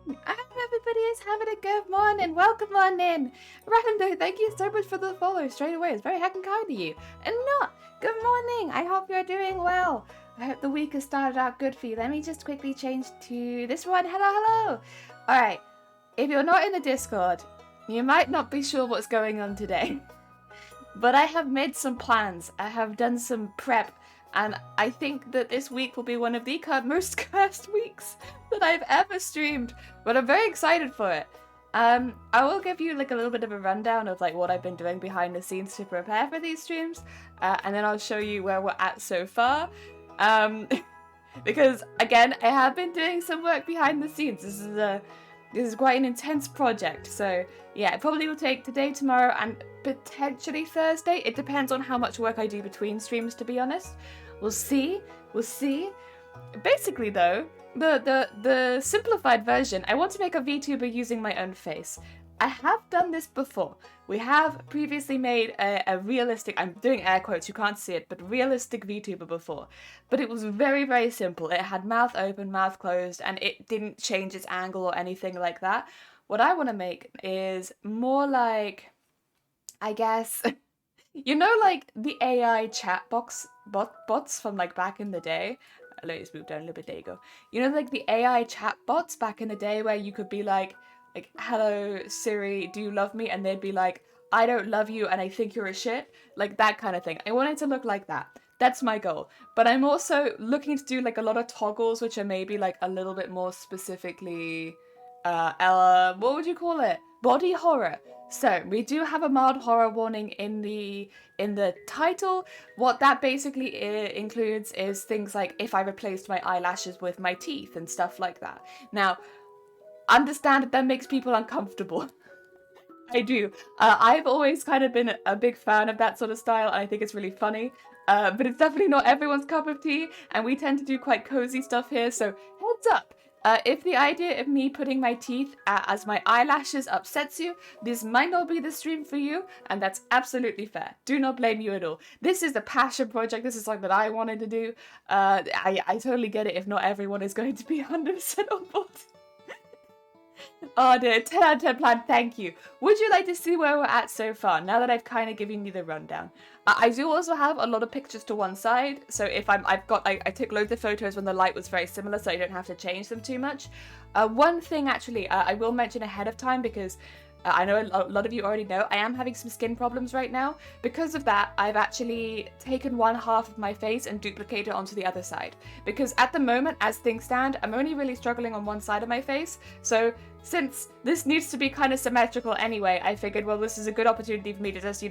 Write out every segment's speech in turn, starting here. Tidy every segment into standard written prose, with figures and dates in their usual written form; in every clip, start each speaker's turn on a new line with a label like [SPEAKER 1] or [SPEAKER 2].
[SPEAKER 1] I hope everybody is having a good morning. Welcome on in. Rando, thank you so much for the follow straight away. It's very heckin' kind of you. And not, good morning. I hope you're doing well. I hope the week has started out good for you. Let me just quickly change to this one. Hello, hello. All right. If you're not in the Discord, you might not be sure what's going on today. But I have made some plans. I have done some prep. And I think that this week will be one of the most cursed weeks that I've ever streamed. But I'm very excited for it. I will give you like a little bit of a rundown of like what I've been doing behind the scenes to prepare for these streams. And then I'll show you where we're at so far. Because again, I have been doing some work behind the scenes. This is quite an intense project. So yeah, it probably will take today, tomorrow, and potentially Thursday. It depends on how much work I do between streams, to be honest. We'll see. Basically though, the simplified version, I want to make a VTuber using my own face. I have done this before. We have previously made a realistic, I'm doing air quotes, you can't see it, but realistic VTuber before. But it was very, very simple. It had mouth open, mouth closed, and it didn't change its angle or anything like that. What I want to make is more like, I guess... You know, like the AI chat bots from like back in the day. Let's move down a little bit. There you go. You know, like the AI chat bots back in the day where you could be like, hello Siri, do you love me? And they'd be like, I don't love you and I think you're a shit. Like that kind of thing. I want it to look like that. That's my goal. But I'm also looking to do like a lot of toggles, which are maybe like a little bit more specifically, what would you call it? Body horror. So we do have a mild horror warning in the title. What that basically includes is things like if I replaced my eyelashes with my teeth and stuff like that. Now, understand that makes people uncomfortable. I do. I've always kind of been a big fan of that sort of style, and I think it's really funny. But it's definitely not everyone's cup of tea, and we tend to do quite cozy stuff here, so heads up. If the idea of me putting my teeth as my eyelashes upsets you, this might not be the stream for you, and that's absolutely fair. Do not blame you at all. This is a passion project. This is something that I wanted to do. I totally get it if not everyone is going to be 100% on board. Oh dear, 10 out of 10 plan, thank you. Would you like to see where we're at so far, now that I've kind of given you the rundown? I do also have a lot of pictures to one side, so if I took loads of photos when the light was very similar, so I don't have to change them too much. One thing actually, I will mention ahead of time, because I know a lot of you already know, I am having some skin problems right now. Because of that, I've actually taken one half of my face and duplicated it onto the other side. Because at the moment, as things stand, I'm only really struggling on one side of my face. So since this needs to be kind of symmetrical anyway, I figured, well, this is a good opportunity for me to just,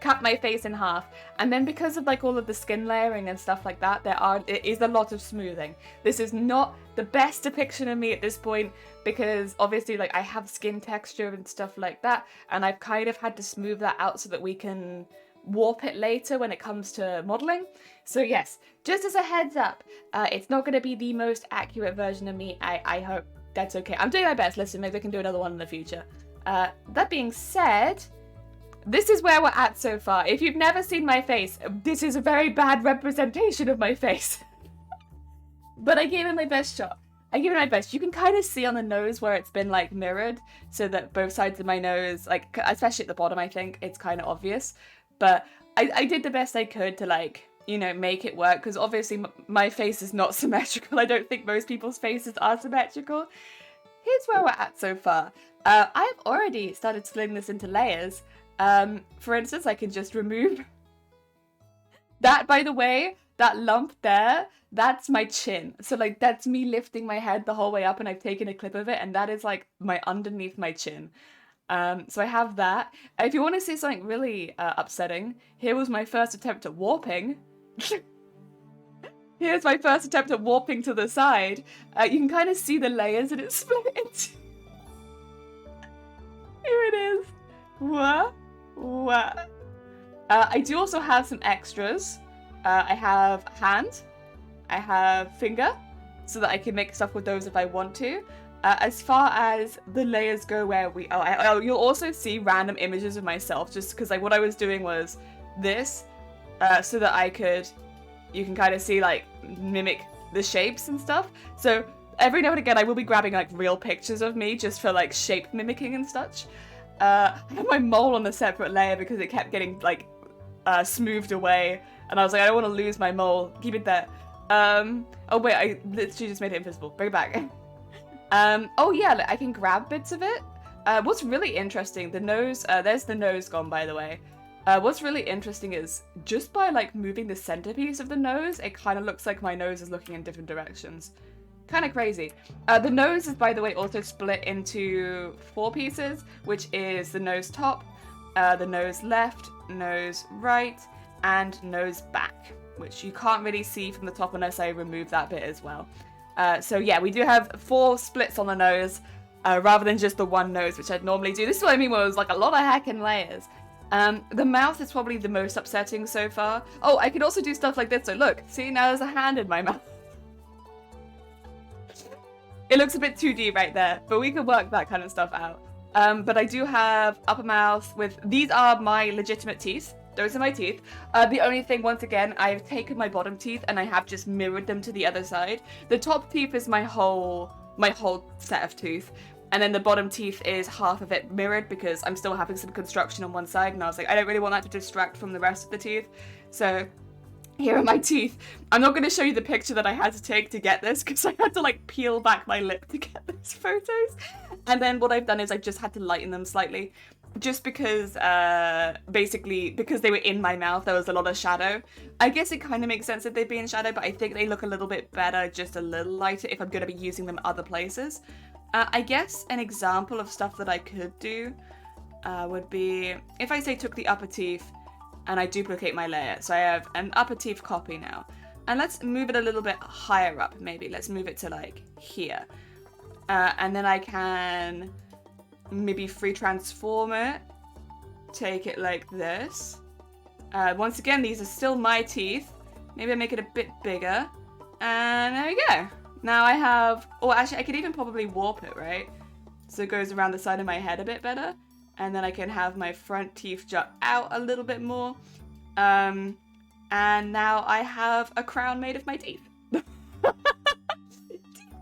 [SPEAKER 1] cut my face in half. And then because of like all of the skin layering and stuff like that, it is a lot of smoothing. This is not the best depiction of me at this point, because obviously like I have skin texture and stuff like that, and I've kind of had to smooth that out so that we can warp it later when it comes to modeling. So yes, just as a heads up, it's not going to be the most accurate version of me. I hope that's okay. I'm doing my best. Listen, maybe I can do another one in the future. That being said, this is where we're at so far. If you've never seen my face, this is a very bad representation of my face. But I gave it my best shot. You can kind of see on the nose where it's been like mirrored, so that both sides of my nose, like especially at the bottom, I think it's kind of obvious. But I did the best I could to like, make it work, because obviously my face is not symmetrical. I don't think most people's faces are symmetrical. Here's where we're at so far. I've already started splitting this into layers. For instance, I can just remove that, by the way, that lump there, that's my chin. So like that's me lifting my head the whole way up, and I've taken a clip of it, and that is like underneath my chin. So I have that. If you want to see something really upsetting, here was my first attempt at warping. Here's my first attempt at warping to the side. You can kind of see the layers that it's split into. Here it is. What? I do also have some extras. I have hand. I have finger, so that I can make stuff with those if I want to. As far as the layers go, you'll also see random images of myself, just because like what I was doing was this, so that you can kind of see like mimic the shapes and stuff. So every now and again I will be grabbing like real pictures of me just for like shape mimicking and such. I have my mole on a separate layer because it kept getting like smoothed away, and I was like, I don't want to lose my mole. Keep it there. Oh wait, I literally just made it invisible. Bring it back. Oh yeah, I can grab bits of it. What's really interesting, the nose, there's the nose gone, by the way. What's really interesting is just by like moving the centerpiece of the nose, it kind of looks like my nose is looking in different directions. Kind of crazy. The nose is, by the way, also split into 4 pieces, which is the nose top, the nose left, nose right, and nose back, which you can't really see from the top unless I remove that bit as well. So yeah, we do have 4 splits on the nose, rather than just the one nose, which I'd normally do. This is what I mean when it was like a lot of heckin' layers. The mouth is probably the most upsetting so far. Oh, I could also do stuff like this. So look, see, now there's a hand in my mouth. It looks a bit 2D right there, but we can work that kind of stuff out. But I do have upper mouth with, these are my legitimate teeth. Those are my teeth. The only thing, once again, I've taken my bottom teeth and I have just mirrored them to the other side. The top teeth is my whole set of teeth. And then the bottom teeth is half of it mirrored because I'm still having some construction on one side. And I was like, I don't really want that to distract from the rest of the teeth. So here are my teeth. I'm not going to show you the picture that I had to take to get this because I had to like peel back my lip to get those photos. And then what I've done is I've just had to lighten them slightly. Just because, basically, because they were in my mouth, there was a lot of shadow. I guess it kind of makes sense if they'd be in shadow, but I think they look a little bit better, just a little lighter, if I'm going to be using them other places. I guess an example of stuff that I could do would be, if I say took the upper teeth and I duplicate my layer. So I have an upper teeth copy now. And let's move it a little bit higher up, maybe. Let's move it to, like, here. And then I can maybe free transform it, take it like this. Once again, these are still my teeth. Maybe I make it a bit bigger. And there we go. Now I have, or actually I could even probably warp it, right? So it goes around the side of my head a bit better. And then I can have my front teeth jut out a little bit more. And now I have a crown made of my teeth.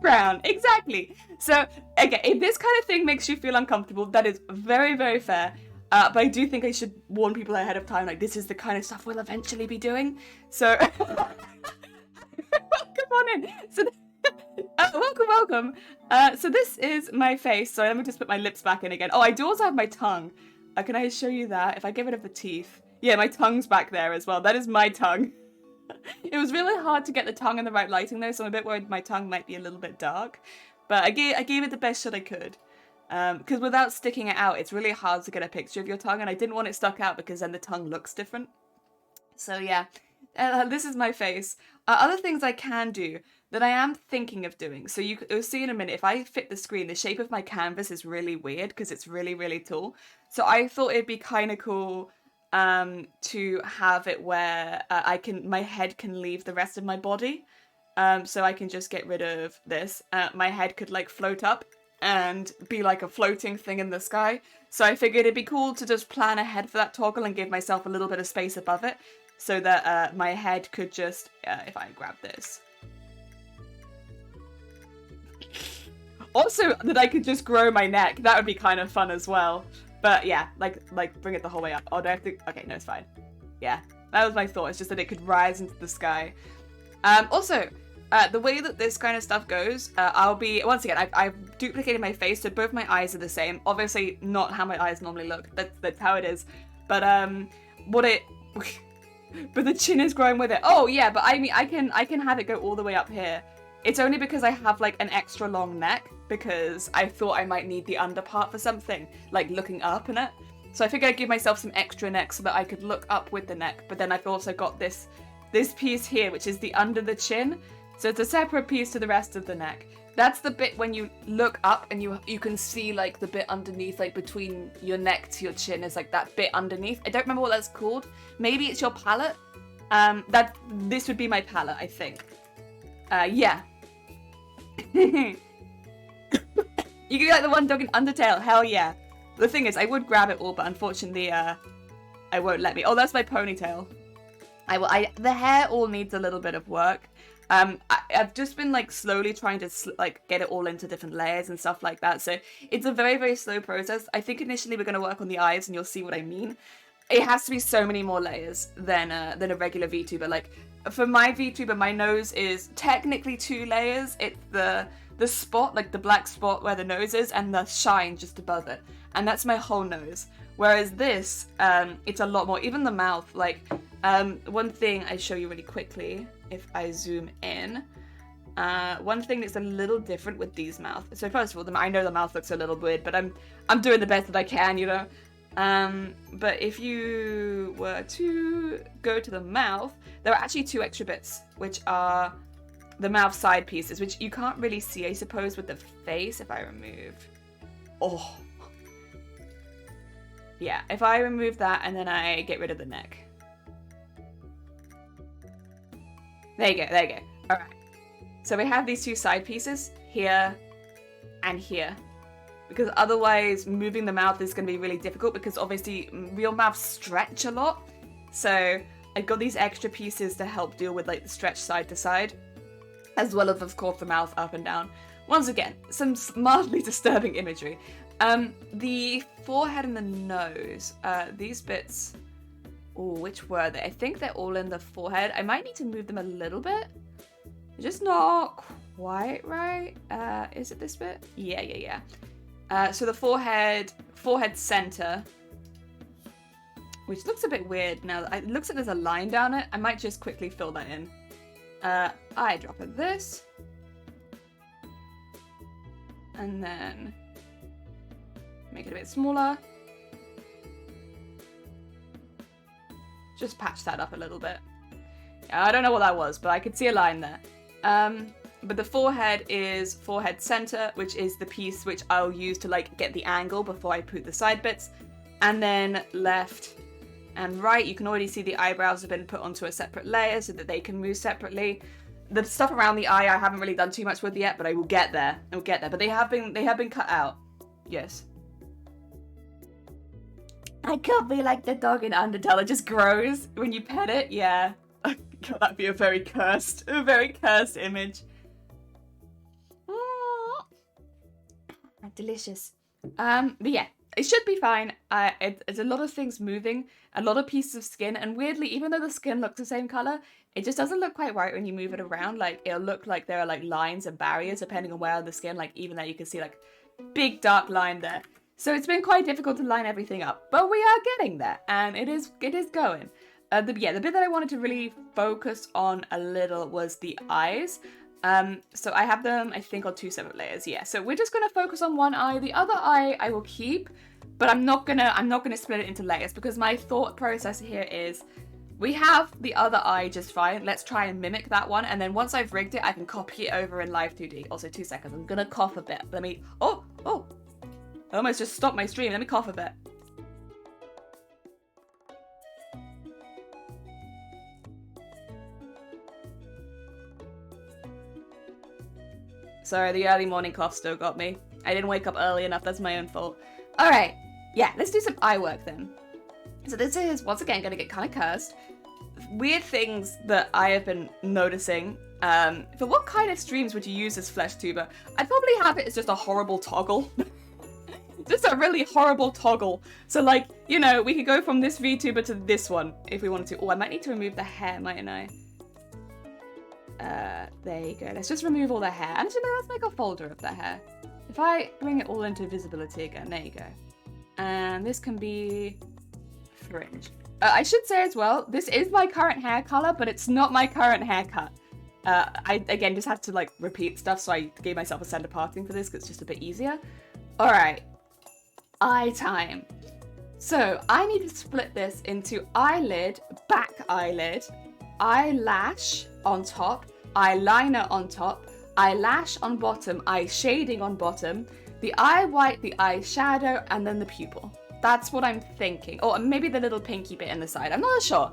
[SPEAKER 1] Crown, exactly. So again, if this kind of thing makes you feel uncomfortable, that is very, very fair. But I do think I should warn people ahead of time, like this is the kind of stuff we'll eventually be doing. So come on in. So welcome. So this is my face. So let me just put my lips back in again. Oh, I do also have my tongue. Can I show you that? If I get rid of the teeth. Yeah, my tongue's back there as well. That is my tongue. It was really hard to get the tongue in the right lighting though, so I'm a bit worried my tongue might be a little bit dark. But I gave it the best shot I could. Because without sticking it out, it's really hard to get a picture of your tongue, and I didn't want it stuck out because then the tongue looks different. So yeah, this is my face. Other things I can do that I am thinking of doing. So you'll see in a minute, if I fit the screen, the shape of my canvas is really weird because it's really, really tall. So I thought it'd be kind of cool to have it where my head can leave the rest of my body. So I can just get rid of this. My head could like float up and be like a floating thing in the sky. So I figured it'd be cool to just plan ahead for that toggle and give myself a little bit of space above it so that my head could just, if I grab this. Also, that I could just grow my neck. That would be kind of fun as well. But yeah, like bring it the whole way up. Oh, do I have to? Okay, no, it's fine. Yeah, that was my thought. It's just that it could rise into the sky. Also, the way that this kind of stuff goes, I'll be, once again, I've duplicated my face, so both my eyes are the same. Obviously, not how my eyes normally look. That's how it is. But but the chin is growing with it. Oh yeah, but I mean, I can have it go all the way up here. It's only because I have like an extra long neck because I thought I might need the under part for something, like looking up in it. So I figured I'd give myself some extra neck so that I could look up with the neck. But then I've also got this piece here, which is the under the chin. So it's a separate piece to the rest of the neck. That's the bit when you look up and you can see like the bit underneath, like between your neck to your chin is like that bit underneath. I don't remember what that's called. Maybe it's your palate. This would be my palate, I think. Yeah. You can get the one dog in Undertale, hell yeah. The thing is, I would grab it all, but unfortunately, I won't let me. Oh, that's my ponytail. The hair all needs a little bit of work. I've just been like slowly trying to like get it all into different layers and stuff like that. So it's a very, very slow process. I think initially we're going to work on the eyes and you'll see what I mean. It has to be so many more layers than a regular VTuber. Like for my VTuber, my nose is technically 2 layers. It's the spot, like the black spot where the nose is, and the shine just above it. And that's my whole nose. Whereas this, it's a lot more. Even the mouth, like one thing I show you really quickly, if I zoom in, one thing that's a little different with these mouths. So first of all, I know the mouth looks a little weird, but I'm doing the best that I can, you know. But if you were to go to the mouth, there are actually 2 extra bits, which are the mouth side pieces, which you can't really see, I suppose, with the face. If I remove, oh, yeah, if I remove that and then I get rid of the neck. There you go, there you go. All right. So we have these 2 side pieces here and here, because otherwise moving the mouth is going to be really difficult, because obviously real mouths stretch a lot. So I got these extra pieces to help deal with like the stretch side to side, as well as of course the mouth up and down. Once again, some mildly disturbing imagery. The forehead and the nose, these bits, oh, which were they? I think they're all in the forehead. I might need to move them a little bit. They're just not quite right. Is it this bit? Yeah. So the forehead center, which looks a bit weird now. It looks like there's a line down it. I might just quickly fill that in. Eyedropper this. And then make it a bit smaller. Just patch that up a little bit. Yeah, I don't know what that was, but I could see a line there. But the forehead is forehead center, which is the piece which I'll use to like get the angle before I put the side bits. And then left and right, you can already see the eyebrows have been put onto a separate layer so that they can move separately. The stuff around the eye I haven't really done too much with yet, but I will get there. But they have been cut out. Yes. I could be like the dog in Undertale. It just grows when you pet it. Yeah. God, that'd be a very cursed image. Delicious. But yeah, it should be fine. It's a lot of things moving, a lot of pieces of skin, and weirdly, even though the skin looks the same color, it just doesn't look quite right when you move it around. Like, it'll look like there are like lines and barriers depending on where on the skin, like even there you can see like big dark line there. So it's been quite difficult to line everything up, but we are getting there, and it is going. The bit that I wanted to really focus on a little was the eyes. So I have them, I think, on 2 separate layers. Yeah, so we're just gonna focus on one eye. The other eye I will keep, but I'm not gonna split it into layers, because my thought process here is we have the other eye just fine. Let's try and mimic that one, and then once I've rigged it, I can copy it over in Live 2D. Also, 2 seconds. I'm gonna cough a bit. Let me. Oh! I almost just stopped my stream. Let me cough a bit. Sorry, the early morning cough still got me. I didn't wake up early enough, that's my own fault. Alright, yeah, let's do some eye work then. So this is, once again, going to get kind of cursed. Weird things that I have been noticing. For what kind of streams would you use this flesh tuber? I'd probably have it as just a horrible toggle. Just a really horrible toggle. So like, you know, we could go from this VTuber to this one if we wanted to. Oh, I might need to remove the hair, mightn't I? There you go. Let's just remove all the hair. Actually, no, let's make a folder of the hair. If I bring it all into visibility again, there you go. And this can be fringe. I should say as well, this is my current hair color, but it's not my current haircut. I, again, just had to, like, repeat stuff, so I gave myself a center parting for this, because it's just a bit easier. Alright. Eye time. So, I need to split this into eyelid, back eyelid, eyelash on top, eyeliner on top, eyelash on bottom, eye shading on bottom, the eye white, the eye shadow, and then the pupil. That's what I'm thinking. Or maybe the little pinky bit in the side. I'm not sure.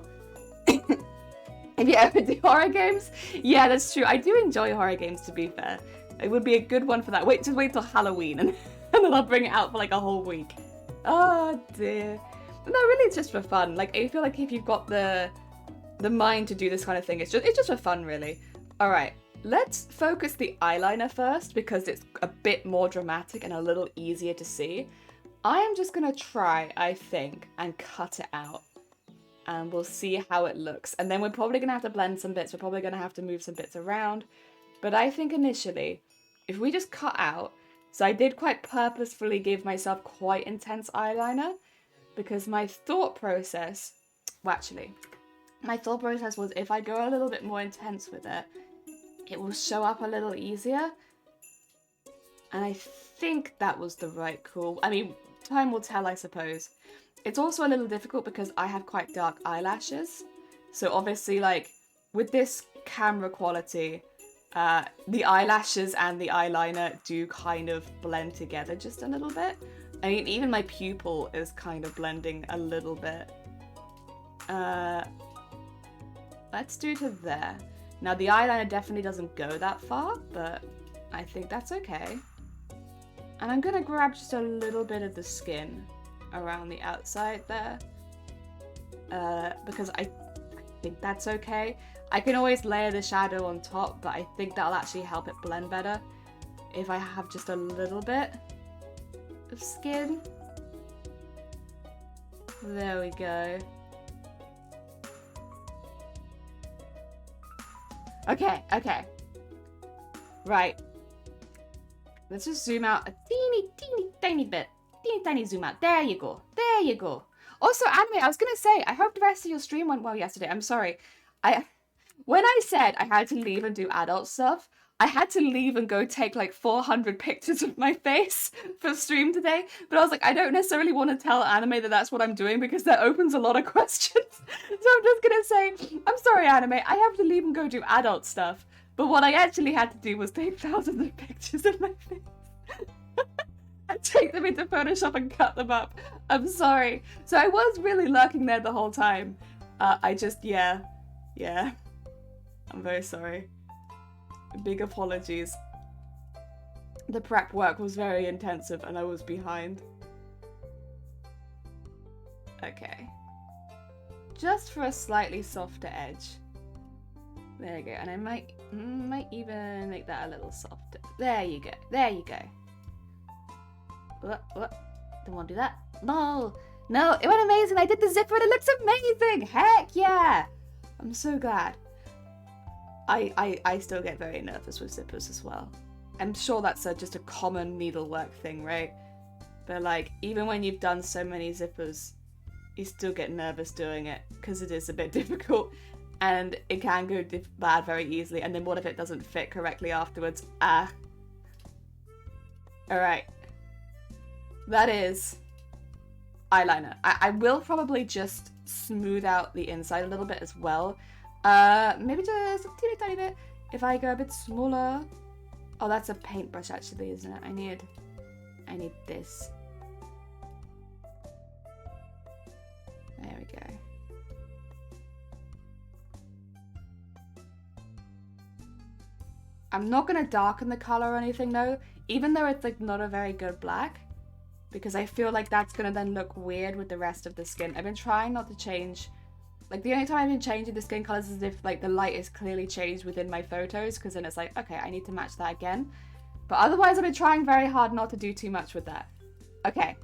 [SPEAKER 1] If you ever do horror games? Yeah, that's true. I do enjoy horror games, to be fair. It would be a good one for that. Just wait till Halloween and then I'll bring it out for like a whole week. Oh dear. But no, really, it's just for fun. Like, I feel like if you've got the the mind to do this kind of thing. It's just for fun, really. All right, let's focus the eyeliner first because it's a bit more dramatic and a little easier to see. I am just gonna try, I think, and cut it out. And we'll see how it looks. And then we're probably gonna have to blend some bits. We're probably gonna have to move some bits around. But I think initially, if we just cut out, so I did quite purposefully give myself quite intense eyeliner because my thought process, well, actually, my thought process was if I go a little bit more intense with it, it will show up a little easier. And I think that was the right call. I mean, time will tell, I suppose. It's also a little difficult because I have quite dark eyelashes. So obviously, like, with this camera quality, the eyelashes and the eyeliner do kind of blend together just a little bit. I mean, even my pupil is kind of blending a little bit. Let's do to there. Now, the eyeliner definitely doesn't go that far, but I think that's okay. And I'm gonna grab just a little bit of the skin around the outside there. Because I think that's okay. I can always layer the shadow on top, but I think that'll actually help it blend better if I have just a little bit of skin. There we go. Okay, okay. Right. Let's just zoom out a teeny, tiny bit. Teeny, tiny zoom out. There you go. There you go. Also, Anime, I was going to say, I hope the rest of your stream went well yesterday. I'm sorry. When I said I had to leave and do adult stuff, I had to leave and go take like 400 pictures of my face for stream today. But I was like, I don't necessarily want to tell Anime that that's what I'm doing because that opens a lot of questions. So I'm just going to say, I'm sorry, Anime, I have to leave and go do adult stuff. But what I actually had to do was take thousands of pictures of my face. And take them into Photoshop and cut them up. I'm sorry. So I was really lurking there the whole time. Yeah. I'm very sorry. Big apologies. The prep work was very intensive and I was behind. Okay. Just for a slightly softer edge. There you go. And I might even make that a little softer. There you go. There you go. Don't want to do that. No, it went amazing. I did the zipper and it looks amazing. Heck yeah. I'm so glad. I still get very nervous with zippers as well. I'm sure that's just a common needlework thing, right? But like, even when you've done so many zippers, you still get nervous doing it because it is a bit difficult and it can go bad very easily. And then what if it doesn't fit correctly afterwards? All right. That is eyeliner. I will probably just smooth out the inside a little bit as well. Maybe just a teeny tiny bit. If I go a bit smaller. Oh, that's a paintbrush actually, isn't it? I need this. There we go. I'm not gonna darken the color or anything though, even though it's like not a very good black, because I feel like that's gonna then look weird with the rest of the skin. I've been trying not to change. Like, the only time I've been changing the skin colors is if, like, the light is clearly changed within my photos, because then it's like, okay, I need to match that again. But otherwise, I've been trying very hard not to do too much with that. Okay.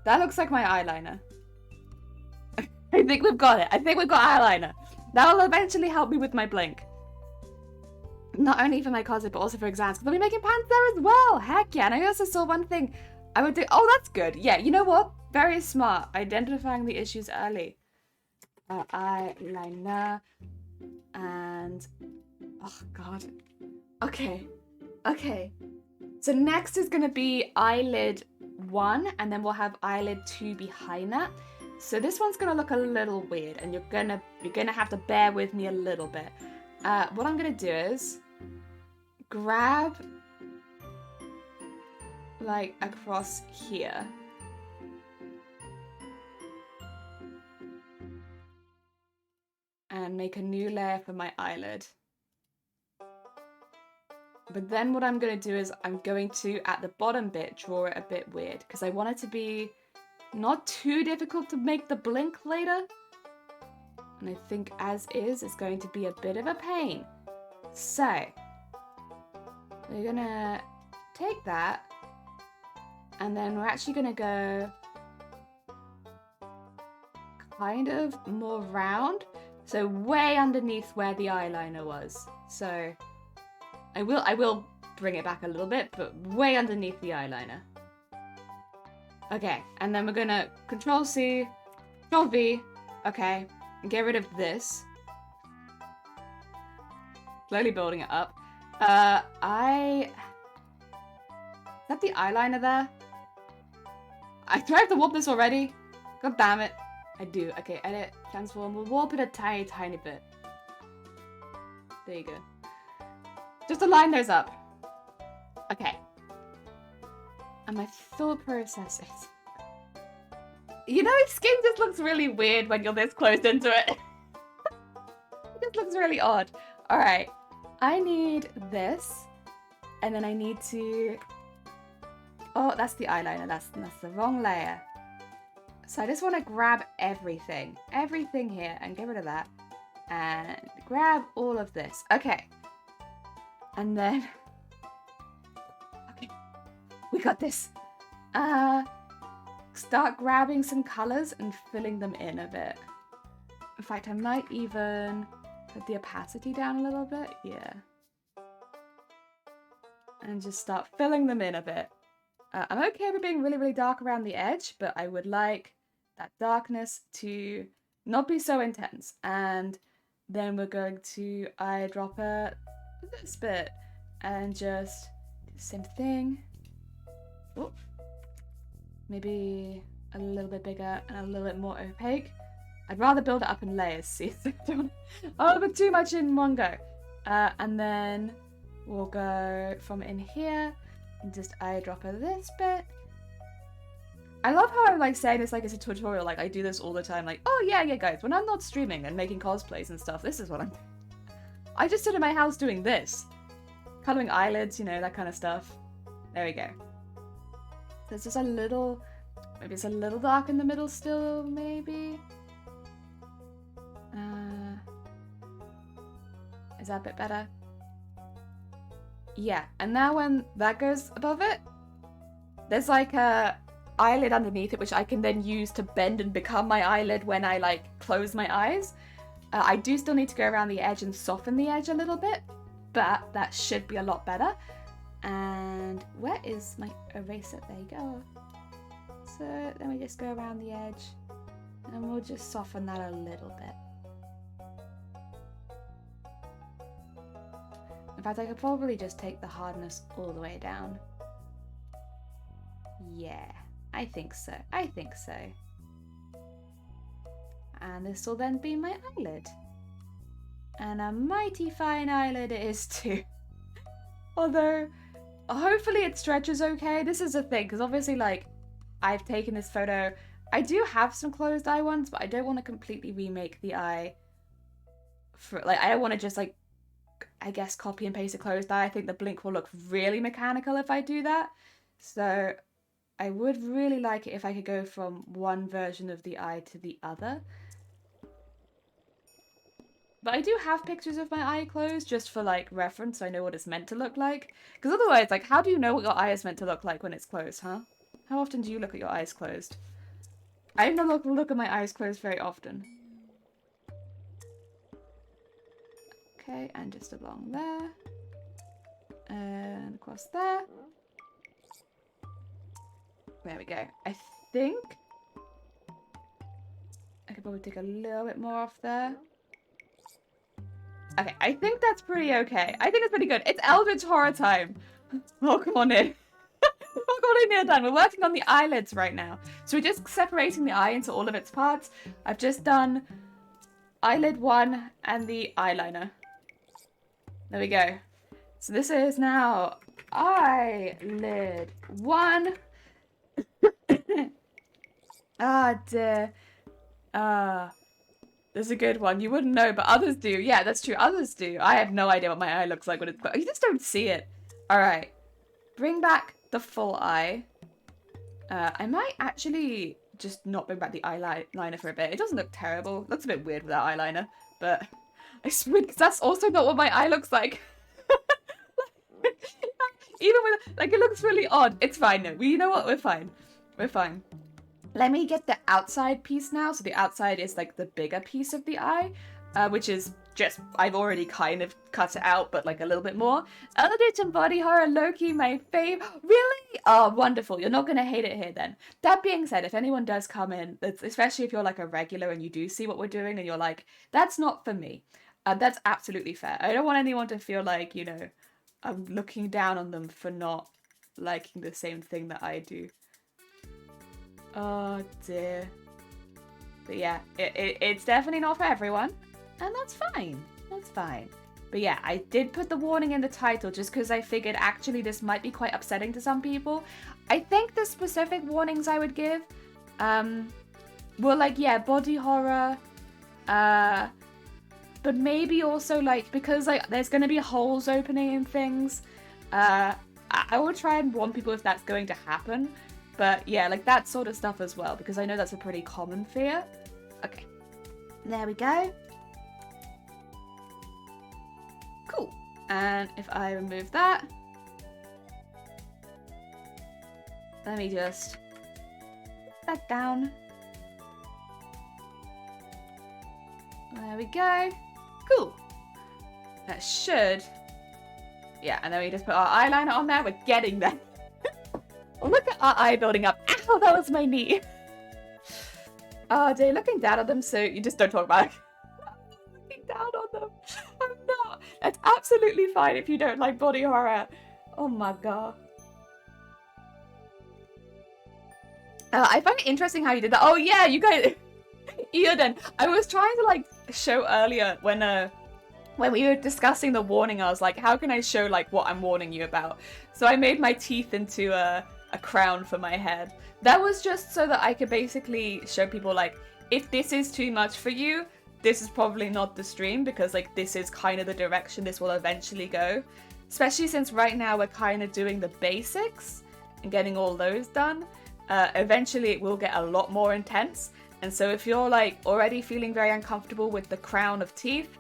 [SPEAKER 1] That looks like my eyeliner. I think we've got it. I think we've got eyeliner. That will eventually help me with my blink. Not only for my closet, but also for exams, because I'll be making pants there as well. Heck yeah. And I also saw one thing I would do. Oh, that's good. Yeah, you know what? Very smart. Identifying the issues early. Eyeliner and oh god. Okay. So next is gonna be eyelid 1, and then we'll have eyelid 2 behind that. So this one's gonna look a little weird, and you're gonna have to bear with me a little bit. What I'm gonna do is grab like across here. And make a new layer for my eyelid. But then what I'm going to do is I'm going to, at the bottom bit, draw it a bit weird. Because I want it to be not too difficult to make the blink later. And I think as is going to be a bit of a pain. So, we're gonna take that, and then we're actually gonna go kind of more round. So way underneath where the eyeliner was. So I will bring it back a little bit, but way underneath the eyeliner. Okay, and then we're gonna Control C, Control V, okay, and get rid of this. Slowly building it up. Is that the eyeliner there? Do I have to warp this already? God damn it. I do. Okay, edit, transform. We'll warp it a tiny, tiny bit. There you go. Just to line those up. Okay. And my thought process is... You know, skin just looks really weird when you're this close into it. It just looks really odd. Alright. I need this. And then I need to... Oh, that's the eyeliner. That's the wrong layer. So I just want to grab everything here and get rid of that and grab all of this. Okay. And then, okay, we got this. Start grabbing some colors and filling them in a bit. In fact, I might even put the opacity down a little bit. Yeah. And just start filling them in a bit. I'm okay with being really, really dark around the edge, but I would like that darkness to not be so intense. And then we're going to eyedropper this bit and just do the same thing. Oh, maybe a little bit bigger and a little bit more opaque. I'd rather build it up in layers, see, so I don't put too much in one go. And then we'll go from in here and just eyedropper this bit. I love how I'm like saying this like it's a tutorial, like I do this all the time, like, oh yeah guys, when I'm not streaming and making cosplays and stuff, this is what I'm doing. I just sit in my house doing this. Coloring eyelids, you know, that kind of stuff. There we go. So it's just a little, maybe it's a little dark in the middle still, maybe? Is that a bit better? Yeah, and now when that goes above it, there's like a eyelid underneath it, which I can then use to bend and become my eyelid when I like close my eyes. I do still need to go around the edge and soften the edge a little bit, but that should be a lot better. And where is my eraser? There you go. So then we just go around the edge and we'll just soften that a little bit. In fact, I could probably just take the hardness all the way down. Yeah, I think so. I think so. And this will then be my eyelid. And a mighty fine eyelid it is too. Although, hopefully it stretches okay. This is a thing, because obviously, like, I've taken this photo. I do have some closed eye ones, but I don't want to completely remake the eye. Like, I don't want to just, like, I guess copy and paste a closed eye. I think the blink will look really mechanical if I do that. So I would really like it if I could go from one version of the eye to the other. But I do have pictures of my eye closed just for like reference, so I know what it's meant to look like. Because otherwise, like, how do you know what your eye is meant to look like when it's closed, huh? How often do you look at your eyes closed? I don't look at my eyes closed very often. Okay, and just along there. And across there. There we go. I think I could probably take a little bit more off there. Okay, I think that's pretty okay. I think it's pretty good. It's Eldritch Horror time. Welcome on in. Welcome on in here, Dan. We're working on the eyelids right now. So we're just separating the eye into all of its parts. I've just done eyelid 1 and the eyeliner. There we go. So this is now eyelid 1. Ah, dear. This is a good one. You wouldn't know, but others do. Yeah, that's true. Others do. I have no idea what my eye looks like when it's... You just don't see it. Alright. Bring back the full eye. I might actually just not bring back the eyeliner for a bit. It doesn't look terrible. It looks a bit weird without eyeliner, but it's weird because that's also not what my eye looks like. Even with, like, it looks really odd. It's fine, no. You know what? We're fine. We're fine. Let me get the outside piece now. So the outside is, like, the bigger piece of the eye, which is just, I've already kind of cut it out, but, like, a little bit more. Eldritch and Body Horror, Loki, my fave. Really? Oh, wonderful. You're not going to hate it here, then. That being said, if anyone does come in, especially if you're, like, a regular and you do see what we're doing and you're like, that's not for me, that's absolutely fair. I don't want anyone to feel like, you know, I'm looking down on them for not liking the same thing that I do. Oh dear. But yeah, it's definitely not for everyone. And that's fine. That's fine. But yeah, I did put the warning in the title just because I figured actually this might be quite upsetting to some people. I think the specific warnings I would give were like, yeah, body horror, but maybe also, like, because, like, there's going to be holes opening and things, I will try and warn people if that's going to happen. But, yeah, like, that sort of stuff as well, because I know that's a pretty common fear. Okay. There we go. Cool. And if I remove that, let me just put that down. There we go. Cool. That should. Yeah, and then we just put our eyeliner on there. We're getting there. Oh, look at our eye building up. Ow, that was my knee. Oh, dear, looking down on them, so you just don't talk about it. Looking down on them. I'm not. That's absolutely fine if you don't like body horror. Oh my god. I find it interesting how you did that. Oh yeah, you guys. Eden, I was trying to, like, show earlier when we were discussing the warning, I was like, how can I show, like, what I'm warning you about? So I made my teeth into a crown for my head. That was just so that I could basically show people, like, if this is too much for you, this is probably not the stream, because, like, this is kind of the direction this will eventually go. Especially since right now we're kind of doing the basics and getting all those done. Eventually it will get a lot more intense. And so if you're, like, already feeling very uncomfortable with the crown of teeth,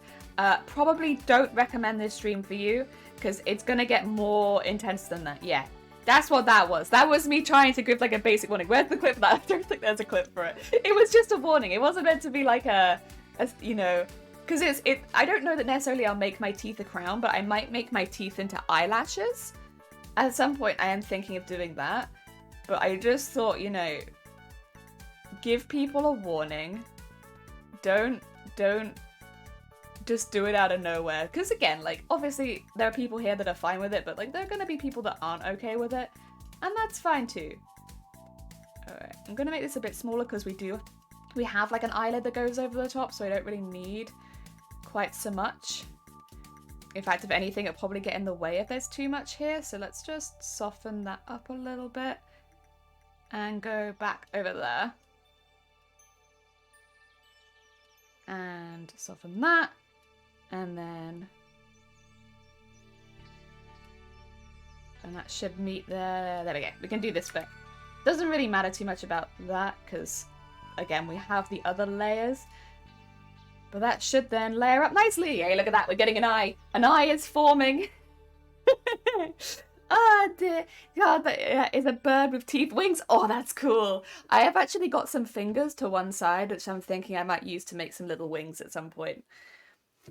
[SPEAKER 1] probably don't recommend this stream for you, because it's going to get more intense than that. Yeah, that's what that was. That was me trying to give, like, a basic warning. Where's the clip for that? I don't think there's a clip for it. It was just a warning. It wasn't meant to be, like, you know, because I don't know that necessarily I'll make my teeth a crown, but I might make my teeth into eyelashes. At some point, I am thinking of doing that. But I just thought, you know, give people a warning. Don't just do it out of nowhere. Because again, like, obviously there are people here that are fine with it, but, like, there are going to be people that aren't okay with it. And that's fine too. Alright, I'm going to make this a bit smaller because we have, like, an eyelid that goes over the top, so I don't really need quite so much. In fact, if anything, it'll probably get in the way if there's too much here. So let's just soften that up a little bit and go back over there. And soften that. And then... and that should meet there. There we go. We can do this bit. Doesn't really matter too much about that because, again, we have the other layers. But that should then layer up nicely. Hey, look at that. We're getting an eye. An eye is forming. Ah, dear. God, that is a bird with teeth, wings. Oh, that's cool. I have actually got some fingers to one side, which I'm thinking I might use to make some little wings at some point.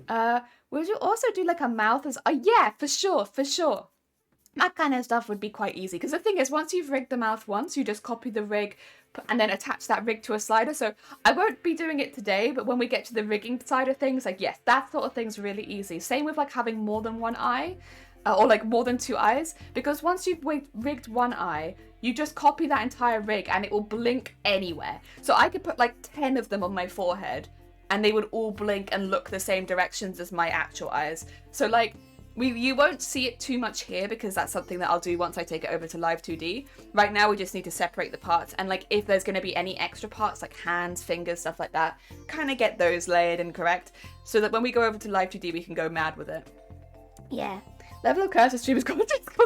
[SPEAKER 1] Would you also do, like, a mouth as... oh, yeah, for sure, for sure. That kind of stuff would be quite easy. Because the thing is, once you've rigged the mouth once, you just copy the rig and then attach that rig to a slider. So I won't be doing it today, but when we get to the rigging side of things, like, yes, that sort of thing's really easy. Same with, like, having more than one eye. Or, like, more than two eyes. Because once you've rigged one eye, you just copy that entire rig and it will blink anywhere. So I could put, like, 10 of them on my forehead and they would all blink and look the same directions as my actual eyes. So, like, you won't see it too much here because that's something that I'll do once I take it over to Live 2D. Right now we just need to separate the parts, and, like, if there's going to be any extra parts like hands, fingers, stuff like that, kind of get those layered and correct so that when we go over to Live 2D we can go mad with it. Yeah. Level of cursor stream has gone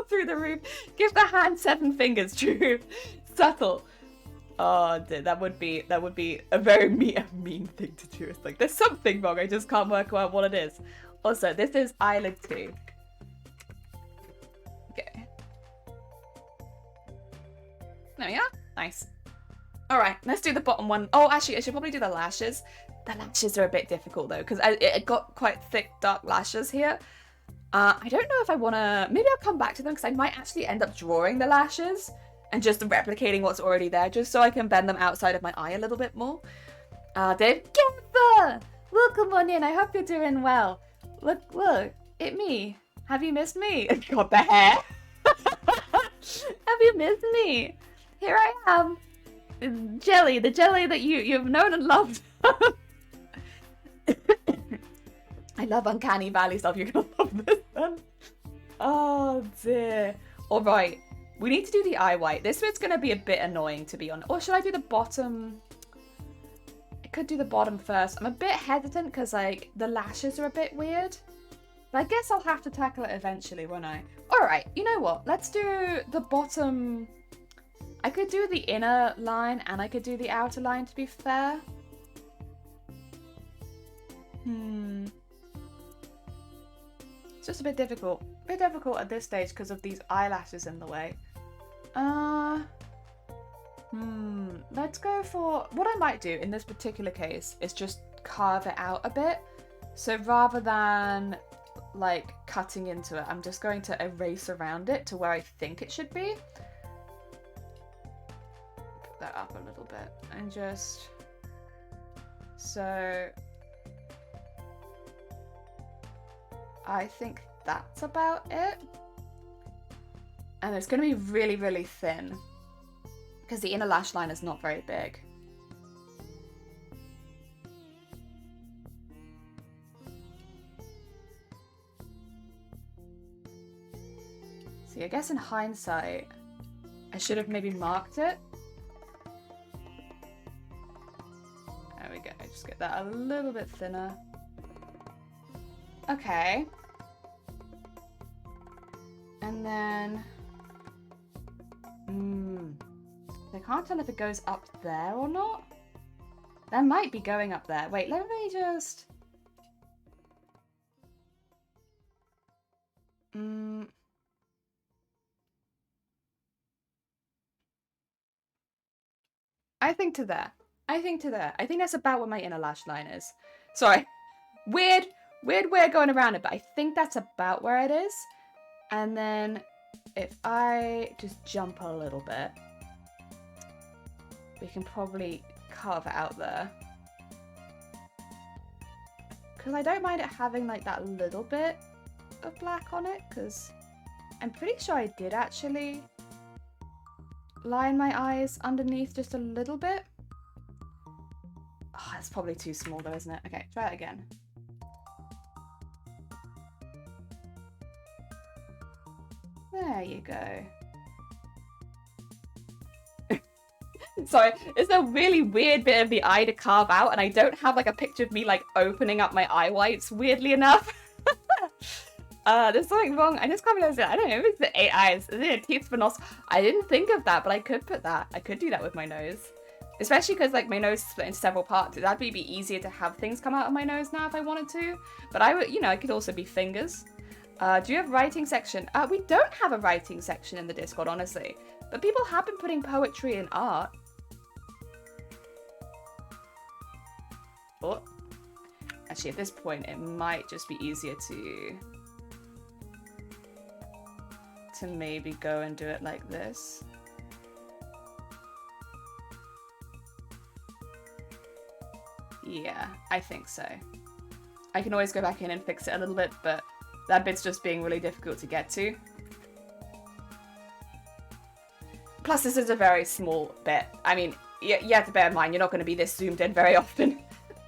[SPEAKER 1] through the roof. Give the hand 7 fingers, true. Subtle. Oh, that would be a very mean thing to do. It's like, there's something wrong, I just can't work out what it is. Also, this is eyelid 2. Okay. There we are. Nice. Alright, let's do the bottom one. Oh, actually, I should probably do the lashes. The lashes are a bit difficult, though, because it got quite thick, dark lashes here. I don't know if I want to... Maybe I'll come back to them, because I might actually end up drawing the lashes and just replicating what's already there, just so I can bend them outside of my eye a little bit more. Dave, Gimper! Welcome on in. I hope you're doing well. Look, it me. Have you missed me? God, the hair. Have you missed me? Here I am. Jelly, the jelly that you've known and loved. I love Uncanny Valley stuff. You're gonna love this then. Oh dear. Alright. We need to do the eye white. This bit's gonna be a bit annoying, to be honest. Or should I do the bottom? I could do the bottom first. I'm a bit hesitant because, like, the lashes are a bit weird. But I guess I'll have to tackle it eventually, won't I? Alright, you know what? Let's do the bottom. I could do the inner line and I could do the outer line, to be fair. It's just a bit difficult. A bit difficult at this stage because of these eyelashes in the way. Let's go for... What I might do in this particular case is just carve it out a bit. So rather than, like, cutting into it, I'm just going to erase around it to where I think it should be. Put that up a little bit and just... So... I think that's about it. And it's going to be really, really thin because the inner lash line is not very big. See, I guess in hindsight, I should have maybe marked it. There we go. Just get that a little bit thinner. Okay. And then... I can't tell if it goes up there or not. That might be going up there. Wait, let me just... I think to there. I think to there. I think that's about where my inner lash line is. Sorry. Weird way of going around it, but I think that's about where it is. And then if I just jump a little bit, we can probably carve it out there. Because I don't mind it having like that little bit of black on it, because I'm pretty sure I did actually line my eyes underneath just a little bit. Oh, that's probably too small though, isn't it? Okay, try it again. There you go. Sorry, it's a really weird bit of the eye to carve out, and I don't have like a picture of me like opening up my eye whites, weirdly enough. There's something wrong. I just can't realize it. I don't know if it's the 8 eyes. Is it a teeth for nostrils? I didn't think of that, but I could put that. I could do that with my nose. Especially because like my nose is split into several parts. That'd be easier to have things come out of my nose now if I wanted to. But I would, you know, it could also be fingers. Do you have writing section? We don't have a writing section in the Discord, honestly. But people have been putting poetry and art. Oh. Actually, at this point, it might just be easier to maybe go and do it like this. Yeah, I think so. I can always go back in and fix it a little bit, but that bit's just being really difficult to get to. Plus, this is a very small bit. I mean, you have to bear in mind, you're not going to be this zoomed in very often.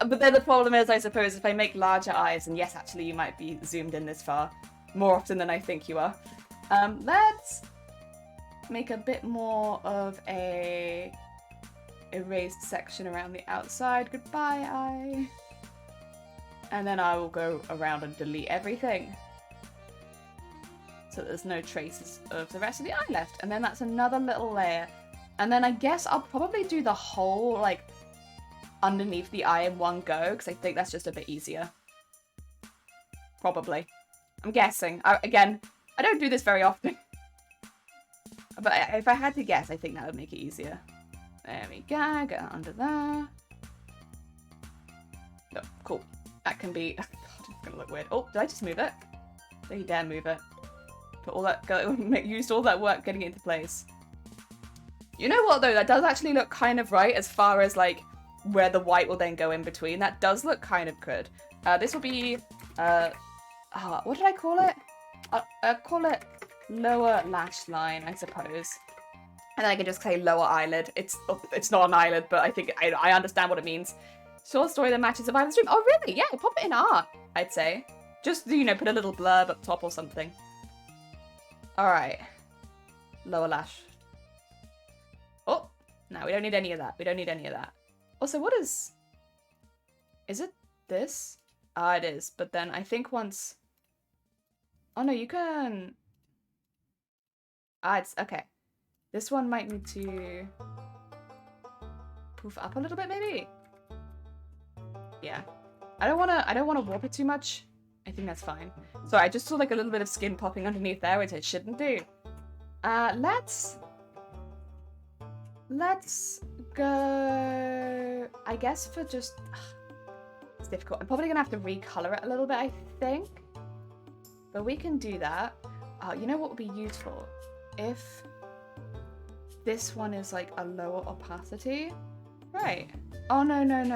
[SPEAKER 1] But then the problem is, I suppose, if I make larger eyes, and yes, actually, you might be zoomed in this far more often than I think you are. Let's make a bit more of a erased section around the outside. Goodbye, eye. And then I will go around and delete everything, so there's no traces of the rest of the eye left. And then that's another little layer And then I guess I'll probably do the whole, like, underneath the eye in one go, because I think that's just a bit easier. Probably. I'm guessing. Again, I don't do this very often. But if I had to guess, I think that would make it easier. There we go. Get that under there. Oh, cool. That can be... God, it's going to look weird. Oh, did I just move it? Don't you dare move it. Put all that... Used all that work getting it into place. You know what, though? That does actually look kind of right as far as, like, where the white will then go in between. That does look kind of good. This will be... what did I call it? I'll call it lower lash line, I suppose. And then I can just say lower eyelid. It's not an eyelid, but I think I understand what it means. Short story that matches the vibe of the stream. Oh, really? Yeah, pop it in art, I'd say. Just, you know, put a little blurb up top or something. Alright. Lower lash. Oh, no, we don't need any of that. We don't need any of that. Also, what is... Is it this? Ah, it is. But then I think once... Oh, no, you can... Ah, it's... Okay. This one might need to... poof up a little bit, maybe? Yeah. I don't wanna warp it too much. I think that's fine. Sorry, I just saw like a little bit of skin popping underneath there, which I shouldn't do. Let's go... I guess for just... It's difficult. I'm probably gonna have to recolor it a little bit, I think. But we can do that. You know what would be useful? If this one is like a lower opacity. Right. Oh, no, not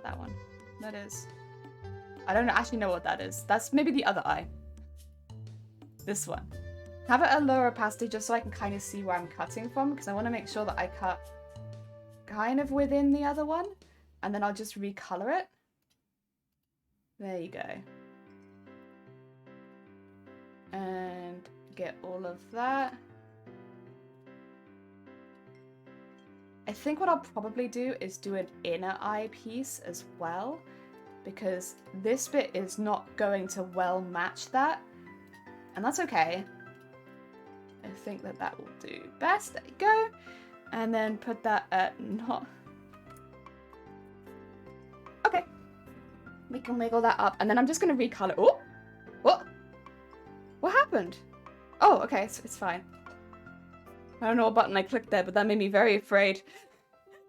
[SPEAKER 1] that one. That is... I don't actually know what that is. That's maybe the other eye. This one. Have it at lower opacity just so I can kind of see where I'm cutting from, because I want to make sure that I cut kind of within the other one, and then I'll just recolor it. There you go. And get all of that. I think what I'll probably do is do an inner eye piece as well, because this bit is not going to well match that, and that's okay. I think that that will do best. There you go. And then put that at not... Okay. We can wiggle that up, and then I'm just going to recolor... Oh! What? What happened? Oh, okay, it's fine. I don't know what button I clicked there, but that made me very afraid.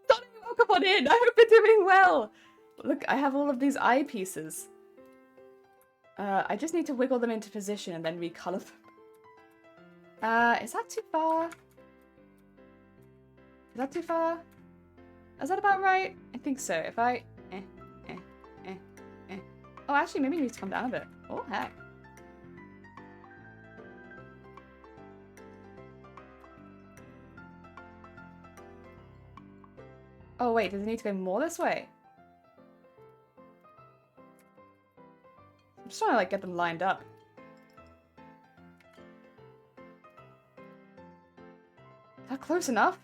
[SPEAKER 1] Sonny, welcome on in! I hope you're doing well! Look, I have all of these eyepieces. I just need to wiggle them into position and then recolor them. Is that too far? Is that too far? Is that about right? I think so. If I... Oh, actually, maybe you need to come down a bit. Oh, heck. Oh, wait, does it need to go more this way? I'm just trying to, like, get them lined up. Is that close enough?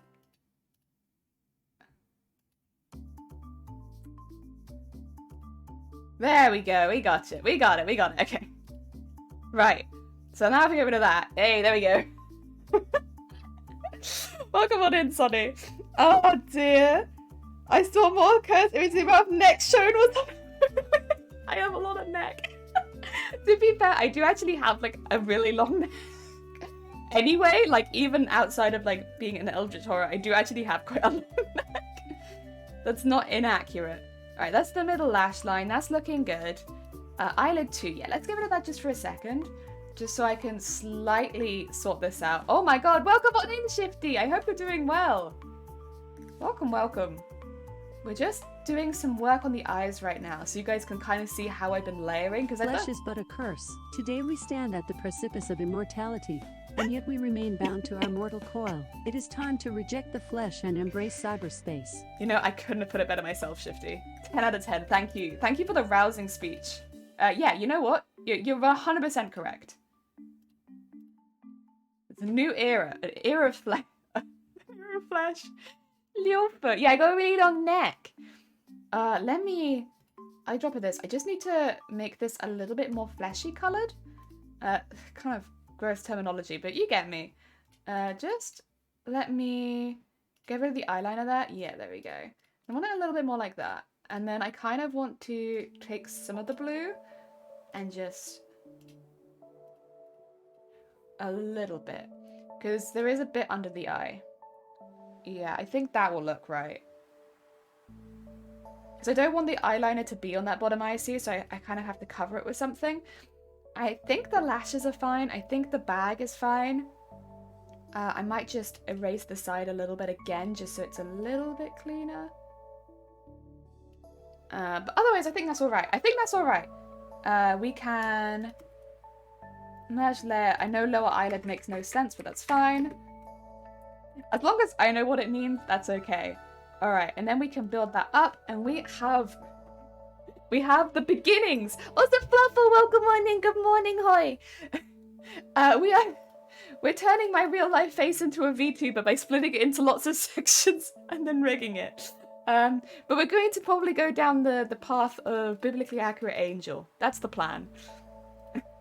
[SPEAKER 1] There we go, we got it, we got it, okay. Right, so now if we get rid of that, hey, there we go. Welcome on in, Sonny. Oh dear. I saw more curves. It was the amount of neck shown or something. I have a lot of neck. To be fair, I do actually have like a really long neck. Anyway, like even outside of like being an Eldritch Horror, I do actually have quite a long neck. That's not inaccurate. Alright, that's the middle lash line. That's looking good. Eyelid 2. Yeah, let's get rid of that just for a second. Just so I can slightly sort this out. Oh my god, welcome on in, Shifty! I hope you're doing well. Welcome, welcome. We're just doing some work on the eyes right now, so you guys can kind of see how I've been layering. Because
[SPEAKER 2] flesh is but a curse. Today we stand at the precipice of immortality, and yet we remain bound to our mortal coil. It is time to reject the flesh and embrace cyberspace.
[SPEAKER 1] You know, I couldn't have put it better myself, Shifty. 10 out of 10, thank you. Thank you for the rousing speech. Yeah, you know what? You're 100% correct. It's a new era. An era of flesh. Era of flesh. Leofa. Yeah, I got a really long neck. Let me... I drop of this. I just need to make this a little bit more fleshy coloured. Kind of gross terminology, but you get me. Just let me get rid of the eyeliner there. Yeah, there we go. I want it a little bit more like that. And then I kind of want to take some of the blue and just a little bit. Because there is a bit under the eye. Yeah, I think that will look right. Because I don't want the eyeliner to be on that bottom eye, see? So I kind of have to cover it with something. I think the lashes are fine. I think the bag is fine. I might just erase the side a little bit again, just so it's a little bit cleaner. But otherwise, I think that's all right. I think that's all right. We can merge layer. I know lower eyelid makes no sense, but that's fine. As long as I know what it means, that's okay. All right, and then we can build that up, and we have the beginnings. Also, Fluffle, welcome morning. Good morning, hoy. We're turning my real life face into a VTuber by splitting it into lots of sections and then rigging it. But we're going to probably go down the path of biblically accurate angel. That's the plan.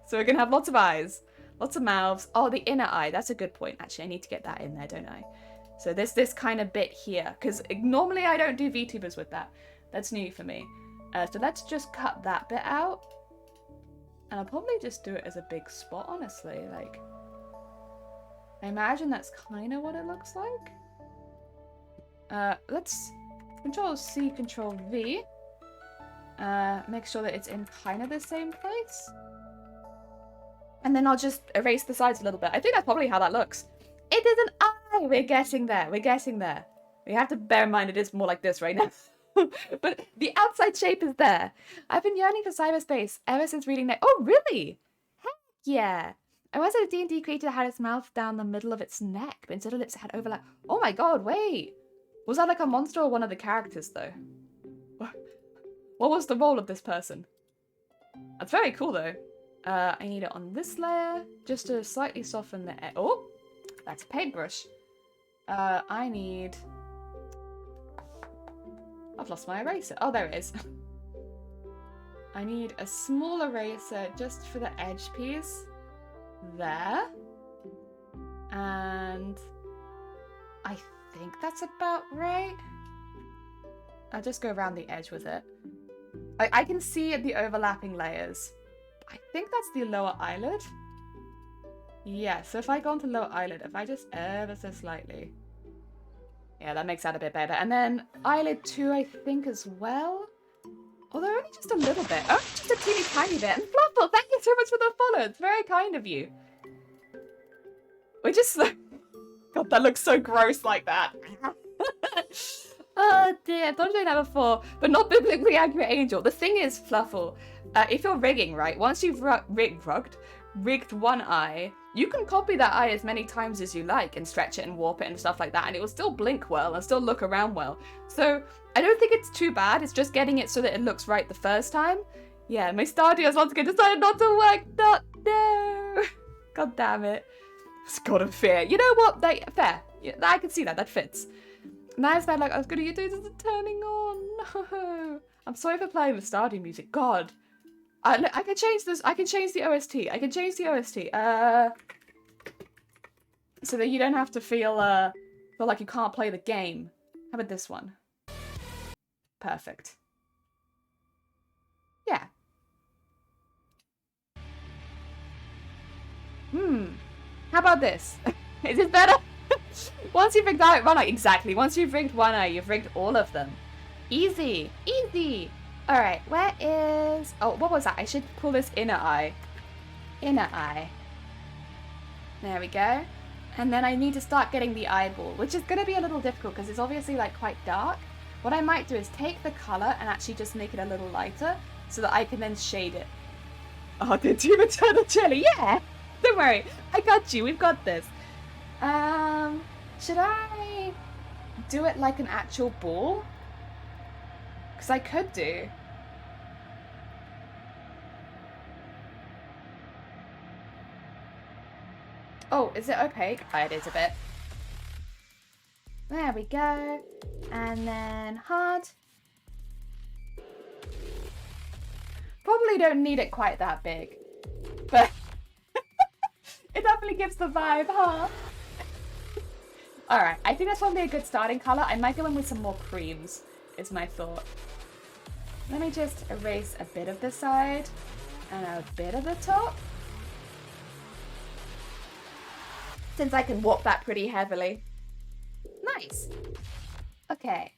[SPEAKER 1] So we're going to have lots of eyes, lots of mouths. Oh, the inner eye. That's a good point. Actually, I need to get that in there, don't I? So this kind of bit here, because normally I don't do VTubers with that. That's new for me. So let's just cut that bit out. And I'll probably just do it as a big spot, honestly. Like, I imagine that's kind of what it looks like. Let's Control C, Control V. Make sure that it's in kind of the same place. And then I'll just erase the sides a little bit. I think that's probably how that looks. It is an eye! We're getting there. We're getting there. We have to bear in mind it is more like this right now. But the outside shape is there. I've been yearning for cyberspace ever since reading that. Oh, really? Heck yeah. I once had a D&D creature that had its mouth down the middle of its neck, but instead of lips it had overlap. Oh my god, wait. Was that like a monster or one of the characters, though? What was the role of this person? That's very cool, though. I need it on this layer, just to slightly soften the edge. Oh, that's a paintbrush. I need... I've lost my eraser. Oh, there it is. I need a small eraser just for the edge piece. There. And I think that's about right. I'll just go around the edge with it. I can see the overlapping layers. I think that's the lower eyelid. Yeah, so if I go onto lower eyelid, if I just ever so slightly. Yeah, that makes that a bit better. And then eyelid 2, I think, as well. Although only just a little bit. Oh, just a teeny tiny bit. And Fluffle, thank you so much for the follow. It's very kind of you. We just... God, that looks so gross like that. Oh dear, I thought I'd that before. But not biblically accurate angel. The thing is, Fluffle, if you're rigging, right, once you've rigged one eye, you can copy that eye as many times as you like and stretch it and warp it and stuff like that, and it will still blink well and still look around well. So I don't think it's too bad. It's just getting it so that it looks right the first time. Yeah, my Stardios once again decided not to work. No. God damn it. It's God of fear. You know what? Fair. Yeah, I can see that. That fits. Now it's bad. Like I was gonna do this is turning on. No. I'm sorry for playing the Stardew music. God. I can change this. I can change the OST. I can change the OST. So that you don't have to feel like you can't play the game. How about this one? Perfect. Yeah. How about this? Is this better? Once you've rigged one eye, exactly. Once you've rigged one eye, you've rigged all of them. Easy, easy. All right, where is? Oh, what was that? I should pull this inner eye. Inner eye. There we go. And then I need to start getting the eyeball, which is going to be a little difficult because it's obviously like quite dark. What I might do is take the color and actually just make it a little lighter so that I can then shade it. Oh, did you return the jelly? Yeah. Don't worry, I got you. We've got this. Should I do it like an actual ball? Because I could do. Oh, is it opaque? Oh, it is a bit. There we go. And then hard. Probably don't need it quite that big. But it definitely gives the vibe, huh? Alright, I think that's probably a good starting color. I might go in with some more creams, is my thought. Let me just erase a bit of the side and a bit of the top. Since I can warp that pretty heavily. Nice. Okay.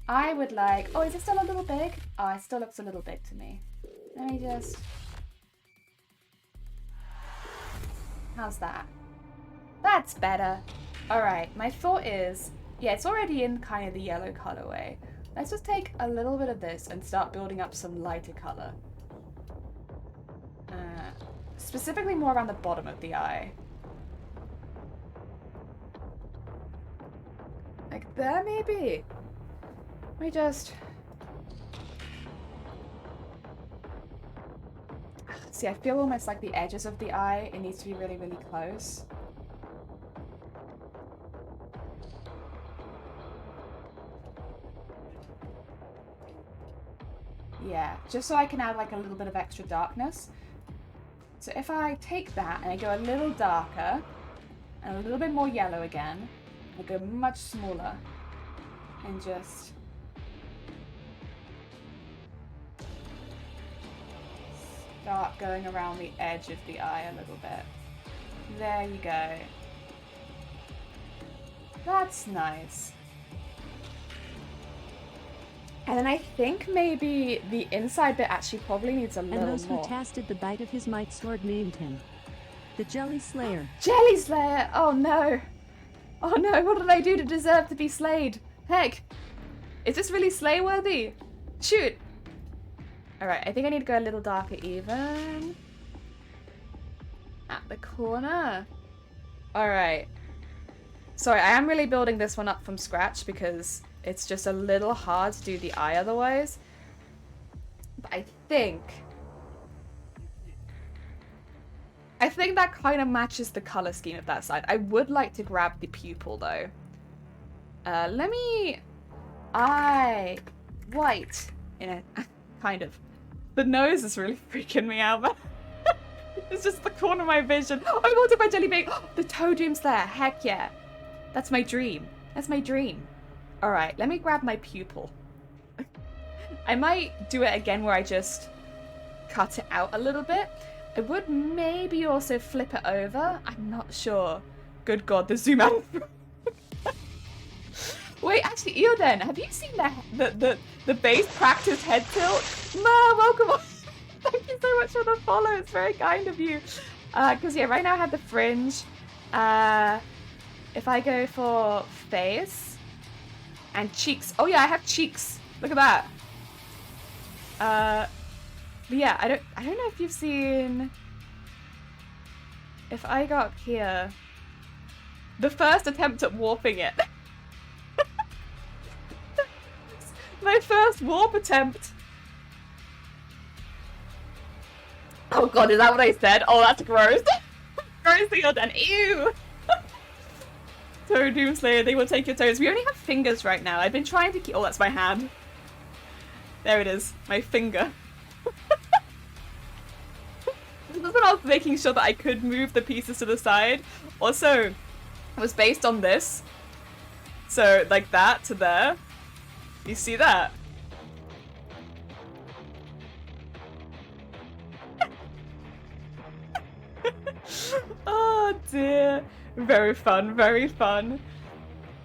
[SPEAKER 1] I would like... Oh, is it still a little big? Oh, it still looks a little big to me. Let me just... How's that? That's better. Alright, my thought is... Yeah, it's already in kind of the yellow colorway. Let's just take a little bit of this and start building up some lighter color. Specifically more around the bottom of the eye. Like there, maybe? Let me just... See, I feel almost like the edges of the eye, it needs to be really, really close. Yeah, just so I can add like a little bit of extra darkness. So if I take that and I go a little darker and a little bit more yellow again, I go much smaller and just start going around the edge of the eye a little bit. There you go. That's nice. And then I think maybe the inside bit actually probably needs a little more.
[SPEAKER 2] And those who tasted the bite of his might sword named him the Jelly Slayer.
[SPEAKER 1] Jelly Slayer! Oh no! Oh no, what did I do to deserve to be slayed? Heck! Is this really slay-worthy? Shoot! Alright, I think I need to go a little darker even. At the corner. Alright. Sorry, I am really building this one up from scratch because it's just a little hard to do the eye otherwise. But I think that kind of matches the color scheme of that side. I would like to grab the pupil though. Let me... White. In it. Kind of. The nose is really freaking me out, man. It's just the corner of my vision. Oh, I wanted my jelly bean. The Toadum's there. Heck yeah. That's my dream. That's my dream. Alright, let me grab my pupil. I might do it again where I just cut it out a little bit. I would maybe also flip it over. I'm not sure. Good God, the zoom out. Wait, actually, Eoden, have you seen the base practice head tilt? Ma, welcome on. Thank you so much for the follow. It's very kind of you. Because, yeah, right now I have the fringe. If I go for face and cheeks. Oh, yeah, I have cheeks. Look at that. But yeah, I don't know if you've seen... If I go up here... The first attempt at warping it. My first warp attempt. Oh god, is that what I said? Oh, that's gross. Gross thing done. Ew. Toad Doomslayer, they will take your toes. We only have fingers right now. I've been trying to keep... Oh, that's my hand. There it is. My finger. This is when I was making sure that I could move the pieces to the side. Also, it was based on this. So, like that to there. You see that? Oh dear. Very fun, very fun.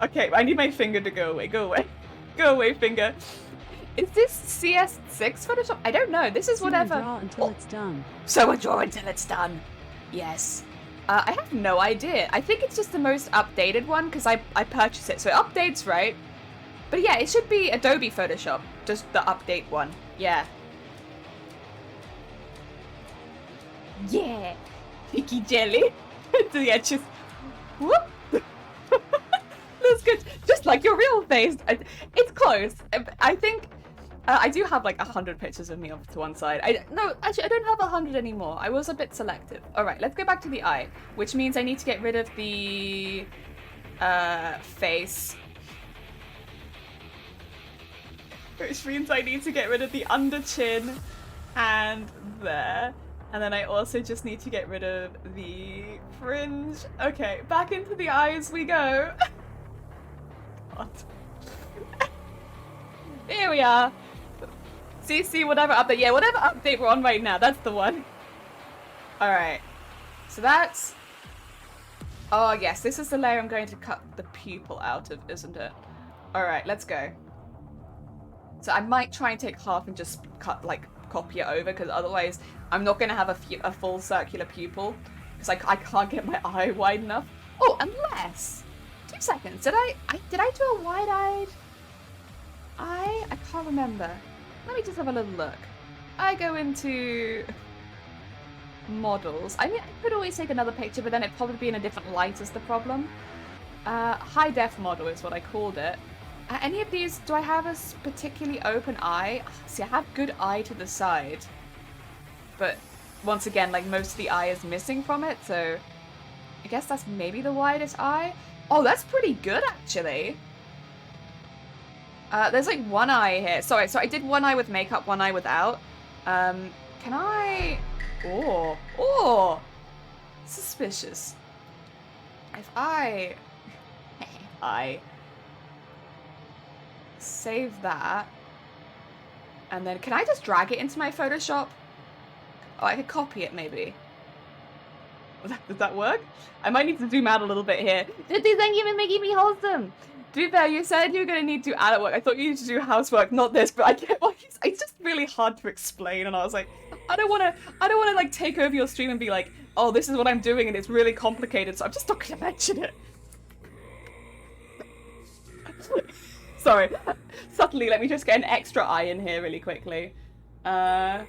[SPEAKER 1] Okay, I need my finger to go away. Go away. Go away, finger. Is this CS6 Photoshop? I don't know. This is whatever.
[SPEAKER 2] Draw until it's done.
[SPEAKER 1] So draw until it's done. Yes. I have no idea. I think it's just the most updated one because I purchased it. So it updates, right? But yeah, it should be Adobe Photoshop. Just the update one. Yeah. Yeah. Picky jelly. To the edges. Whoop. That's good. Just like your real face. It's close. I think... I do have like 100 pictures of me off to one side. No, actually, I don't have 100 anymore. I was a bit selective. Alright, let's go back to the eye. Which means I need to get rid of the... face. Which means I need to get rid of the under chin and there. And then I also just need to get rid of the fringe. Okay, back into the eyes we go. God. Here we are. CC, whatever update. Yeah, whatever update we're on right now, that's the one. Alright. So that's... Oh, yes, this is the layer I'm going to cut the pupil out of, isn't it? Alright, let's go. So I might try and take half and just cut, like, copy it over, because otherwise I'm not going to have a full circular pupil, because I can't get my eye wide enough. Oh, unless... 2 seconds. Did I do a wide-eyed eye? I can't remember. Let me just have a little look. I go into models. I mean, I could always take another picture, but then it'd probably be in a different light is the problem. High def model is what I called it. Any of these, do I have a particularly open eye? See, I have good eye to the side. But once again, like, most of the eye is missing from it, so I guess that's maybe the widest eye. Oh, that's pretty good, actually. There's like one eye here. Sorry, so I did one eye with makeup, one eye without. Can I... Oh, suspicious. If I save that, and then can I just drag it into my Photoshop? Oh, I could copy it maybe. Does that work? I might need to zoom out a little bit here. Thank you for making me wholesome. To be fair, you said you were going to need to do adult work. I thought you needed to do housework, not this, but I get why it's just really hard to explain, and I was like, I don't want to like take over your stream and be like, oh, this is what I'm doing and it's really complicated, so I'm just not going to mention it. Sorry. Subtly, let me just get an extra eye in here really quickly. And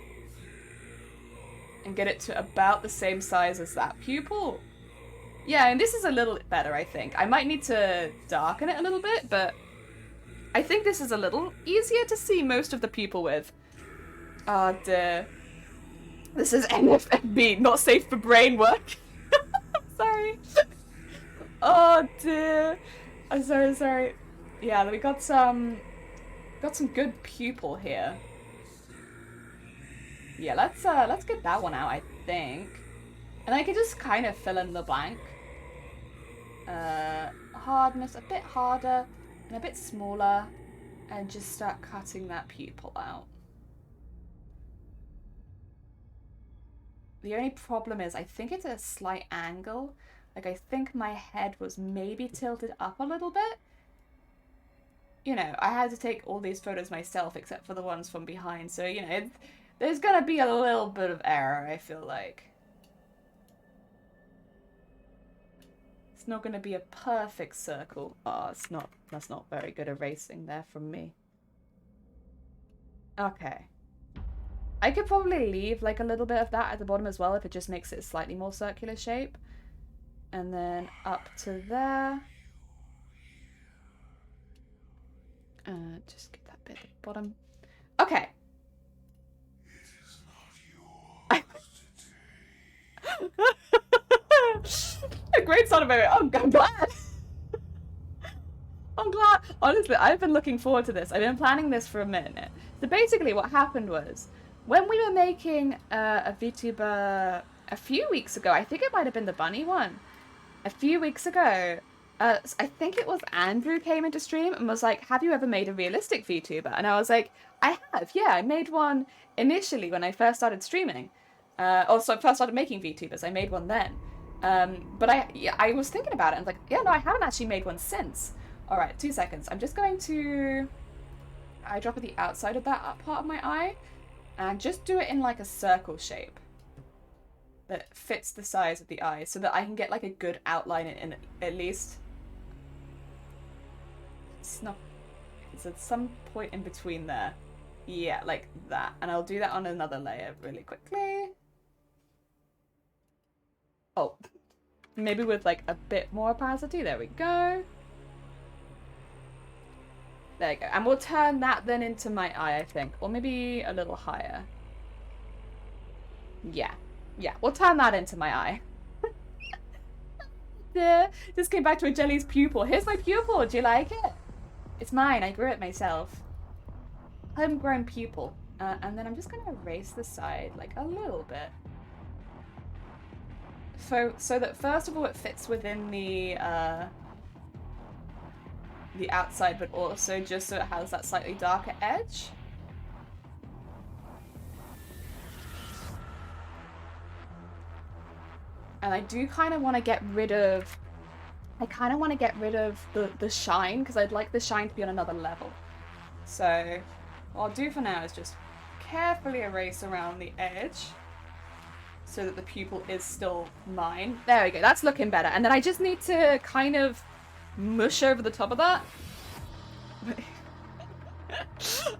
[SPEAKER 1] get it to about the same size as that pupil. Yeah, and this is a little bit better, I think. I might need to darken it a little bit, but I think this is a little easier to see most of the pupil with. Oh dear. This is NFFB, not safe for brain work. Sorry. Oh dear. I'm sorry. Yeah, we got some good pupil here. Yeah, let's get that one out, I think. And I can just kind of fill in the blank. Hardness, a bit harder and a bit smaller, and just start cutting that pupil out. The only problem is I think it's at a slight angle. Like, I think my head was maybe tilted up a little bit. You know, I had to take all these photos myself except for the ones from behind, so, you know, there's gonna be a little bit of error, I feel like. It's not gonna be a perfect circle. Oh, it's not. That's not very good erasing there from me. Okay. I could probably leave like a little bit of that at the bottom as well if it just makes it a slightly more circular shape. And then up to there. Just get that bit at the bottom. Okay. A great sound of it. Oh, I'm glad. I'm glad. Honestly, I've been looking forward to this. I've been planning this for a minute. So basically what happened was, when we were making a VTuber a few weeks ago, I think it might have been the bunny one, a few weeks ago, I think it was Andrew came into stream and was like, have you ever made a realistic VTuber? And I was like, I have, yeah. I made one initially when I first started streaming. Also, first started making VTubers. I made one then. But I was thinking about it and was like, yeah, no, I haven't actually made one since. All right, 2 seconds. I'm just going to eyedrop at the outside of that part of my eye and just do it in like a circle shape that fits the size of the eye so that I can get like a good outline in at least. It's at some point in between there. Yeah, like that. And I'll do that on another layer really quickly. Oh, maybe with like a bit more opacity. There we go. There you go. And we'll turn that then into my eye, I think. Or maybe a little higher. Yeah. Yeah, we'll turn that into my eye. Yeah, just came back to a jelly's pupil. Here's my pupil. Do you like it? It's mine. I grew it myself. Homegrown pupil. And then I'm just going to erase the side like a little bit. So that first of all it fits within the outside, but also just so it has that slightly darker edge. And I do kind of want to get rid of... I kind of want to get rid of the shine, because I'd like the shine to be on another level. So what I'll do for now is just carefully erase around the edge so that the pupil is still mine. There we go, that's looking better. And then I just need to kind of mush over the top of that.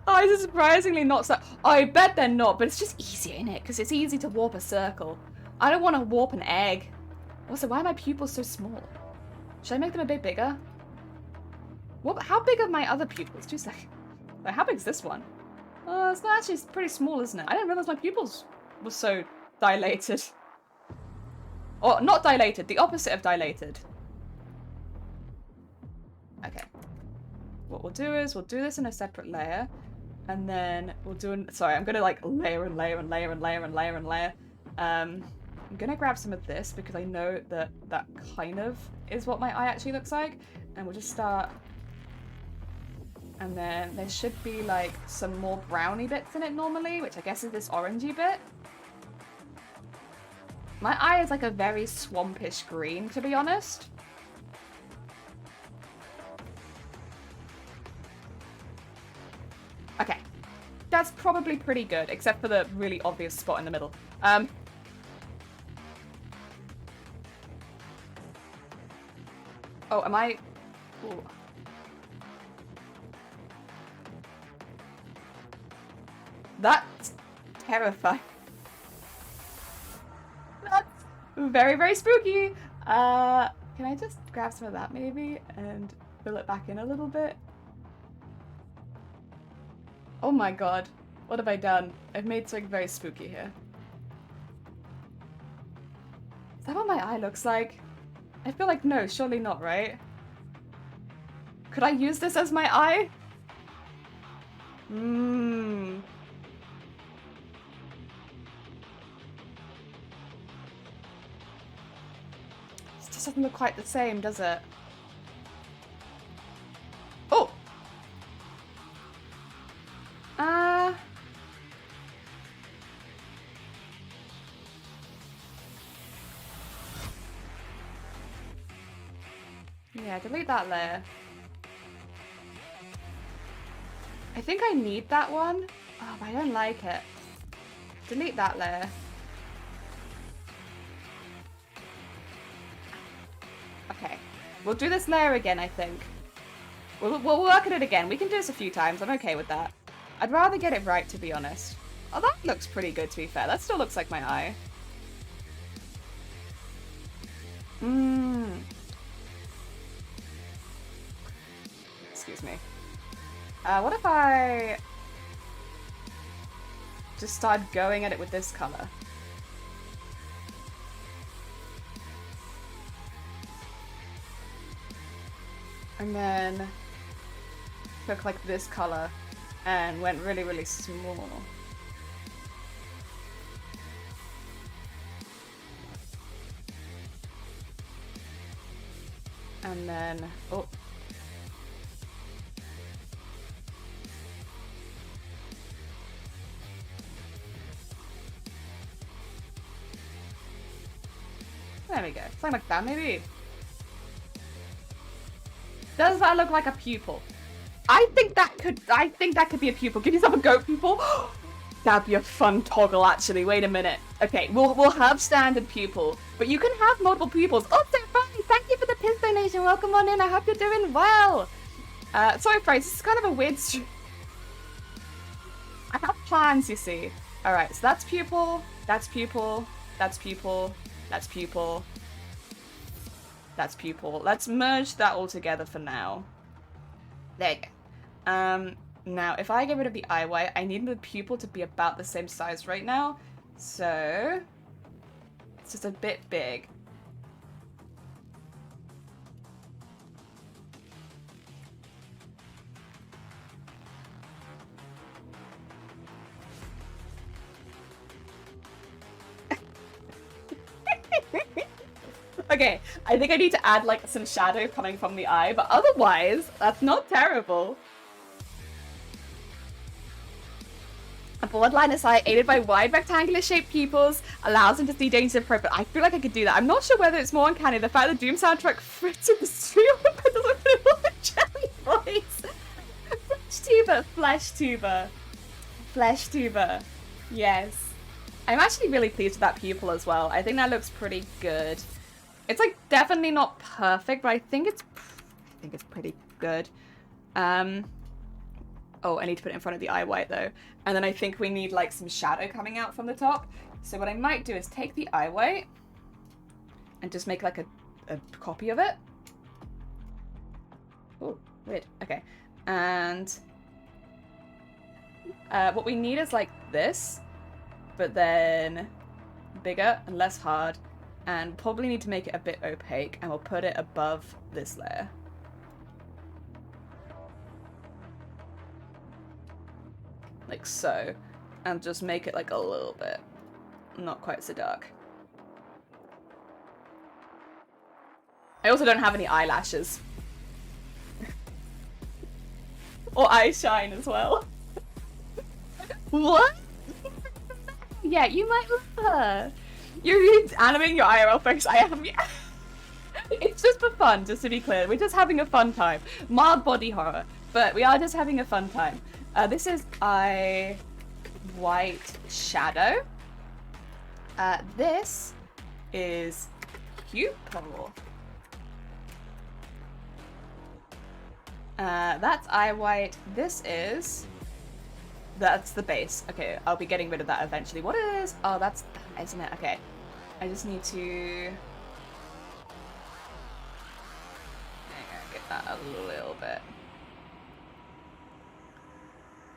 [SPEAKER 1] Oh, this is surprisingly not so... I bet they're not, but it's just easier, isn't it? Because it's easy to warp a circle. I don't want to warp an egg. Also, why are my pupils so small? Should I make them a bit bigger? What? How big are my other pupils? 2 seconds. Like, how big's this one? It's not actually pretty small, isn't it? I didn't realize my pupils were so dilated. Or, not dilated, the opposite of dilated. Okay. What we'll do is, we'll do this in a separate layer. And then we'll do sorry, I'm gonna like layer and layer and layer and layer and layer and layer. I'm gonna grab some of this because I know that that kind of is what my eye actually looks like. And we'll just start. And then there should be like some more browny bits in it normally, which I guess is this orangey bit. My eye is like a very swampish green, to be honest. Okay. That's probably pretty good, except for the really obvious spot in the middle. Oh, am I... Ooh. That's terrifying. That's very, very spooky. Can I just grab some of that maybe and fill it back in a little bit? Oh my god. What have I done? I've made something very spooky here. Is that what my eye looks like? I feel like no, surely not, right? Could I use this as my eye? This just doesn't look quite the same, does it? Oh! Yeah, delete that layer. I think I need that one. Oh, but I don't like it. Delete that layer. Okay. We'll do this layer again, I think. We'll work at it again. We can do this a few times. I'm okay with that. I'd rather get it right, to be honest. Oh, that looks pretty good, to be fair. That still looks like my eye. Excuse me. What if I just start going at it with this color? And then took like this color and went really, really small. And then, oh. There we go. Something like that, maybe. Does that look like a pupil? I think that could be a pupil. Give yourself a goat pupil. That'd be a fun toggle, actually. Wait a minute. Okay, we'll have standard pupil, but you can have multiple pupils. Oh, so funny. Thank you for the pin donation. Welcome on in. I hope you're doing well. Sorry, friends. This is kind of a weird stream. I have plans, you see. All right, so that's pupil. That's pupil. That's pupil. That's pupil. That's pupil. Let's merge that all together for now. There you go. Now, if I get rid of the eye white, I need the pupil to be about the same size right now. So, it's just a bit big. Okay, I think I need to add like some shadow coming from the eye, but otherwise, that's not terrible. A broad line of sight aided by wide rectangular shaped pupils allows him to see dangers in front, but I feel like I could do that. I'm not sure whether it's more uncanny, the fact that Doom soundtrack fits in the stream doesn't feel like jelly voice. Flesh tuber. Flesh tuber. Yes. I'm actually really pleased with that pupil as well. I think that looks pretty good. It's like definitely not perfect, but I think it's pretty good. Oh, I need to put it in front of the eye white though. And then I think we need like some shadow coming out from the top. So what I might do is take the eye white and just make like a copy of it. Oh, weird. Okay. And what we need is like this, but then bigger and less hard. And probably need to make it a bit opaque, and we'll put it above this layer. Like so. And just make it like a little bit. Not quite so dark. I also don't have any eyelashes. Or eye shine as well. What? Yeah, you might love her. You're really animating your IRL face. I am. Yeah. It's just for fun, just to be clear. We're just having a fun time. Mild body horror, but we are just having a fun time. This is eye white shadow. This is pupil. That's eye white. That's the base. Okay, I'll be getting rid of that eventually. What is? Oh, that's that, isn't it? Okay. I just need to get that a little bit.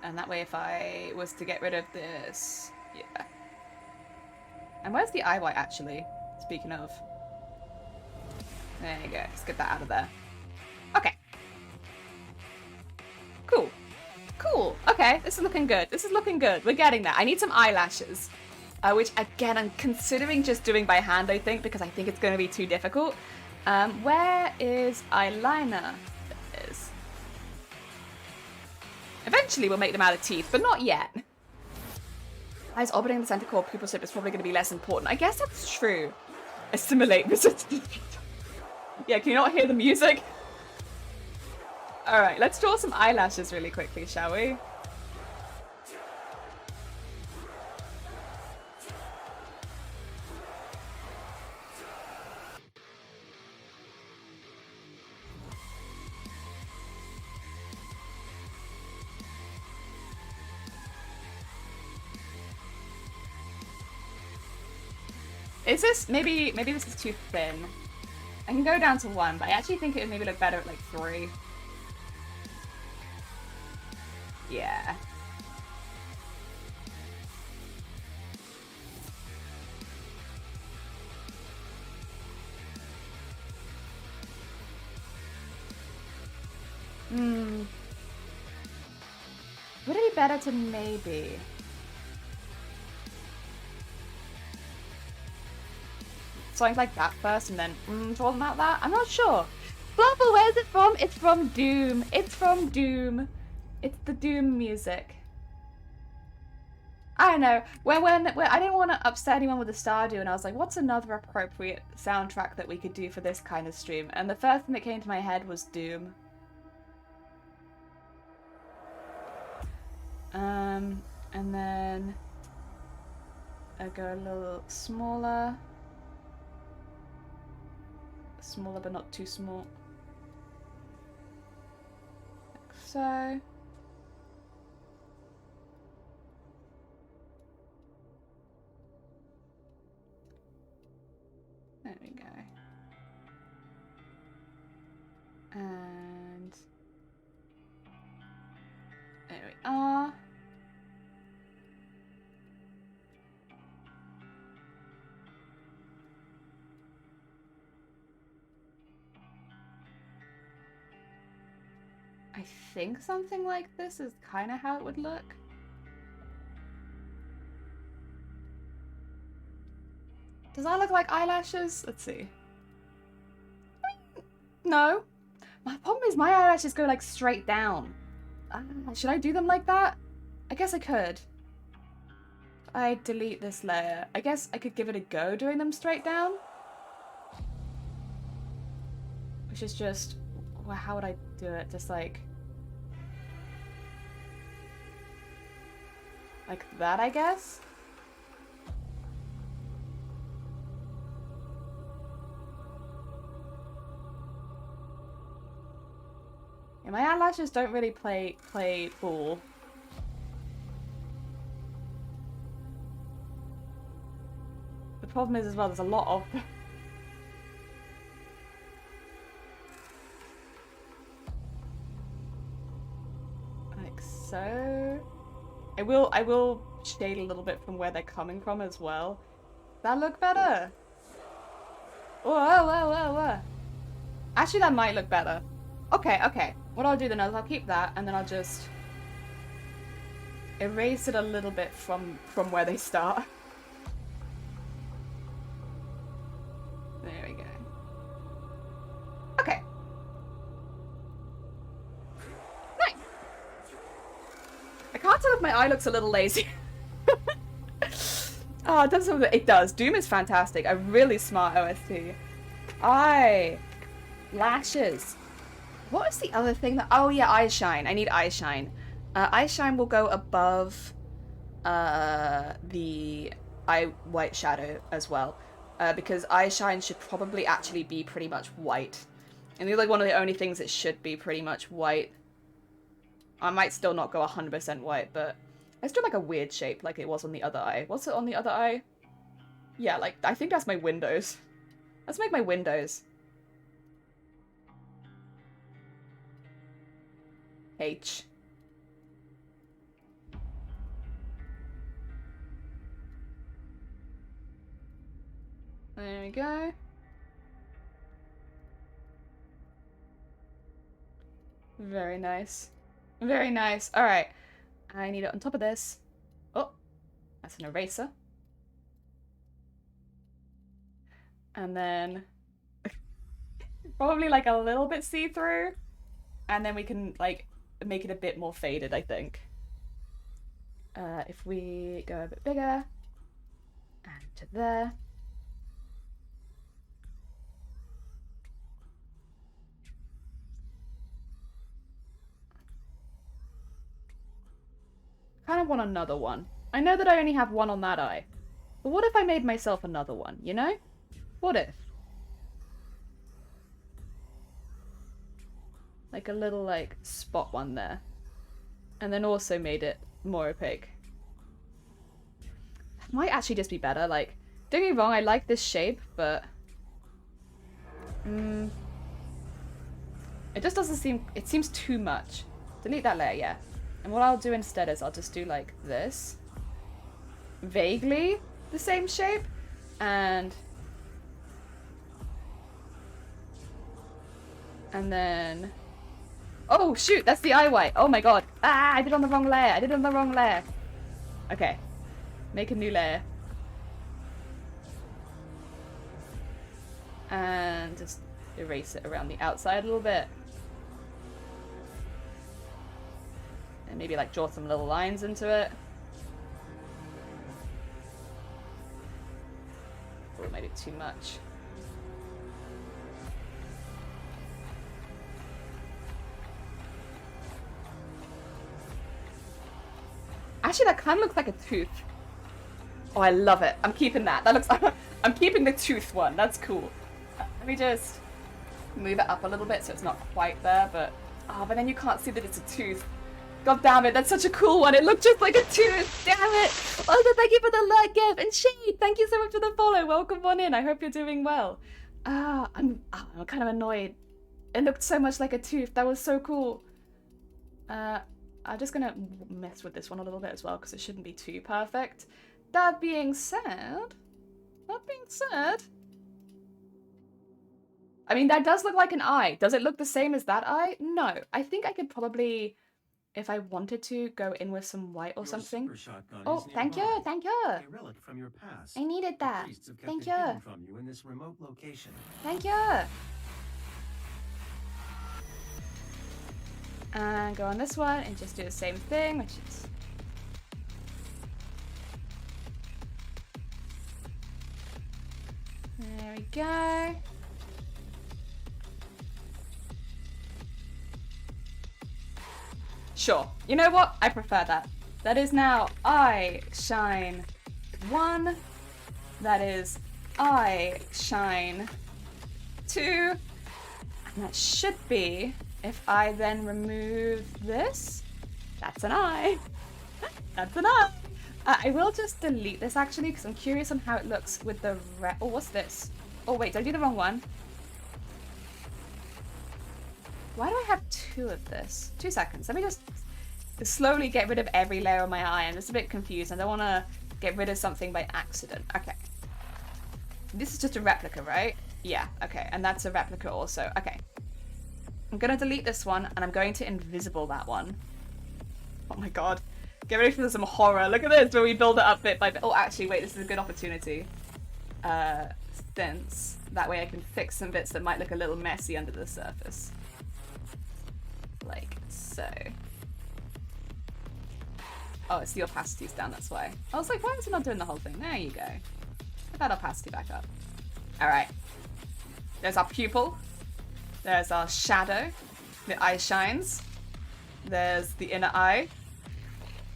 [SPEAKER 1] And that way if I was to get rid of this, yeah. And where's the eye white actually? Speaking of. There you go. Let's get that out of there. Okay. Cool. Cool. Okay, this is looking good. This is looking good. We're getting there. I need some eyelashes. Which, again, I'm considering just doing by hand, I think, because I think it's going to be too difficult. Where is eyeliner? There is. Eventually, we'll make them out of teeth, but not yet. Eyes orbiting the center core pupil shape is probably going to be less important. I guess that's true. Assimilate resistance. Yeah, can you not hear the music? Alright, let's draw some eyelashes really quickly, shall we? Is this, maybe this is too thin. I can go down to 1, but I actually think it would maybe look better at like 3. Yeah. Would it be better to maybe... something like that first and then draw them out that? I'm not sure. Blubble, where's it from? It's from Doom. It's from Doom. It's the Doom music. I don't know. When I didn't want to upset anyone with the Stardew, and I was like, what's another appropriate soundtrack that we could do for this kind of stream? And the first thing that came to my head was Doom. And then I go a little smaller. Smaller but not too small. Like so. There we go. And there we are. I think something like this is kind of how it would look. Does that look like eyelashes? Let's see. No. My problem is my eyelashes go like straight down. Should I do them like that? I guess I could. I delete this layer. I guess I could give it a go doing them straight down. Which is just, well, how would I do it? Just like that, I guess? Yeah, my eyelashes don't really play ball. The problem is as well, there's a lot of them. Like so. I will shade a little bit from where they're coming from as well. Does that look better? Whoa. Actually, that might look better. Okay. What I'll do then is I'll keep that, and then I'll just erase it a little bit from where they start. There we go. Okay. Nice. I can't tell if my eye looks a little lazy. Oh, it does something. It does. Doom is fantastic. A really smart OST. Lashes. What is the other thing that... Oh, yeah, eye shine. I need eye shine. Eye shine will go above the eye white shadow as well. Because eye shine should probably actually be pretty much white. And they're like one of the only things that should be pretty much white. I might still not go 100% white, but let's do like a weird shape like it was on the other eye. What's it on the other eye? Yeah, like, I think that's my windows. Let's make my windows. H. There we go. Very nice. Very nice. Alright. I need it on top of this. Oh, that's an eraser. And then probably like a little bit see-through. And then we can like make it a bit more faded, I think. If we go a bit bigger and to there. Kind of want another one. I know that I only have one on that eye. But what if I made myself another one, you know? What if? Like a little, like, spot one there. And then also made it more opaque. That might actually just be better. Like, don't get me wrong, I like this shape, but... it just doesn't seem... It seems too much. Delete that layer, yeah. And what I'll do instead is I'll just do like this. Vaguely the same shape. And then... Oh, shoot! That's the eye white! Oh my god! Ah! I did it on the wrong layer! Okay. Make a new layer. And just erase it around the outside a little bit. And maybe like draw some little lines into it. Or maybe too much. Actually, that kind of looks like a tooth. Oh, I love it. I'm keeping that. That looks... I'm keeping the tooth one. That's cool. Let me just move it up a little bit so it's not quite there, but... Oh, but then you can't see that it's a tooth. God damn it, that's such a cool one. It looked just like a tooth. Damn it. Also, thank you for the like, Gev. And Shade, thank you so much for the follow. Welcome on in. I hope you're doing well. I'm kind of annoyed. It looked so much like a tooth. That was so cool. I'm just gonna mess with this one a little bit as well because it shouldn't be too perfect. That being said, I mean, that does look like an eye. Does it look the same as that eye? No. I think I could probably, if I wanted to, go in with some white or something. Oh, thank you, thank you.
[SPEAKER 3] A relic from your past.
[SPEAKER 1] I needed that. Thank you.
[SPEAKER 3] From you in this remote location.
[SPEAKER 1] Thank you. And go on this one and just do the same thing, which is... There we go. Sure. You know what? I prefer that. That is now I shine 1. That is I shine 2. And that should be, if I then remove this, that's an eye. That's an eye. I will just delete this actually because I'm curious on how it looks with the oh, what's this? Oh wait, did I do the wrong one? Why do I have 2 of this? 2 seconds. Let me just slowly get rid of every layer of my eye. I'm just a bit confused. I don't want to get rid of something by accident. Okay. This is just a replica, right? Yeah, okay. And that's a replica also. Okay. I'm going to delete this one and I'm going to invisible that one. Oh my god. Get ready for some horror. Look at this where we build it up bit by bit. Oh, actually, wait. This is a good opportunity. Since that way I can fix some bits that might look a little messy under the surface. Like so. Oh, it's the opacity's down, that's why. I was like, why is it not doing the whole thing? There you go. Get that opacity back up. Alright. There's our pupil. There's our shadow. The eye shines. There's the inner eye.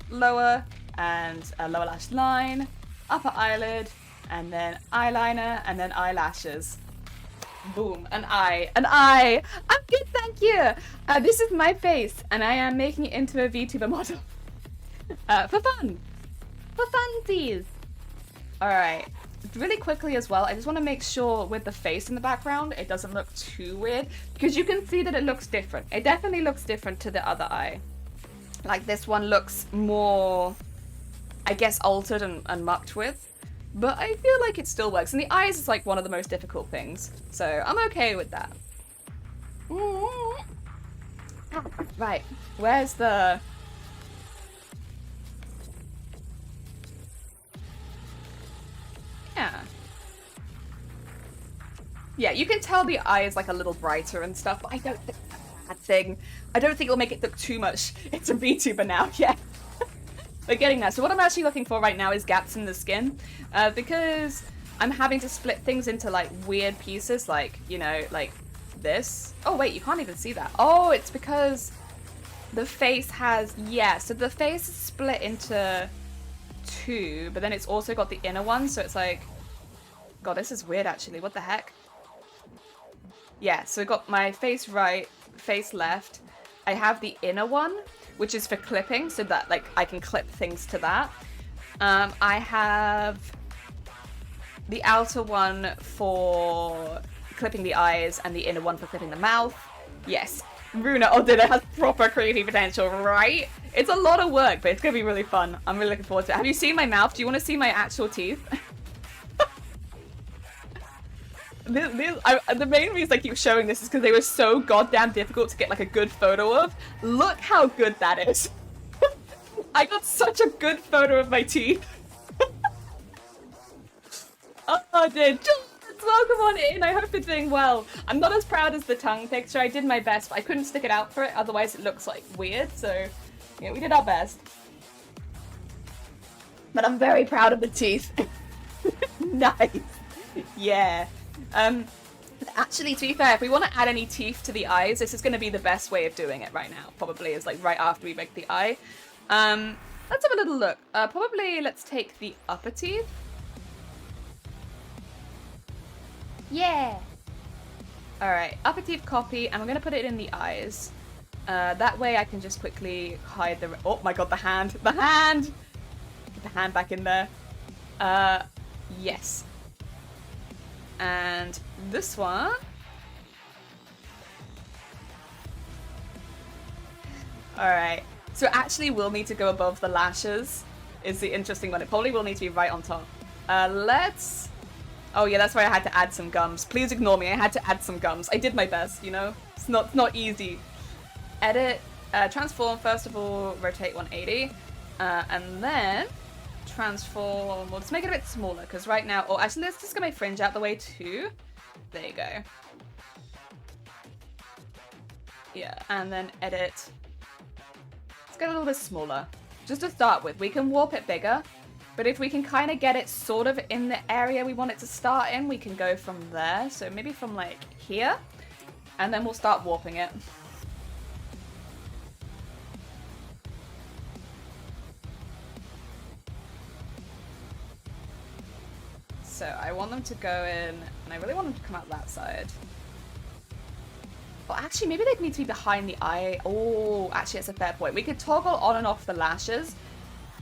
[SPEAKER 1] Lower and a lower lash line. Upper eyelid. And then eyeliner. And then eyelashes. Boom. An eye. An eye! I'm good, thank you! This is my face. And I am making it into a VTuber model. For fun! For funsies! Alright. Really quickly as well, I just want to make sure with the face in the background, it doesn't look too weird. Because you can see that it looks different. It definitely looks different to the other eye. Like this one looks more, I guess, altered and mucked with. But I feel like it still works. And the eyes is like one of the most difficult things. So I'm okay with that. Right. Where's the... Yeah. Yeah, you can tell the eye is like a little brighter and stuff, but I don't think that's a bad thing. I don't think it'll make it look too much. It's a VTuber now, yeah. We're getting there. So what I'm actually looking for right now is gaps in the skin, because I'm having to split things into like weird pieces, like, you know, like this. Oh wait, you can't even see that. Oh, it's because the face has, yeah, so the face is split into 2, but then it's also got the inner one, so it's like, god, this is weird actually, what the heck? Yeah, so I got my face right, face left. I have the inner one, which is for clipping, so that like I can clip things to that. I have the outer one for clipping the eyes and the inner one for clipping the mouth. Yes, Runa Odina has proper creative potential, right? It's a lot of work, but it's gonna be really fun. I'm really looking forward to it. Have you seen my mouth? Do you want to see my actual teeth? The main reason I keep showing this is because they were so goddamn difficult to get like a good photo of. Look how good that is. I got such a good photo of my teeth. Oh, dear. Welcome on in. I hope you're doing well. I'm not as proud as the tongue picture. I did my best, but I couldn't stick it out for it. Otherwise, it looks like weird. So, yeah, we did our best. But I'm very proud of the teeth. Nice. Yeah. Actually, to be fair, if we want to add any teeth to the eyes, this is going to be the best way of doing it right now. Probably is like right after we make the eye. Let's have a little look. Probably let's take the upper teeth. Yeah. All right, upper teeth copy, and we're going to put it in the eyes. That way I can just quickly hide the... Oh my god, the hand! The hand! Get the hand back in there. Yes. And this one... Alright. So actually we'll need to go above the lashes, is the interesting one. It probably will need to be right on top. Let's... Oh yeah, that's why I had to add some gums. Please ignore me, I had to add some gums. I did my best, you know? It's not easy. Edit, transform, first of all, rotate 180. And then... transform, we'll just make it a bit smaller, because right now, oh, actually, let's just get my fringe out the way too. There you go. Yeah, and then edit get a little bit smaller. Just to start with. We can warp it bigger. But if we can kind of get it sort of in the area we want it to start in, we can go from there. So maybe from like here. And then we'll start warping it. So I want them to go in, and I really want them to come out that side. Well, actually, maybe they'd need to be behind the eye. Oh, actually, that's a fair point. We could toggle on and off the lashes,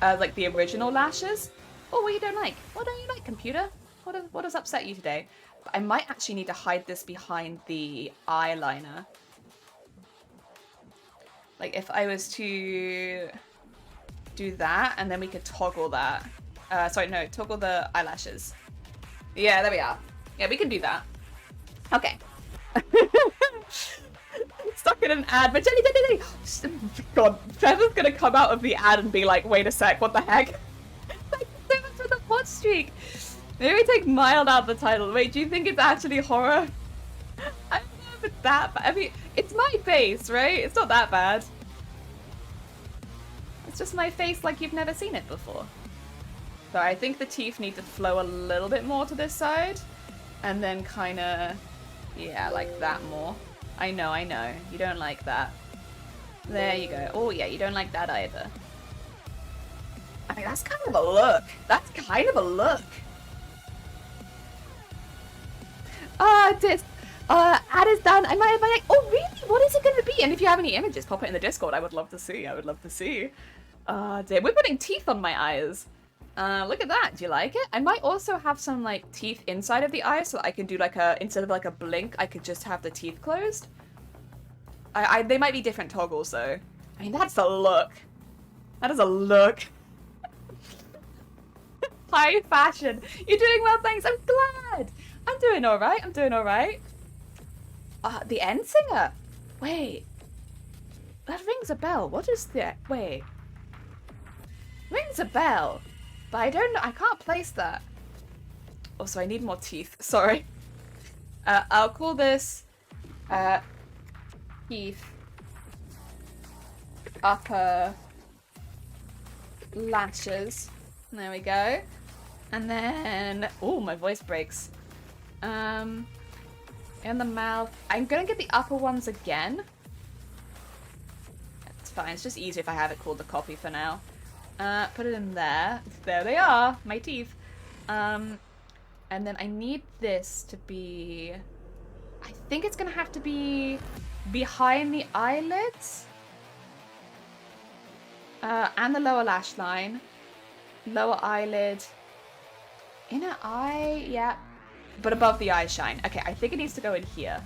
[SPEAKER 1] like the original lashes. Oh, what you don't like? What don't you like, computer? What does upset you today? But I might actually need to hide this behind the eyeliner. Like, if I was to do that, and then we could toggle that. Sorry, no, toggle the eyelashes. Yeah, there we are. Yeah, we can do that. Okay. Stuck in an ad, but Jenny. God, Feather's gonna come out of the ad and be like, wait a sec, what the heck? Thank you so much for the hot streak. Maybe take mild out the title. Wait, do you think it's actually horror? I don't know if it's that bad. I mean, it's my face, right? It's not that bad. It's just my face like you've never seen it before. So I think the teeth need to flow a little bit more to this side. And then kind of, yeah, like that more. I know. You don't like that. There you go. Oh, yeah, you don't like that either. I mean, that's kind of a look. Ad is done. I might like, oh, really? What is it going to be? And if you have any images, pop it in the Discord. I would love to see. Dear. We're putting teeth on my eyes. Look at that. Do you like it? I might also have some like teeth inside of the eye so that I can do like instead of like a blink, I could just have the teeth closed. They might be different toggles though. I mean, that's a look. That is a look. High fashion. You're doing well, thanks. I'm glad. I'm doing all right. The end singer. Wait. That rings a bell. What is that? Wait. Rings a bell. But I don't know, I can't place that. Also, I need more teeth. Sorry. I'll call this teeth upper lashes. There we go. And then, oh, my voice breaks. In the mouth. I'm gonna get the upper ones again. It's fine. It's just easier if I have it called the copy for now. Put it in there. There they are, my teeth. And then I need this to be... I think it's gonna have to be behind the eyelids. And the lower lash line. Lower eyelid. Inner eye, yeah. But above the eye shine. Okay, I think it needs to go in here.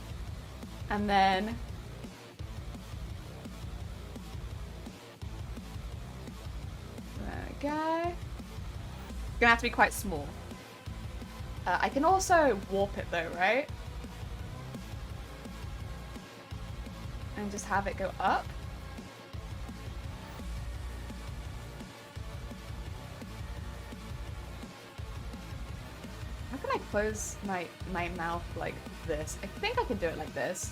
[SPEAKER 1] And then... Go. Gonna have to be quite small. I can also warp it though, right? And just have it go up. How can I close my mouth like this? I think I can do it like this.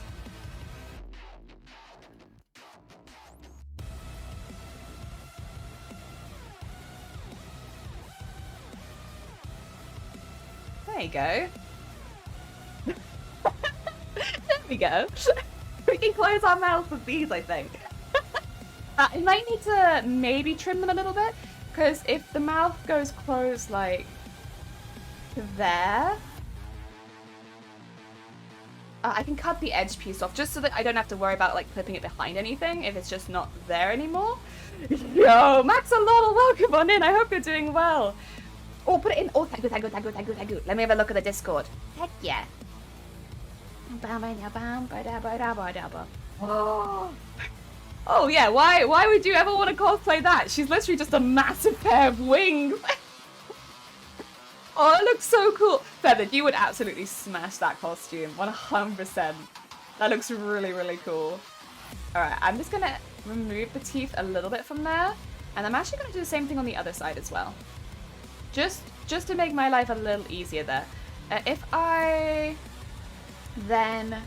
[SPEAKER 1] There you go. There we go. We can close our mouths with these, I think. I might need to maybe trim them a little bit, because if the mouth goes closed like there, I can cut the edge piece off just so that I don't have to worry about like clipping it behind anything if it's just not there anymore. Yo, Max Alolo, welcome on in. I hope you're doing well. Oh, put it in. Oh, thank you. Let me have a look at the Discord. Heck yeah. Oh yeah, why would you ever want to cosplay that? She's literally just a massive pair of wings. Oh, it looks so cool. Feather, you would absolutely smash that costume. 100%. That looks really, really cool. Alright, I'm just gonna remove the teeth a little bit from there. And I'm actually gonna do the same thing on the other side as well. Just to make my life a little easier there. If I then...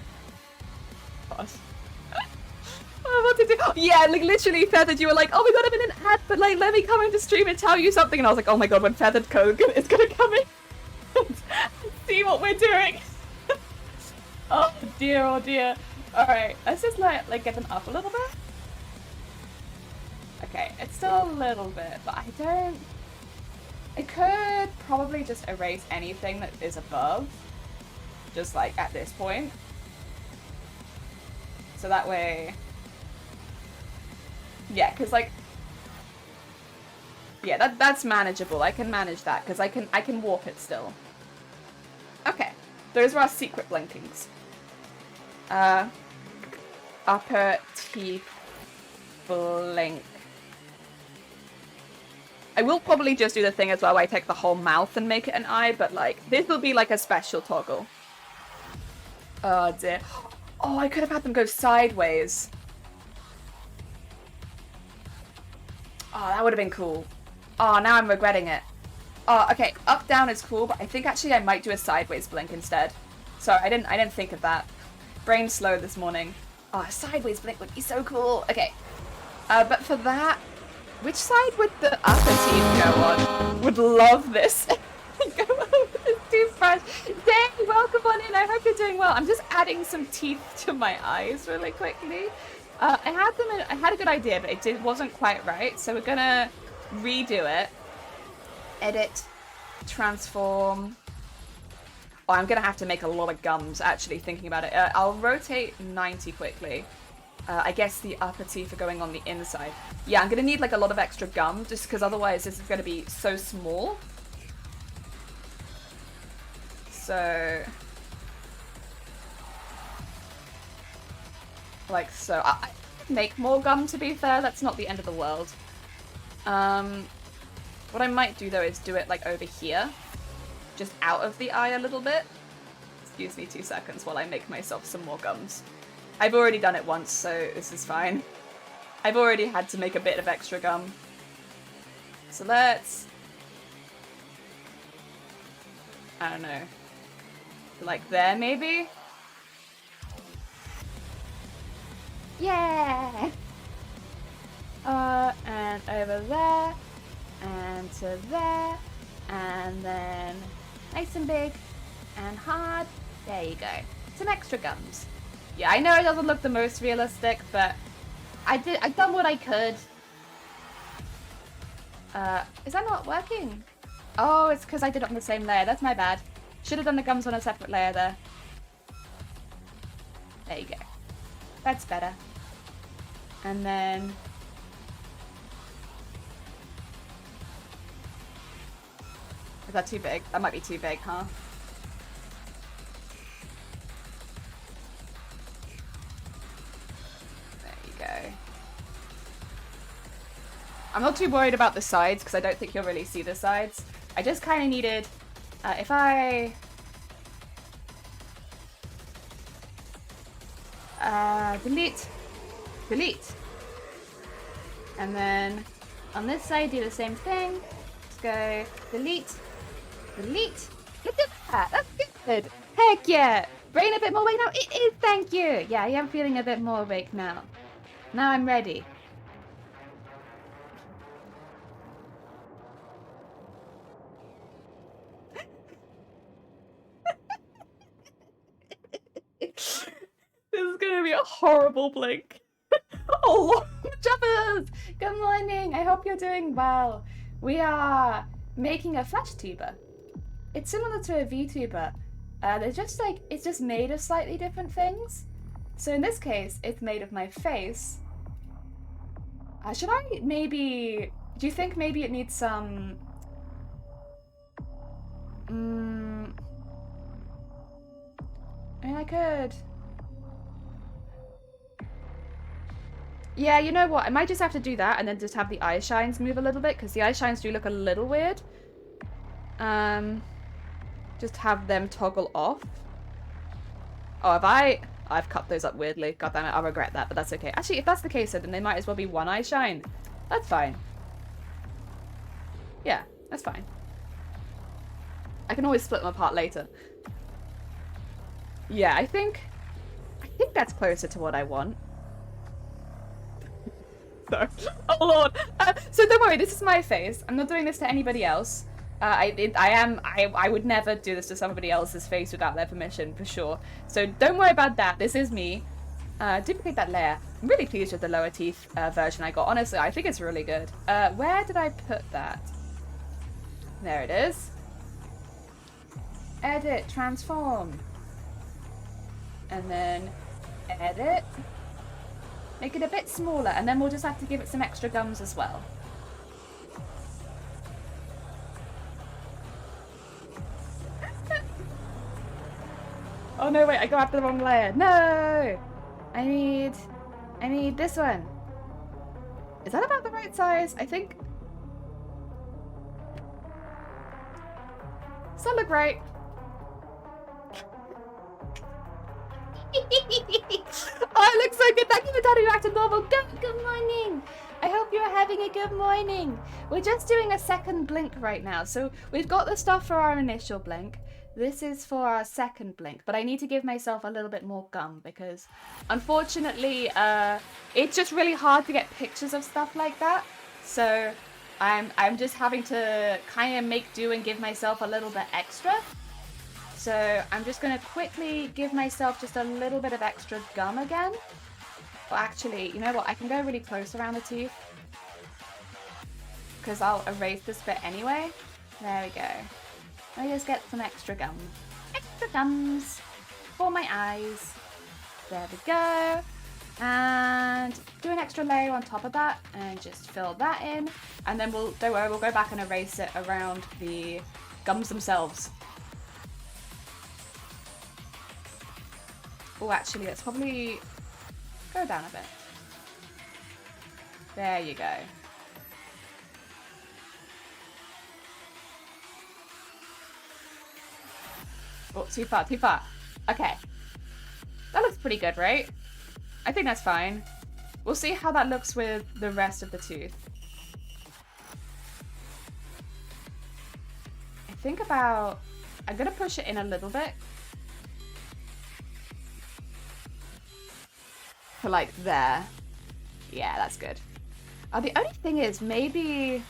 [SPEAKER 1] Gosh. know what to do. Yeah, like literally, Feathered, you were like, oh my god, I'm in an ad, but like, let me come into stream and tell you something. And I was like, oh my god, when Feathered Code is gonna come in and see what we're doing. Oh dear, oh dear. Alright, let's just like get them up a little bit. Okay, it's still a little bit, but I don't... I could probably just erase anything that is above. Just like at this point. So that way... Yeah, because like... Yeah, that's manageable. I can manage that, because I can warp it still. Okay, those were our secret blinkings. Upper teeth blink. I will probably just do the thing as well where I take the whole mouth and make it an eye, but like, this will be like a special toggle. Oh dear. Oh, I could have had them go sideways. Oh, that would have been cool. Oh, now I'm regretting it. Oh, okay, up, down is cool, but I think actually I might do a sideways blink instead. Sorry, I didn't think of that. Brain slow this morning. Oh, a sideways blink would be so cool. Okay, but for that, which side would the upper teeth go on? Would love this. Go over the toothbrush. Dang, welcome on in. I hope you're doing well. I'm just adding some teeth to my eyes really quickly. I had a good idea, but it wasn't quite right. So we're gonna redo it. Edit, transform. Oh, I'm gonna have to make a lot of gums actually thinking about it. I'll rotate 90 quickly. I guess the upper teeth are going on the inside. Yeah, I'm gonna need like a lot of extra gum just because otherwise this is gonna be so small. So, like so. I make more gum to be fair. That's not the end of the world. What I might do though is do it like over here, just out of the eye a little bit. Excuse me 2 seconds while I make myself some more gums. I've already done it once, so this is fine. I've already had to make a bit of extra gum. So let's... I don't know. Like there, maybe? Yeah! And over there, and to there, and then nice and big, and hard. There you go. Some extra gums. Yeah, I know it doesn't look the most realistic, but I've done what I could. Is that not working? Oh, it's because I did it on the same layer. That's my bad. Should have done the gums on a separate layer there. There you go. That's better. And then... Is that too big? That might be too big, huh? I'm not too worried about the sides because I don't think you'll really see the sides. I just kind of needed, if I... delete. Delete. And then on this side do the same thing. Let's go delete. Delete. Look at that. That's good. Heck yeah. Brain a bit more awake now. It is, thank you. Yeah, I am feeling a bit more awake now. Now I'm ready. This is gonna be a horrible blink. Oh, jumpers! Good morning. I hope you're doing well. We are making a flash tuber. It's similar to a VTuber. They're just like, it's just made of slightly different things. So in this case, it's made of my face. Should I maybe... Do you think maybe it needs some... I mean, I could... Yeah, you know what? I might just have to do that and then just have the eye shines move a little bit, because the eye shines do look a little weird. Just have them toggle off. Oh, I've cut those up weirdly. God damn it, I'll regret that, but that's okay. Actually, if that's the case, then they might as well be one eye shine. That's fine. Yeah, that's fine. I can always split them apart later. Yeah, I think that's closer to what I want. No. Oh lord. So don't worry, this is my face. I'm not doing this to anybody else. I would never do this to somebody else's face without their permission, for sure. So don't worry about that. This is me. Duplicate that layer. I'm really pleased with the lower teeth version I got. Honestly, I think it's really good. Where did I put that? There it is. Edit, transform. And then edit. Make it a bit smaller, and then we'll just have to give it some extra gums as well. Oh no, wait, I grabbed the wrong layer. No! I need this one. Is that about the right size? I think. Does that look right? Oh, it looks so good. Thank you for turning back to normal. Good morning. I hope you're having a good morning. We're just doing a second blink right now. So we've got the stuff for our initial blink. This is for our second blink, but I need to give myself a little bit more gum because unfortunately it's just really hard to get pictures of stuff like that. So I'm just having to kind of make do and give myself a little bit extra. So I'm just going to quickly give myself just a little bit of extra gum again. Well, actually, you know what? I can go really close around the teeth because I'll erase this bit anyway. There we go. Let me just get some extra gum. Extra gums for my eyes. There we go. And do an extra layer on top of that and just fill that in. And then don't worry, we'll go back and erase it around the gums themselves. Oh, actually, let's probably go down a bit. There you go. Oh, too far, too far. Okay. That looks pretty good, right? I think that's fine. We'll see how that looks with the rest of the tooth. I think I'm gonna push it in a little bit. For like there. Yeah, that's good. The only thing is maybe...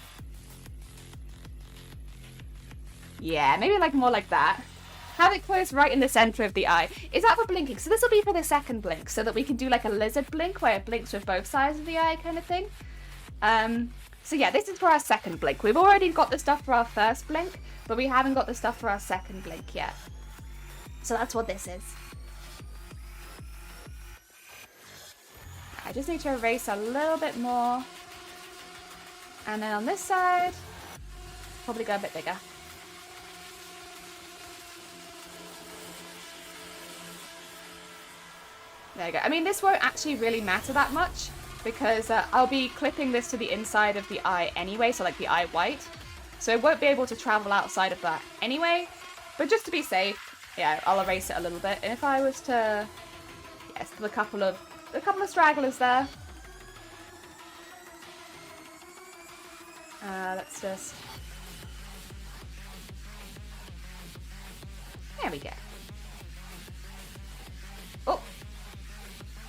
[SPEAKER 1] Yeah, maybe like more like that. Have it close right in the center of the eye. Is that for blinking? So this will be for the second blink, so that we can do like a lizard blink where it blinks with both sides of the eye kind of thing. So yeah, this is for our second blink. We've already got the stuff for our first blink, but we haven't got the stuff for our second blink yet. So that's what this is. I just need to erase a little bit more. And then on this side, probably go a bit bigger. There you go. I mean, this won't actually really matter that much because I'll be clipping this to the inside of the eye anyway, so like the eye white. So it won't be able to travel outside of that anyway. But just to be safe, yeah, I'll erase it a little bit. And if I was to, yes, a couple of stragglers there. Let's just... There we go.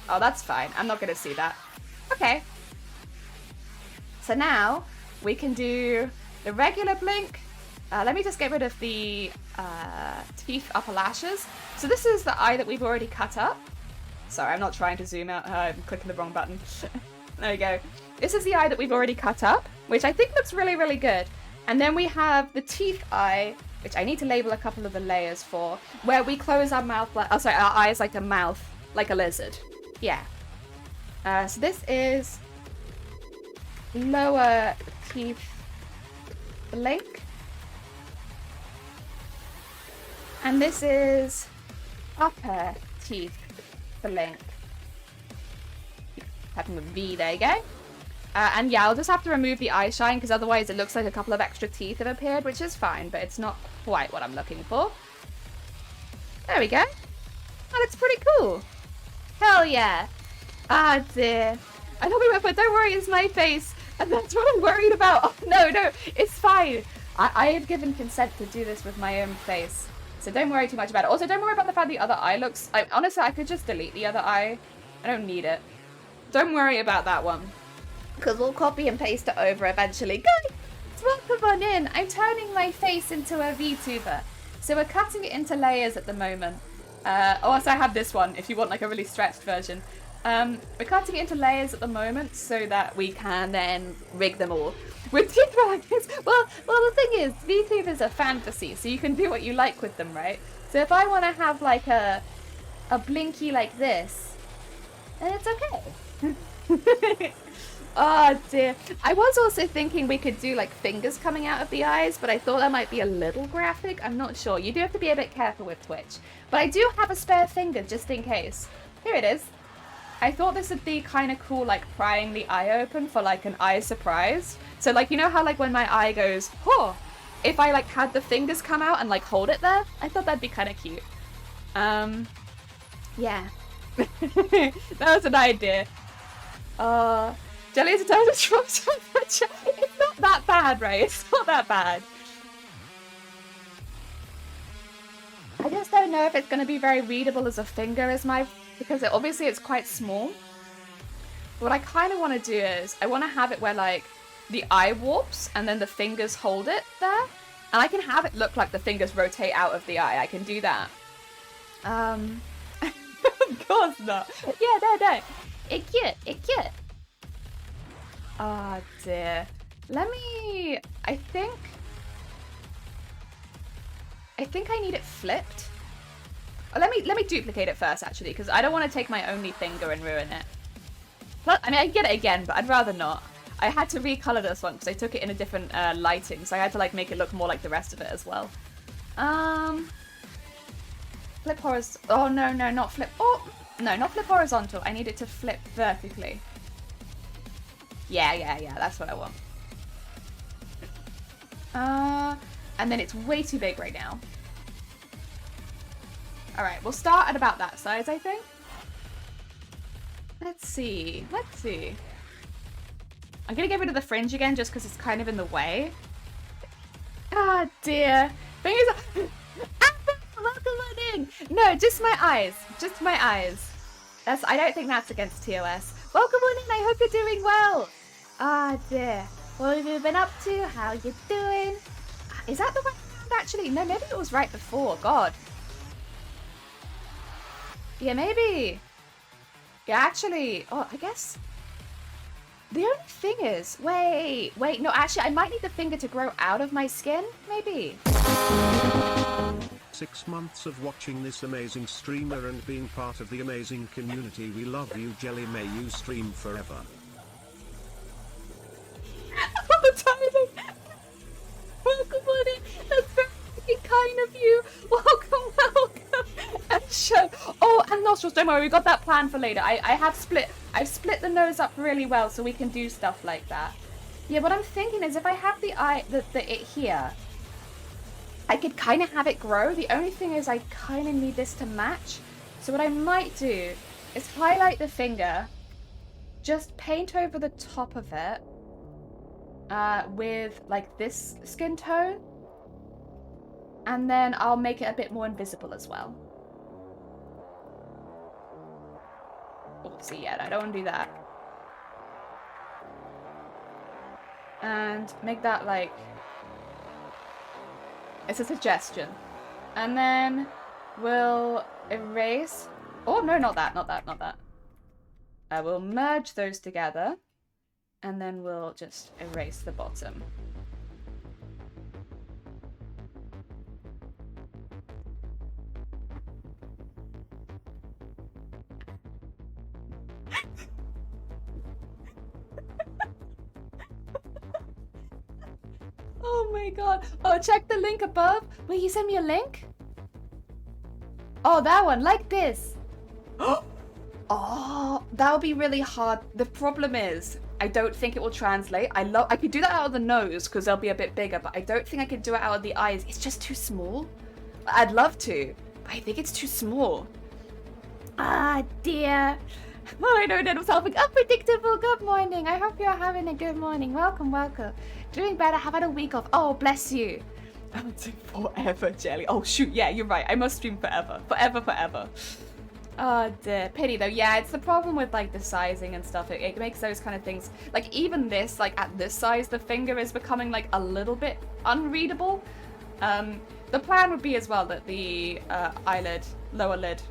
[SPEAKER 1] Oh, that's fine. I'm not going to see that. Okay. So now we can do the regular blink. Let me just get rid of the teeth upper lashes. So this is the eye that we've already cut up. Sorry, I'm not trying to zoom out. I'm clicking the wrong button. There we go. This is the eye that we've already cut up, which I think looks really, really good. And then we have the teeth eye, which I need to label a couple of the layers for, where we close our mouth, our eyes like a mouth, like a lizard. Yeah. So this is lower teeth blink. And this is upper teeth blink. Typing with V, there you go. And yeah, I'll just have to remove the eye shine because otherwise it looks like a couple of extra teeth have appeared, which is fine, but it's not quite what I'm looking for. There we go. That looks pretty cool. Hell yeah. Ah, dear. I thought we went, but don't worry, it's my face. And that's what I'm worried about. Oh, no, it's fine. I have given consent to do this with my own face. So don't worry too much about it. Also, don't worry about the fact the other eye looks... honestly, I could just delete the other eye. I don't need it. Don't worry about that one. Because we'll copy and paste it over eventually. Guys, welcome on in. I'm turning my face into a VTuber. So we're cutting it into layers at the moment. Also, I have this one if you want like a really stretched version. We're cutting it into layers at the moment so that we can then rig them all. With dragons, well, the thing is, VTubers are fantasy, so you can do what you like with them, right? So if I want to have like a blinky like this, then it's okay. Oh dear. I was also thinking we could do like fingers coming out of the eyes, but I thought that might be a little graphic. I'm not sure. You do have to be a bit careful with Twitch. But I do have a spare finger just in case. Here it is. I thought this would be kind of cool, like prying the eye open for like an eye surprise. So like, you know how like when my eye goes, oh, if I like had the fingers come out and like hold it there, I thought that'd be kind of cute. Yeah. That was an idea. Jelly is a total it's not that bad, right? It's not that bad. I just don't know if it's going to be very readable as a finger because obviously it's quite small. What I kind of want to do is I want to have it where like the eye warps and then the fingers hold it there. And I can have it look like the fingers rotate out of the eye. I can do that. Of course not. Yeah, no. It's cute. It's cute. Oh dear. I think I need it flipped. Oh, let me duplicate it first actually, because I don't want to take my only finger and ruin it. But, I mean, I can get it again, but I'd rather not. I had to recolor this one because I took it in a different lighting, so I had to like make it look more like the rest of it as well. Flip horizontal. Oh no, not flip. Oh no, not flip horizontal. I need it to flip vertically. Yeah, that's what I want. And then it's way too big right now. Alright, we'll start at about that size, I think. Let's see. I'm gonna get rid of the fringe again just because it's kind of in the way. Ah, dear. Fingers up. Welcome on in. No, just my eyes. I don't think that's against TOS. Welcome on in, I hope you're doing well. Ah, dear. What have you been up to? How you doing? Is that the right round, actually? No, maybe it was right before. God. Yeah, maybe. Yeah, actually. Oh, I guess. The only thing is... Wait. No, actually, I might need the finger to grow out of my skin. Maybe.
[SPEAKER 3] 6 months of watching this amazing streamer and being part of the amazing community. We love you, Jelly. May you stream forever.
[SPEAKER 1] Oh, timing. Welcome on in. That's very kind of you. Welcome. And show. Oh, and nostrils. Don't worry, we got that planned for later. I've split the nose up really well so we can do stuff like that. Yeah, what I'm thinking is if I have the it here, I could kind of have it grow. The only thing is I kind of need this to match. So what I might do is highlight the finger, just paint over the top of it with like this skin tone. And then I'll make it a bit more invisible as well. Oopsie, yeah, I don't want to do that. And make that like... It's a suggestion. And then we'll erase... Oh, no, not that. We'll merge those together. And then we'll just erase the bottom. Oh my god. Oh, check the link above. Wait, you sent me a link? Oh, that one. Like this. Oh, that would be really hard. The problem is, I don't think it will translate. I could do that out of the nose because they'll be a bit bigger, but I don't think I could do it out of the eyes. It's just too small. I'd love to, but I think it's too small. Ah, dear. Well, I know that was helping. Unpredictable. Good morning. I hope you're having a good morning. Welcome. Doing better. Have had a week off. Oh, bless you. I'm doing forever, Jelly. Oh, shoot. Yeah, you're right. I must stream forever. Forever. Oh dear, pity though. Yeah, it's the problem with like the sizing and stuff. It makes those kind of things, like even this, like at this size, the finger is becoming like a little bit unreadable. The plan would be as well that the eyelid, lower lid,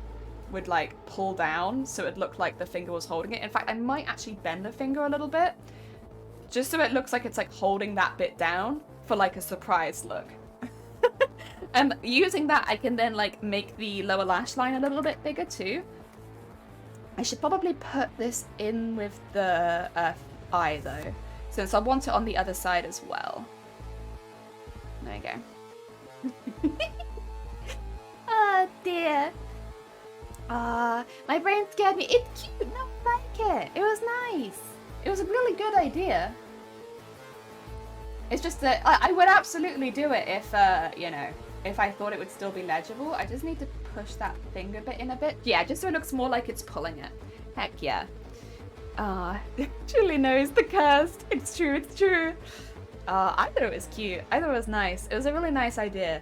[SPEAKER 1] would like pull down so it looked like the finger was holding it. In fact, I might actually bend the finger a little bit, just so it looks like it's like holding that bit down for like a surprise look. And using that, I can then like make the lower lash line a little bit bigger too. I should probably put this in with the eye though, since I want it on the other side as well. There you go. Oh dear. My brain scared me. It's cute. No, I like it. It was nice. It was a really good idea. It's just that I would absolutely do it if, you know, if I thought it would still be legible. I just need to push that finger bit in a bit. Yeah, just so it looks more like it's pulling it. Heck yeah. Julie knows the cursed. It's true, it's true. I thought it was cute. I thought it was nice. It was a really nice idea.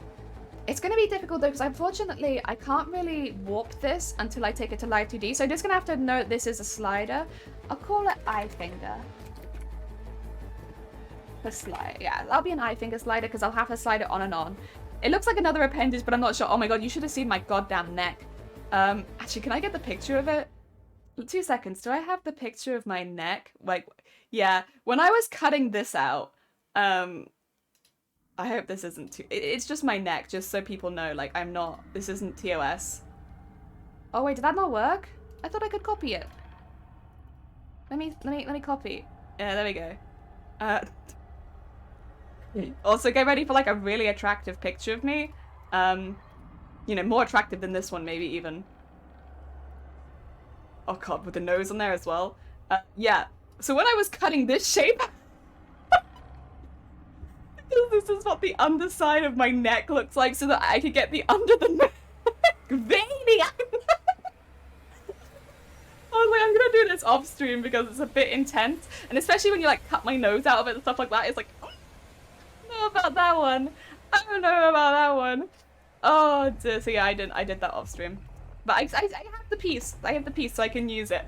[SPEAKER 1] It's going to be difficult though, because unfortunately I can't really warp this until I take it to Live 2D. So I'm just going to have to note this is a slider. I'll call it eye finger. The slide, yeah, that'll be an eye finger slider because I'll have to slide it on and on. It looks like another appendage, but I'm not sure. Oh my god, you should have seen my goddamn neck. Actually, can I get the picture of it? 2 seconds. Do I have the picture of my neck? Like, yeah, when I was cutting this out, I hope this isn't too. It's just my neck, just so people know. Like, I'm not. This isn't TOS. Oh wait, did that not work? I thought I could copy it. Let me copy. Yeah, there we go. Also, get ready for like a really attractive picture of me. You know, more attractive than this one, maybe even. Oh god, with the nose on there as well. Yeah. So when I was cutting this shape, this is what the underside of my neck looks like, so that I could get the under the neck veiny. I was like, I'm gonna do this off stream because it's a bit intense, and especially when you like cut my nose out of it and stuff like that. It's like. About that one. I don't know about that one. Oh dear. So yeah, I did that off stream. But I have the piece. I have the piece so I can use it.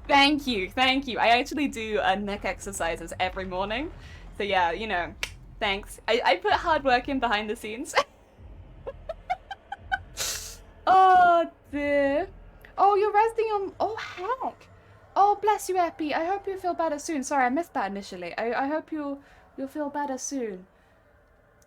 [SPEAKER 1] Thank you. Thank you. I actually do neck exercises every morning. So yeah, you know, thanks. I put hard work in behind the scenes. Oh dear. Oh, you're resting on. Oh heck. Oh, bless you, Epi. I hope you feel better soon. Sorry, I missed that initially. I hope you'll feel better soon.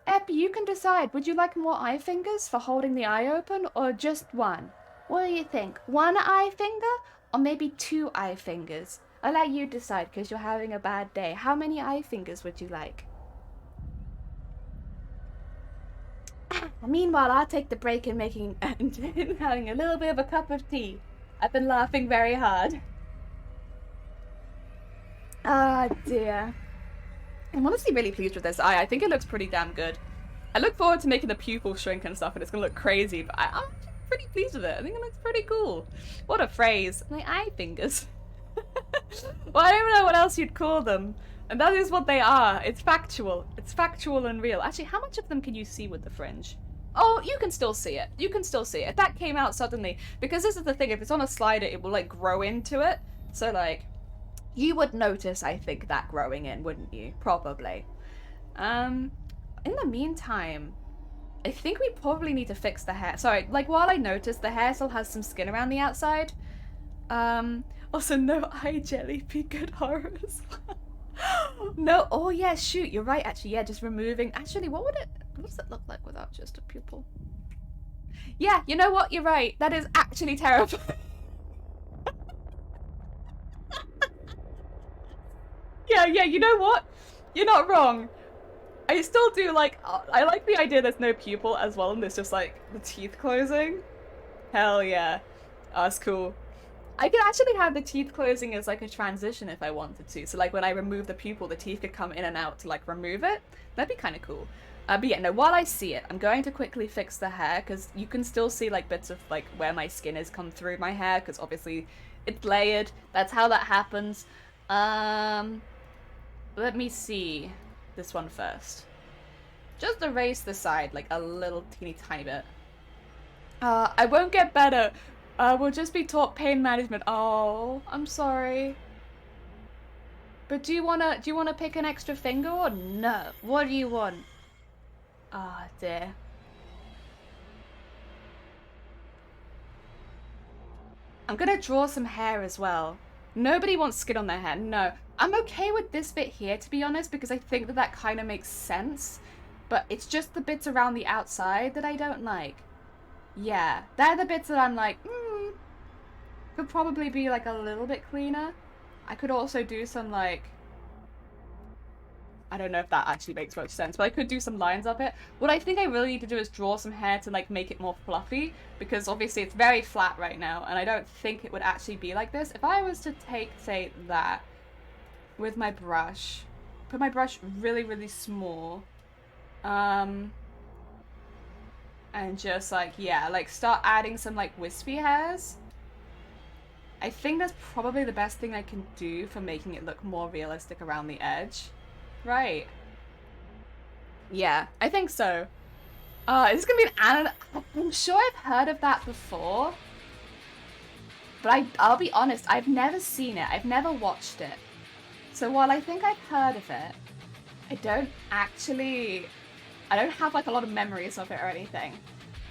[SPEAKER 1] Epi, you can decide. Would you like more eye fingers for holding the eye open, or just one? What do you think? One eye finger, or maybe 2 eye fingers? I'll let you decide, because you're having a bad day. How many eye fingers would you like? Meanwhile, I'll take the break in making and having a little bit of a cup of tea. I've been laughing very hard. Ah, dear. I'm honestly really pleased with this eye. I think it looks pretty damn good. I look forward to making the pupil shrink and stuff, and it's gonna look crazy, but I'm pretty pleased with it. I think it looks pretty cool. What a phrase. My eye fingers. Well, I don't know what else you'd call them. And that is what they are. It's factual. It's factual and real. Actually, how much of them can you see with the fringe? Oh, you can still see it. You can still see it. That came out suddenly. Because this is the thing, if it's on a slider, it will, like, grow into it. So, like... You would notice, I think, that growing in, wouldn't you? Probably. In the meantime, I think we probably need to fix the hair. Sorry, like, while I noticed, the hair still has some skin around the outside. Also, no eye jelly, be good horror as well. No, oh yeah, shoot, you're right, actually, yeah, just removing. Actually, what does it look like without just a pupil? Yeah, you know what, you're right. That is actually terrifying. Yeah, you know what? You're not wrong. I still do like, I like the idea there's no pupil as well, and there's just like the teeth closing. Hell yeah. That's cool. I could actually have the teeth closing as like a transition if I wanted to. So like when I remove the pupil, the teeth could come in and out to like remove it. That'd be kind of cool. But yeah, no, while I see it, I'm going to quickly fix the hair because you can still see like bits of like where my skin has come through my hair because obviously it's layered. That's how that happens. Let me see this one first. Just erase the side like a little teeny tiny bit. I won't get better. We'll just be taught pain management. Oh, I'm sorry. But do you wanna pick an extra finger or no? What do you want? Ah, dear. I'm gonna draw some hair as well. Nobody wants skin on their hair. No, I'm okay with this bit here, to be honest, because I think that that kind of makes sense. But it's just the bits around the outside that I don't like. Yeah, they're the bits that I'm like, could probably be like a little bit cleaner. I could also do some like, I don't know if that actually makes much sense, but I could do some lines of it. What I think I really need to do is draw some hair to like make it more fluffy, because obviously it's very flat right now, and I don't think it would actually be like this. If I was to take, say, that with my brush, put my brush really, really small, and just like, yeah, like start adding some like wispy hairs. I think that's probably the best thing I can do for making it look more realistic around the edge. Right. Yeah, I think so. This is gonna be an I'm sure I've heard of that before. But I'll be honest, I've never seen it. I've never watched it. So while I think I've heard of it, I don't have like a lot of memories of it or anything.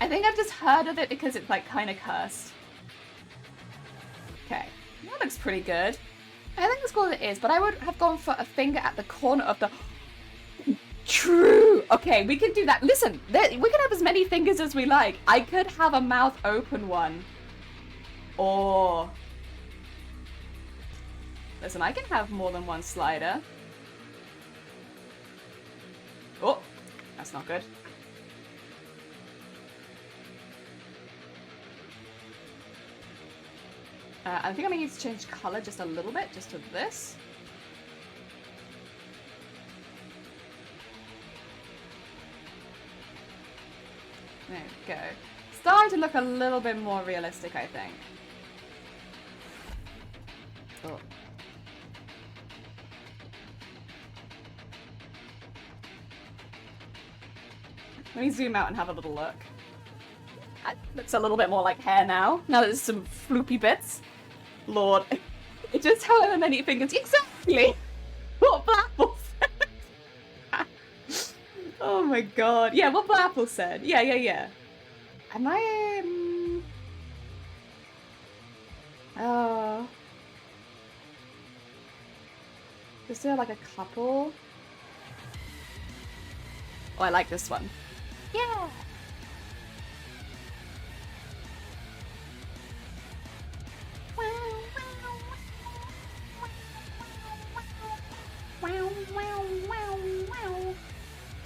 [SPEAKER 1] I think I've just heard of it because it's like kind of cursed. Okay, that looks pretty good. I think that's what it is, but I would have gone for a finger at the corner of the... True! Okay, we can do that. Listen, we can have as many fingers as we like. I could have a mouth open one. Or... Listen, I can have more than one slider. Oh, that's not good. I think I'm going to need to change color just a little bit, just to this. There we go. Starting to look a little bit more realistic, I think. Oh. Let me zoom out and have a little look. That looks a little bit more like hair now. Now there's some floopy bits. Lord. It just however many fingers. Exactly! What Blapple said. Oh my god. Yeah, what Blapple said. Yeah. Am I... Oh. Is there like a couple? Oh, I like this one. Yeah!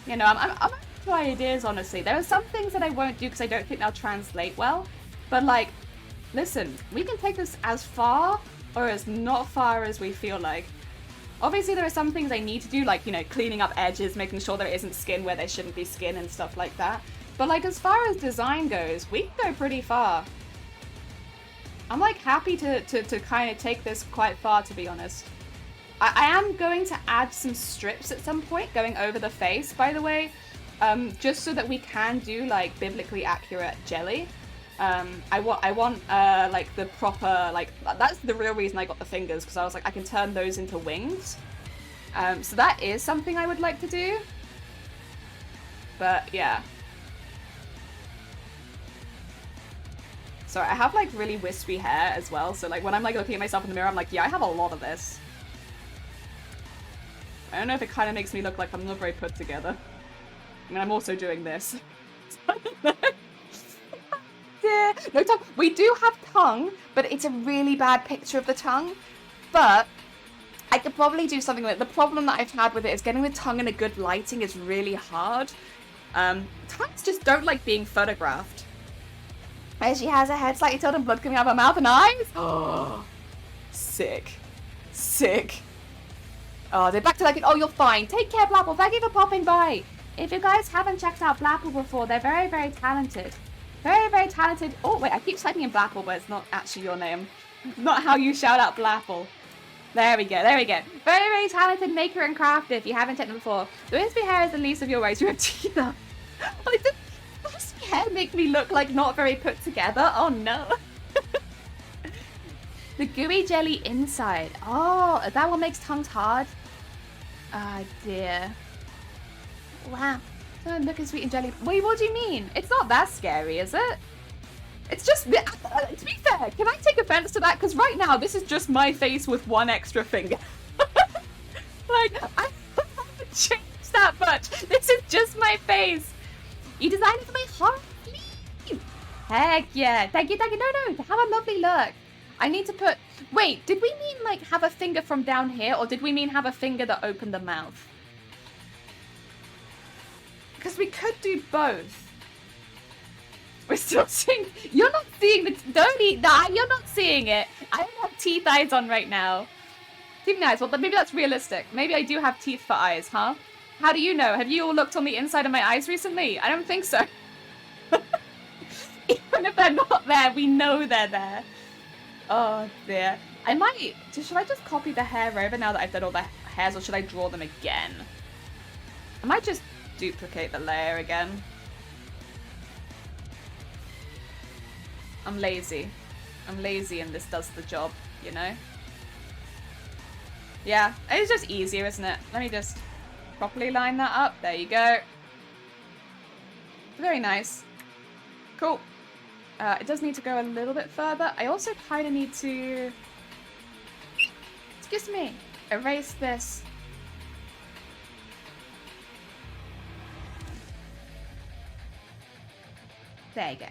[SPEAKER 1] You know, I'm up to ideas, honestly. There are some things that I won't do because I don't think they'll translate well. But, like, listen, we can take this as far or as not far as we feel like. Obviously, there are some things I need to do, like, you know, cleaning up edges, making sure there isn't skin where there shouldn't be skin and stuff like that. But, like, as far as design goes, we can go pretty far. I'm, like, happy to kind of take this quite far, to be honest. I am going to add some strips at some point going over the face, by the way, just so that we can do like biblically accurate jelly. I want like the proper, like, that's the real reason I got the fingers, because I was like, I can turn those into wings. So that is something I would like to do. But yeah. So I have like really wispy hair as well, so like when I'm like looking at myself in the mirror, I'm like, yeah, I have a lot of this. I don't know if it kind of makes me look like I'm not very put together. I mean, I'm also doing this. Yeah. No tongue. We do have tongue, but it's a really bad picture of the tongue. But I could probably do something with it. The problem that I've had with it is getting the tongue in a good lighting is really hard. Tongues just don't like being photographed. There she has her head slightly tilted and blood coming out of her mouth and eyes. Oh, sick. Sick. Oh, they're back to like, oh, you're fine. Take care, Blapple. Thank you for popping by. If you guys haven't checked out Blapple before, they're very, very talented. Very, very talented. Oh, wait, I keep typing in Blapple, but it's not actually your name. Not how you shout out Blapple. There we go, there we go. Very, very talented maker and crafter if you haven't checked them before. The wispy hair is the least of your worries. You have teeth up. Wispy hair make me look like not very put together? Oh no. The gooey jelly inside. Oh, that one makes tongues hard. Ah, dear. Wow. Oh, look at sweet and jelly. Wait, what do you mean? It's not that scary, is it? It's just, to be fair, can I take offense to that? Because right now, this is just my face with one extra finger. Like, I haven't changed that much. This is just my face. You designed it for my heart sleeve. Heck yeah. Thank you, thank you. No, have a lovely look. I need to put... Wait, did we mean, like, have a finger from down here? Or did we mean have a finger that opened the mouth? Because we could do both. We're still seeing... You're not seeing the... Don't eat that. You're not seeing it. I don't have teeth eyes on right now. Teeth eyes. Well, maybe that's realistic. Maybe I do have teeth for eyes, huh? How do you know? Have you all looked on the inside of my eyes recently? I don't think so. Even if they're not there, we know they're there. Oh, dear. I might... Should I just copy the hair over now that I've done all the hairs, or should I draw them again? I might just duplicate the layer again. I'm lazy. I'm lazy and this does the job, you know? Yeah, it's just easier, isn't it? Let me just properly line that up. There you go. Very nice. Cool. It does need to go a little bit further. I also kind of need to... Excuse me. Erase this. There you go.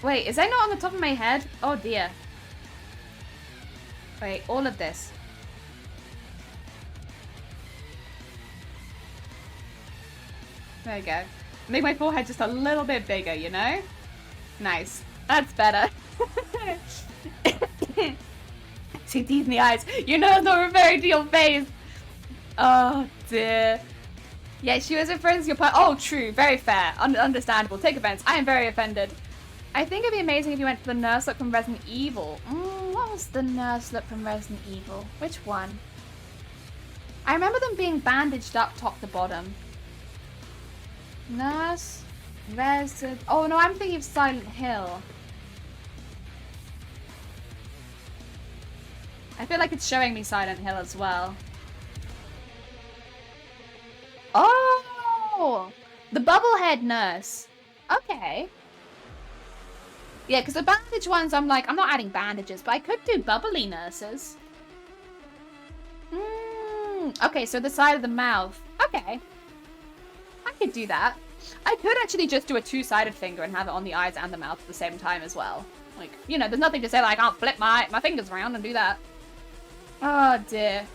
[SPEAKER 1] Wait, is that not on the top of my head? Oh dear. Wait, all of this. There you go. Make my forehead just a little bit bigger, you know? Nice. That's better. See teeth in the eyes. You know the referring to your face. Oh dear. Yeah, she was referring to your part. Oh, true. Very fair. Understandable. Take offense. I am very offended. I think it'd be amazing if you went for the nurse look from Resident Evil. What was the nurse look from Resident Evil? Which one? I remember them being bandaged up top to bottom. Nurse, Resident... Oh no, I'm thinking of Silent Hill. I feel like it's showing me Silent Hill as well. Oh! The bubblehead nurse. Okay. Yeah, because the bandage ones, I'm like, I'm not adding bandages, but I could do bubbly nurses. Okay, so the side of the mouth. Okay. I could do that. I could actually just do a two-sided finger and have it on the eyes and the mouth at the same time as well. Like, you know, there's nothing to say like, I can't flip my fingers around and do that. Oh, dear.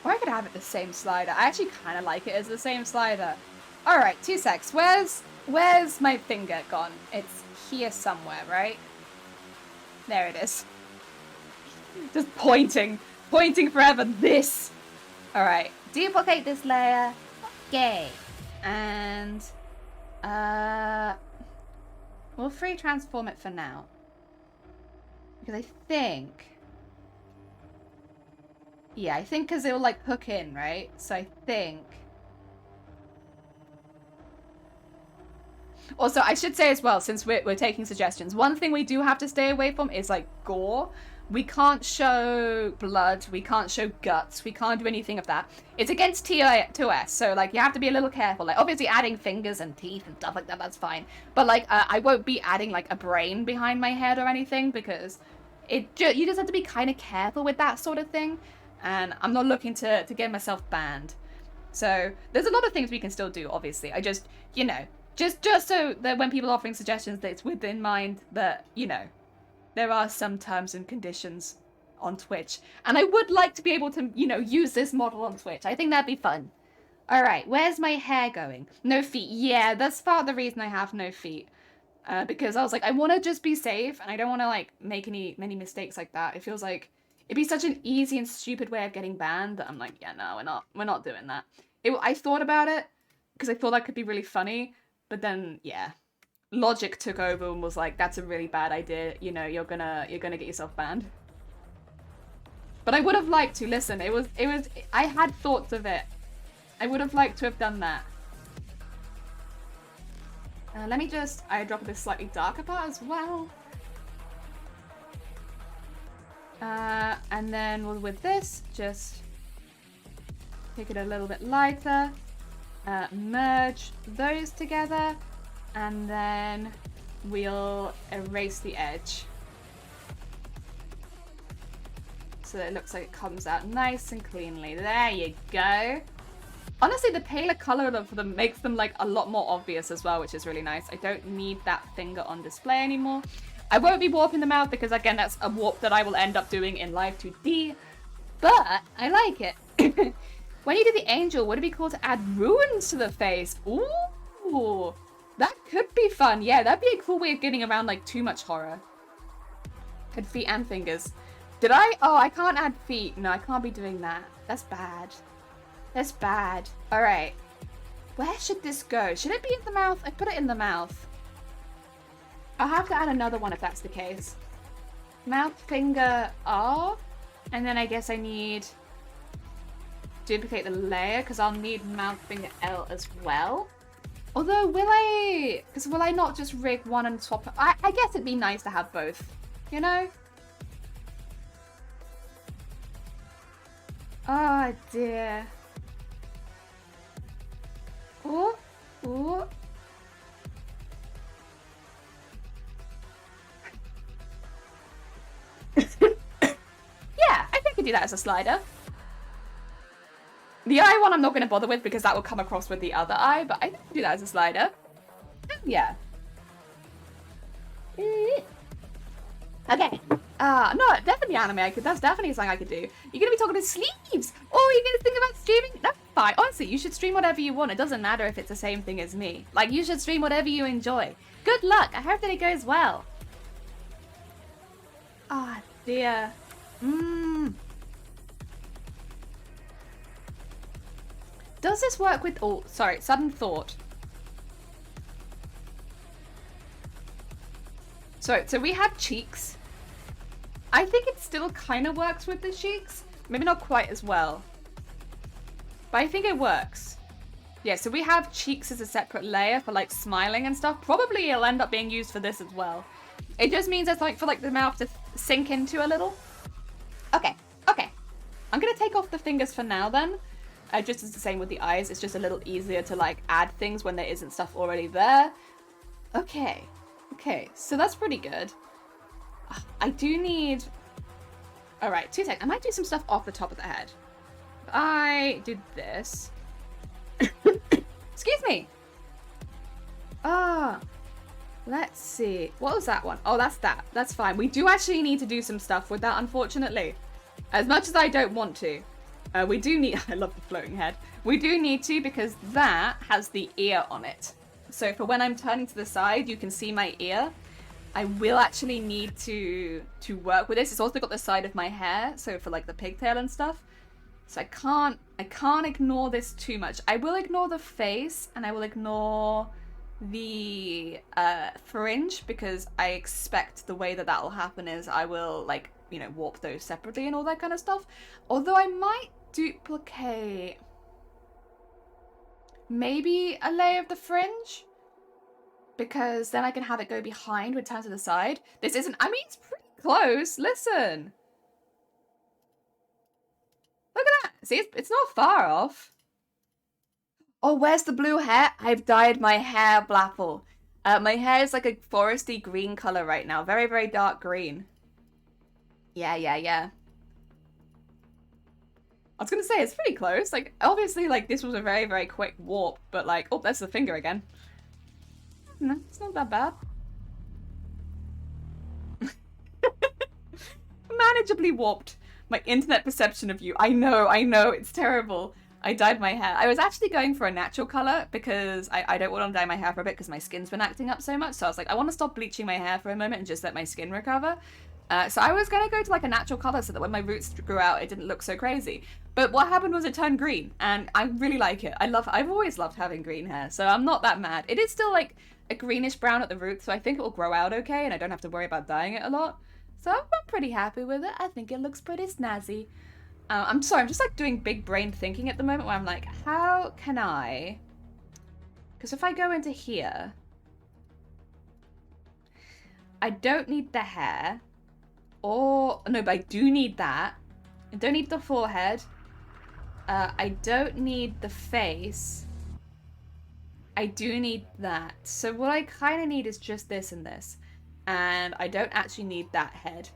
[SPEAKER 1] Or I could have it the same slider. I actually kind of like it as the same slider. Alright, 2 secs. Where's my finger gone? It's here somewhere, right? There it is. Just pointing forever. This. Alright, duplicate this layer. Okay. And, we'll free transform it for now. Because I think... Yeah, I think because it will, like, hook in, right? So I think... Also, I should say as well, since we're taking suggestions, one thing we do have to stay away from is, like, gore. We can't show blood, we can't show guts, we can't do anything of that. It's against TOS, so, like, you have to be a little careful. Like, obviously adding fingers and teeth and stuff like that, that's fine. But, like, I won't be adding, like, a brain behind my head or anything, because you just have to be kind of careful with that sort of thing. And I'm not looking to get myself banned. So, there's a lot of things we can still do, obviously. I just, you know, just so that when people are offering suggestions, that it's within mind that, you know, there are some terms and conditions on Twitch. And I would like to be able to, you know, use this model on Twitch. I think that'd be fun. Alright, where's my hair going? No feet. Yeah, that's part of the reason I have no feet. Because I was like, I want to just be safe, and I don't want to, like, make many mistakes like that. It feels like it'd be such an easy and stupid way of getting banned that I'm like, yeah, no, we're not doing that. I thought about it, because I thought that could be really funny, but then, yeah. Logic took over and was like, that's a really bad idea, you know, you're gonna get yourself banned. But I would have liked to, listen, I had thoughts of it. I would have liked to have done that. Let me just eyedrop this slightly darker part as well. And then with this, just take it a little bit lighter. Merge those together. And then we'll erase the edge. So that it looks like it comes out nice and cleanly. There you go. Honestly, the paler color of them makes them like a lot more obvious as well, which is really nice. I don't need that finger on display anymore. I won't be warping the mouth because again, that's a warp that I will end up doing in Live 2D, but I like it. When you do the angel, would it be cool to add runes to the face? Ooh, that could be fun. Yeah, that'd be a cool way of getting around like too much horror. Had feet and fingers. Did I? Oh, I can't add feet. No, I can't be doing that. That's bad. That's bad. All right. Where should this go? Should it be in the mouth? I put it in the mouth. I'll have to add another one if that's the case. Mouth, finger, R. And then I guess I need duplicate the layer because I'll need mouth, finger, L as well. Although, will I not just rig one and swap? I guess it'd be nice to have both, you know? Oh dear. Ooh, ooh. Yeah, I think I could do that as a slider. The eye one I'm not going to bother with because that will come across with the other eye, but I think I could do that as a slider. Yeah. Okay. No, definitely anime. That's definitely something I could do. You're gonna be talking to sleeves. Oh, you're gonna think about streaming? That's fine. Honestly, you should stream whatever you want. It doesn't matter if it's the same thing as me. Like, you should stream whatever you enjoy. Good luck. I hope that it goes well. Ah, dear. Does this work with? Oh, sorry. Sudden thought. So we have cheeks. I think it still kind of works with the cheeks. Maybe not quite as well. But I think it works. Yeah, so we have cheeks as a separate layer for like smiling and stuff. Probably it'll end up being used for this as well. It just means it's like for like the mouth to sink into a little. Okay, okay. I'm gonna take off the fingers for now then. Just as the same with the eyes. It's just a little easier to like add things when there isn't stuff already there. Okay. Okay, so that's pretty good. I do need... Alright, 2 seconds. I might do some stuff off the top of the head. If I did this... Excuse me! Let's see. What was that one? Oh, that's that. That's fine. We do actually need to do some stuff with that, unfortunately. As much as I don't want to. We do need... I love the floating head. We do need to because that has the ear on it. So for when I'm turning to the side, you can see my ear. I will actually need to work with this. It's also got the side of my hair, so for like the pigtail and stuff. So I can't ignore this too much. I will ignore the face and I will ignore the fringe because I expect the way that will happen is I will like, you know, warp those separately and all that kind of stuff. Although I might duplicate maybe a layer of the fringe because then I can have it go behind when it turns to the side. This isn't, I mean, it's pretty close. Listen. Look at that. See, it's not far off. Oh, where's the blue hair? I've dyed my hair, Blapple. My hair is like a foresty green color right now. Very, very dark green. Yeah. I was gonna say, it's pretty close. Like, obviously, like, this was a very, very quick warp, but like, oh, that's the finger again. No, it's not that bad. Manageably warped. My internet perception of you. I know, it's terrible. I dyed my hair. I was actually going for a natural color because I don't want to dye my hair for a bit because my skin's been acting up so much. So I was like, I want to stop bleaching my hair for a moment and just let my skin recover. So I was going to go to like a natural color so that when my roots grew out, it didn't look so crazy. But what happened was it turned green and I really like it. I've always loved having green hair, so I'm not that mad. It is still like a greenish brown at the roots, so I think it will grow out okay and I don't have to worry about dyeing it a lot. So I'm pretty happy with it. I think it looks pretty snazzy. I'm sorry, I'm just like doing big brain thinking at the moment where I'm like, how can I... Because if I go into here, I don't need the hair. Or, no, but I do need that. I don't need the forehead. I don't need the face. I do need that. So what I kind of need is just this and this. And I don't actually need that head.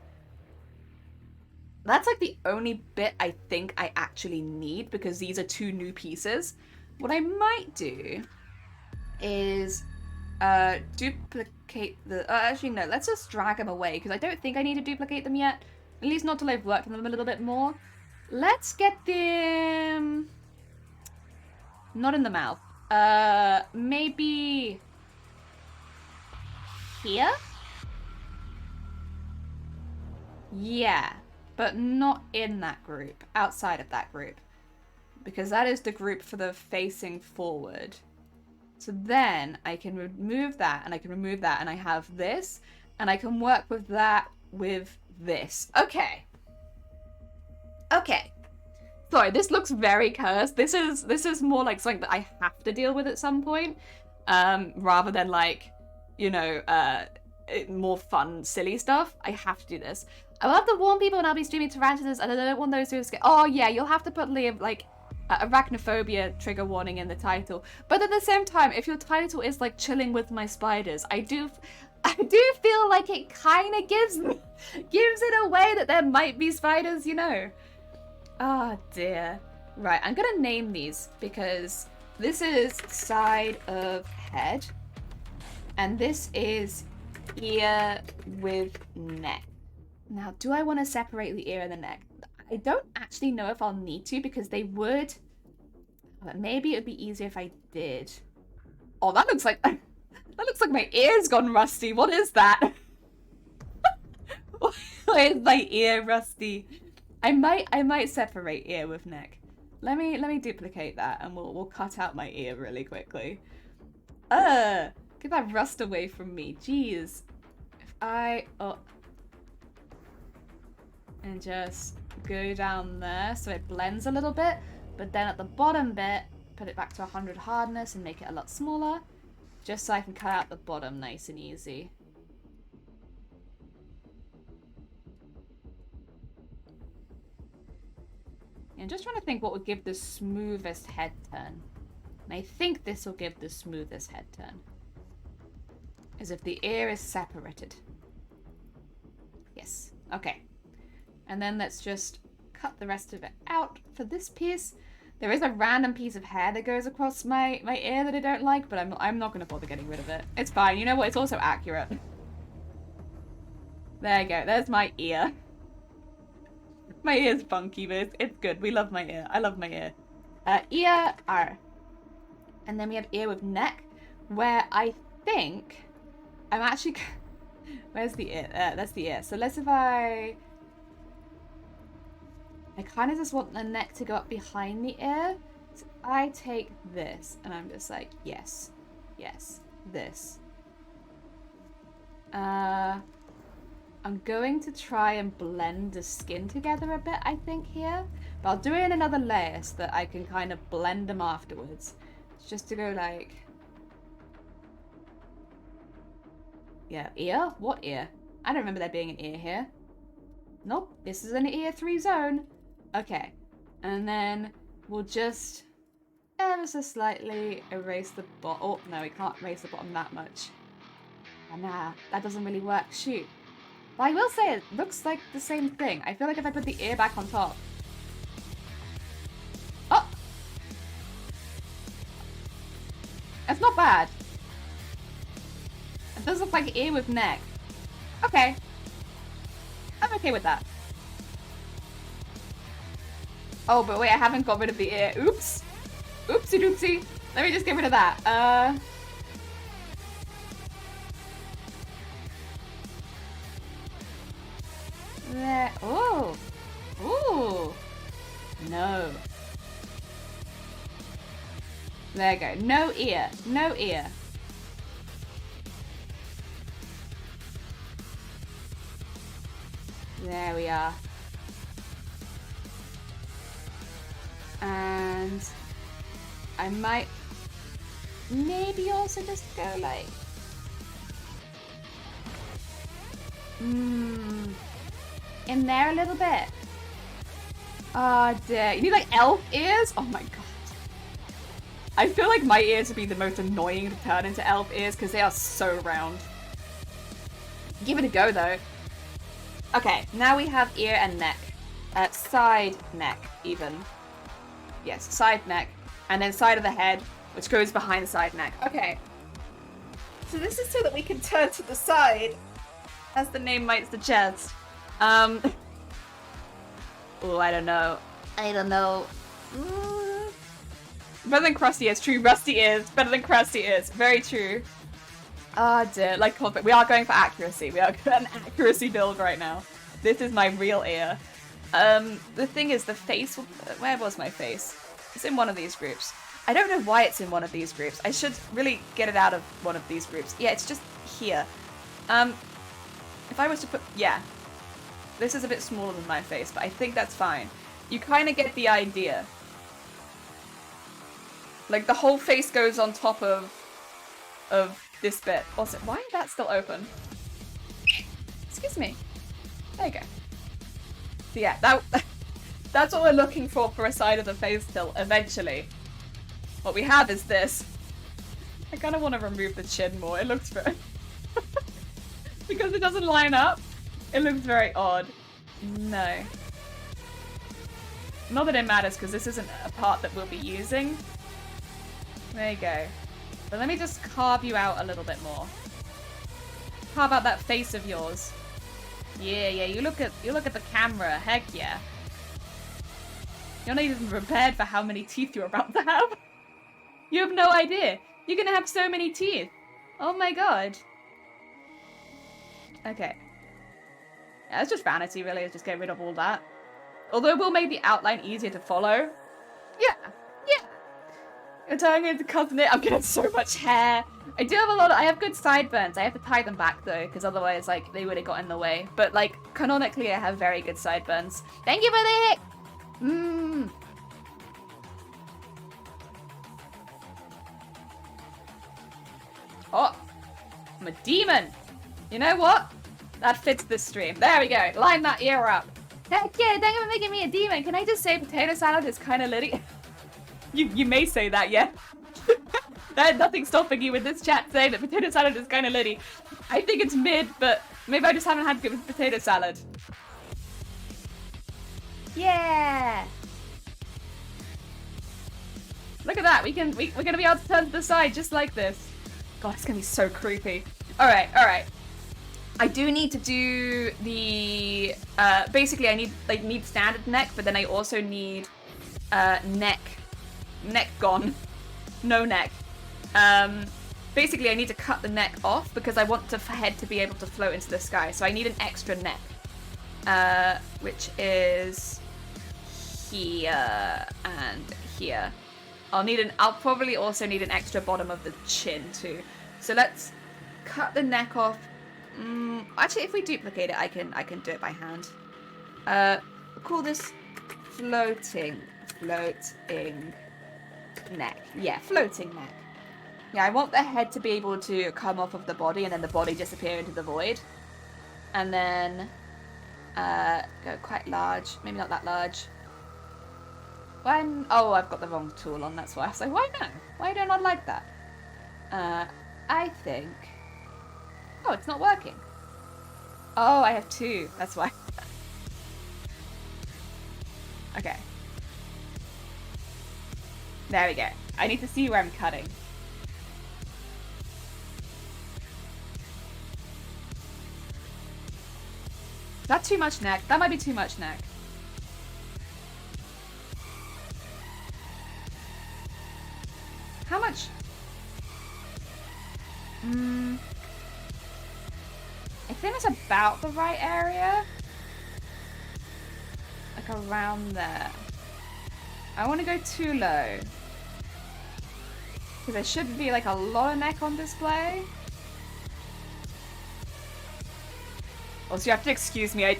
[SPEAKER 1] That's like the only bit I think I actually need because these are 2 new pieces. What I might do is duplicate the... actually, no, let's just drag them away because I don't think I need to duplicate them yet. At least not till I've worked on them a little bit more. Let's get them... Not in the mouth. Maybe... Here? Yeah, but not in that group. Outside of that group. Because that is the group for the facing forward. So then I can remove that and I can remove that and I have this and I can work with that with this. Okay. Okay. Sorry, this looks very cursed. This is more like something that I have to deal with at some point. Rather than like, you know, more fun, silly stuff. I have to do this. I will have to warn people when I'll be streaming tarantulas and I don't want those who are scared. Oh yeah, you'll have to put like arachnophobia trigger warning in the title. But at the same time, if your title is like chilling with my spiders, I do feel like it kind of gives it away that there might be spiders, you know. Oh dear. Right, I'm gonna name these because this is side of head and this is ear with neck. Now, do I want to separate the ear and the neck? I don't actually know if I'll need to because they would... But maybe it would be easier if I did. Oh, that looks like... That looks like my ear's gone rusty. What is that? Why is my ear rusty? I might separate ear with neck. Let me duplicate that and we'll cut out my ear really quickly. Get that rust away from me. Jeez. If I... Oh. And just go down there so it blends a little bit. But then at the bottom bit, put it back to 100 hardness and make it a lot smaller. Just so I can cut out the bottom nice and easy. I'm just trying to think what would give the smoothest head turn. And I think this will give the smoothest head turn. Is if the ear is separated. Yes. Okay. And then let's just cut the rest of it out for this piece. There is a random piece of hair that goes across my ear that I don't like, but I'm not going to bother getting rid of it. It's fine. You know what? It's also accurate. There you go. There's my ear. My ear's funky, but it's good. We love my ear. I love my ear. Ear, R. And then we have ear with neck, where I think I'm actually... Where's the ear? That's the ear. So let's if I kind of just want the neck to go up behind the ear. So I take this and I'm just like, yes, yes, this. I'm going to try and blend the skin together a bit, I think, here. But I'll do it in another layer so that I can kind of blend them afterwards. It's just to go like... Yeah, ear? What ear? I don't remember there being an ear here. Nope, this is an ear 3 zone. Okay, and then we'll just ever so slightly erase the bottom. Oh, no, we can't erase the bottom that much. Oh, nah, that doesn't really work. Shoot. But I will say it looks like the same thing. I feel like if I put the ear back on top. Oh! It's not bad. It does look like ear with neck. Okay. I'm okay with that. Oh, but wait, I haven't got rid of the ear. Oops. Oopsie doopsie. Let me just get rid of that. There. Oh. Ooh. No. There you go. No ear. No ear. There we are. And I might maybe also just go like in there a little bit. Oh dear. You need like elf ears? Oh my god. I feel like my ears would be the most annoying to turn into elf ears because they are so round. Give it a go though. Okay, now we have ear and neck. Side neck even. Yes, side neck. And then side of the head, which goes behind the side neck. Okay. So this is so that we can turn to the side, as the name might suggest. Oh, I don't know. Better than crusty ears. True, rusty ears. Better than crusty ears. Very true. Oh dear. Like, we are going for accuracy. We are an accuracy build right now. This is my real ear. The thing is, the face... Where was my face? It's in one of these groups. I don't know why it's in one of these groups. I should really get it out of one of these groups. Yeah, it's just here. If I was to put... Yeah. This is a bit smaller than my face, but I think that's fine. You kind of get the idea. Like, the whole face goes on top of this bit. Also, why is that still open? Excuse me. There you go. So yeah, that's what we're looking for a side of the face tilt, eventually. What we have is this. I kind of want to remove the chin more. It looks very... because it doesn't line up. It looks very odd. No. Not that it matters, because this isn't a part that we'll be using. There you go. But let me just carve you out a little bit more. Carve out that face of yours. Yeah, you look at the camera. Heck yeah. You're not even prepared for how many teeth you're about to have. You have no idea. You're gonna have so many teeth. Oh my god. Okay. Yeah, it's just vanity, really. Let's just get rid of all that. Although we'll make the outline easier to follow. Yeah. You're turning into cousin it. I'm getting so much hair. I do have I have good sideburns. I have to tie them back though, because otherwise, like, they would have got in the way. But, like, canonically, I have very good sideburns. Thank you for the hick! Oh, I'm a demon. You know what? That fits this stream. There we go. Line that ear up. Heck yeah, thank you for making me a demon. Can I just say potato salad is kind of litty? You may say that, yeah. There's nothing stopping you with this chat saying that potato salad is kind of litty. I think it's mid, but maybe I just haven't had good potato salad. Yeah. Look at that. We're gonna be able to turn to the side just like this. God, it's gonna be so creepy. All right. I do need to do the basically I need standard neck, but then I also need neck gone, no neck. Basically I need to cut the neck off because I want the head to be able to float into the sky. So I need an extra neck, which is here and here. I'll probably also need an extra bottom of the chin too. So let's cut the neck off. Actually, if we duplicate it, I can do it by hand. We'll call this floating neck. Yeah, floating neck. Yeah, I want the head to be able to come off of the body and then the body disappear into the void. And then go quite large. Maybe not that large. Oh, I've got the wrong tool on, that's why. So why no? Why don't I like that? I think... Oh, it's not working. Oh, I have two. That's why. Okay. There we go. I need to see where I'm cutting. Is that too much neck? That might be too much neck. How much? I think it's about the right area. Like around there. I want to go too low. Because there shouldn't be like a lot of neck on display. Also, you have to excuse me.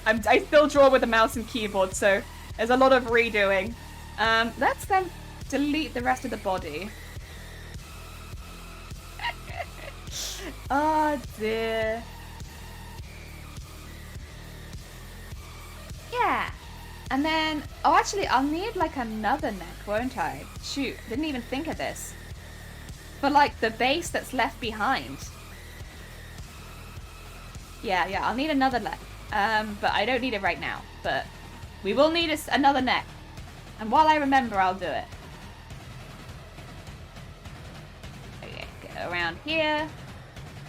[SPEAKER 1] I still draw with a mouse and keyboard, so there's a lot of redoing. Let's then delete the rest of the body. Oh dear. Yeah. And then, oh actually, I'll need like another neck, won't I? Shoot, didn't even think of this. For like the base that's left behind. Yeah, I'll need another neck. But I don't need it right now. But we will need another neck. And while I remember, I'll do it. Okay, go around here.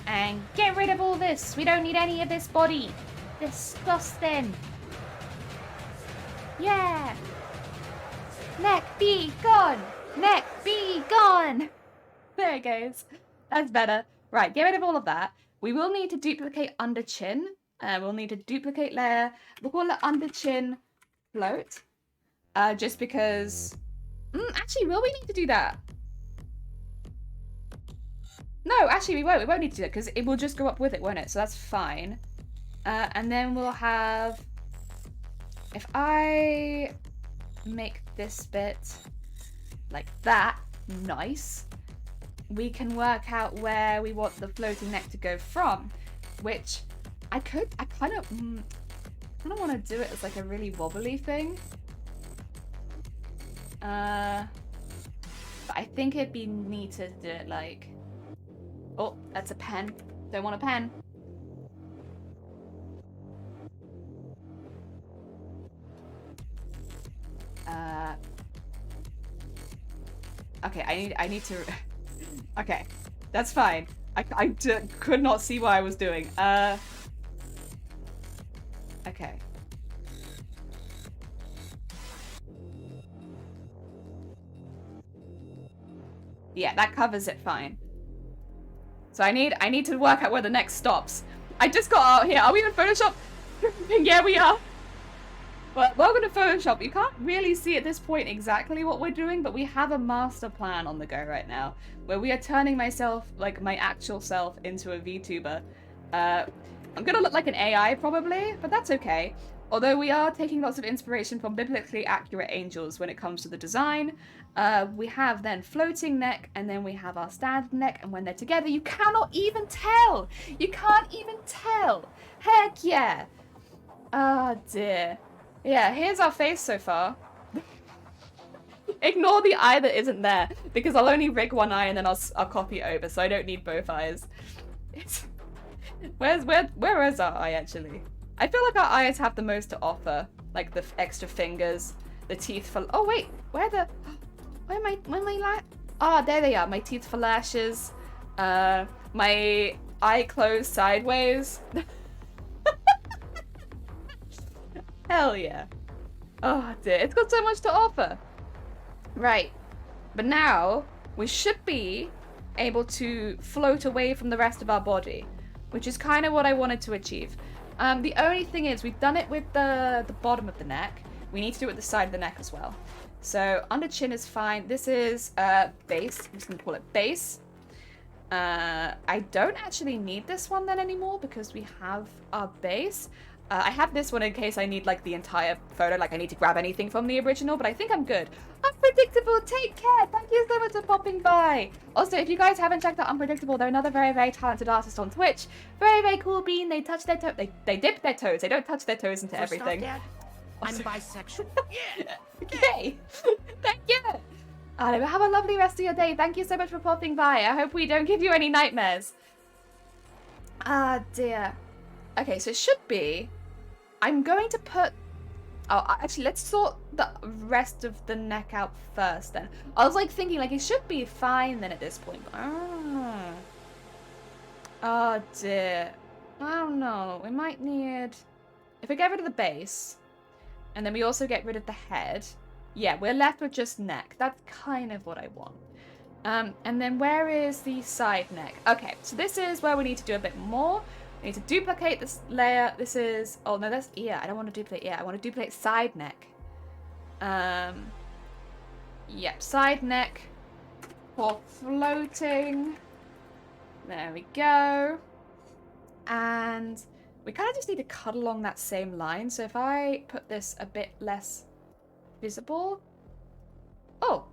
[SPEAKER 1] And get rid of all this. We don't need any of this body. Disgusting. Yeah. Neck be gone. Neck be gone. There it goes. That's better. Right, get rid of all of that. We will need to duplicate under chin. We'll need to duplicate layer. We'll call it under chin float. Just because... actually, will we need to do that? No, actually we won't. We won't need to do that because it will just go up with it, won't it? So that's fine. And then we'll have... If I make this bit like that, nice, we can work out where we want the floating neck to go from, which I kind of want to do it as like a really wobbly thing. But I think it'd be neat to do it like, oh, that's a pen. Don't want a pen. Okay, I need to... Okay, that's fine. I could not see what I was doing. Okay. Yeah, that covers it fine. So I need to work out where the neck stops. I just got out here. Are we in Photoshop? Yeah, we are. Well, welcome to Photoshop. You can't really see at this point exactly what we're doing, but we have a master plan on the go right now, where we are turning myself, like my actual self, into a VTuber. I'm gonna look like an AI probably, but that's okay. Although we are taking lots of inspiration from biblically accurate angels when it comes to the design. We have then floating neck, and then we have our standard neck, and when they're together, you cannot even tell! You can't even tell! Heck yeah! Oh dear. Yeah, here's our face so far. Ignore the eye that isn't there, because I'll only rig one eye and then I'll copy it over, so I don't need both eyes. Where is our eye actually? I feel like our eyes have the most to offer, like the extra fingers, the teeth for... Oh wait, where am I Ah, there they are, my teeth for lashes, my eye closed sideways. Hell yeah. Oh dear, it's got so much to offer. Right, but now we should be able to float away from the rest of our body, which is kind of what I wanted to achieve. The only thing is we've done it with the bottom of the neck. We need to do it with the side of the neck as well. So under chin is fine. This is base. I'm just gonna call it base. I don't actually need this one then anymore because we have our base. I have this one in case I need like the entire photo, like I need to grab anything from the original, but I think I'm good. Unpredictable, take care. Thank you so much for popping by. Also, if you guys haven't checked out Unpredictable, they're another very, very talented artist on Twitch. Very, very cool bean. They touch their toes. They dip their toes. They don't touch their toes into everything.
[SPEAKER 4] Dad, I'm bisexual. Yeah.
[SPEAKER 1] Okay. Thank you. Have a lovely rest of your day. Thank you so much for popping by. I hope we don't give you any nightmares. Ah, dear. Okay, so it should be... I'm going to put... Oh, actually, let's sort the rest of the neck out first then. I was like thinking, like, it should be fine then at this point. But... Oh, dear. I don't know. We might need... If we get rid of the base, and then we also get rid of the head, yeah, we're left with just neck. That's kind of what I want. And then where is the side neck? Okay, so this is where we need to do a bit more. I need to duplicate this layer. This is... Oh, no, that's ear. I don't want to duplicate ear. I want to duplicate side neck. Yep, side neck for floating. There we go. And we kind of just need to cut along that same line. So if I put this a bit less visible. Oh,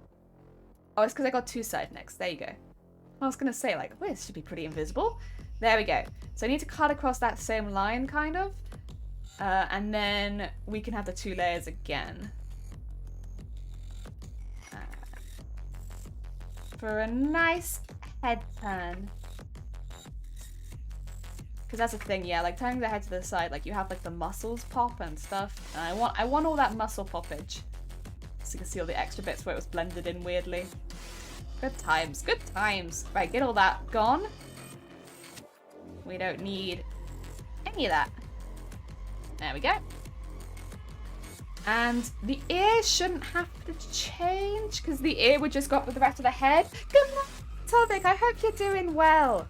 [SPEAKER 1] it's because I got two side necks. There you go. I was going to say, like, well, this should be pretty invisible. There we go. So I need to cut across that same line, kind of. And then we can have the two layers again. For a nice head turn. Because that's the thing, yeah, like turning the head to the side, like you have like the muscles pop and stuff. And I want all that muscle poppage. So you can see all the extra bits where it was blended in weirdly. Good times, good times. Right, get all that gone. We don't need any of that. There we go. And the ear shouldn't have to change because the ear would just go up with the rest of the head. Good morning, Tobic. I hope you're doing well.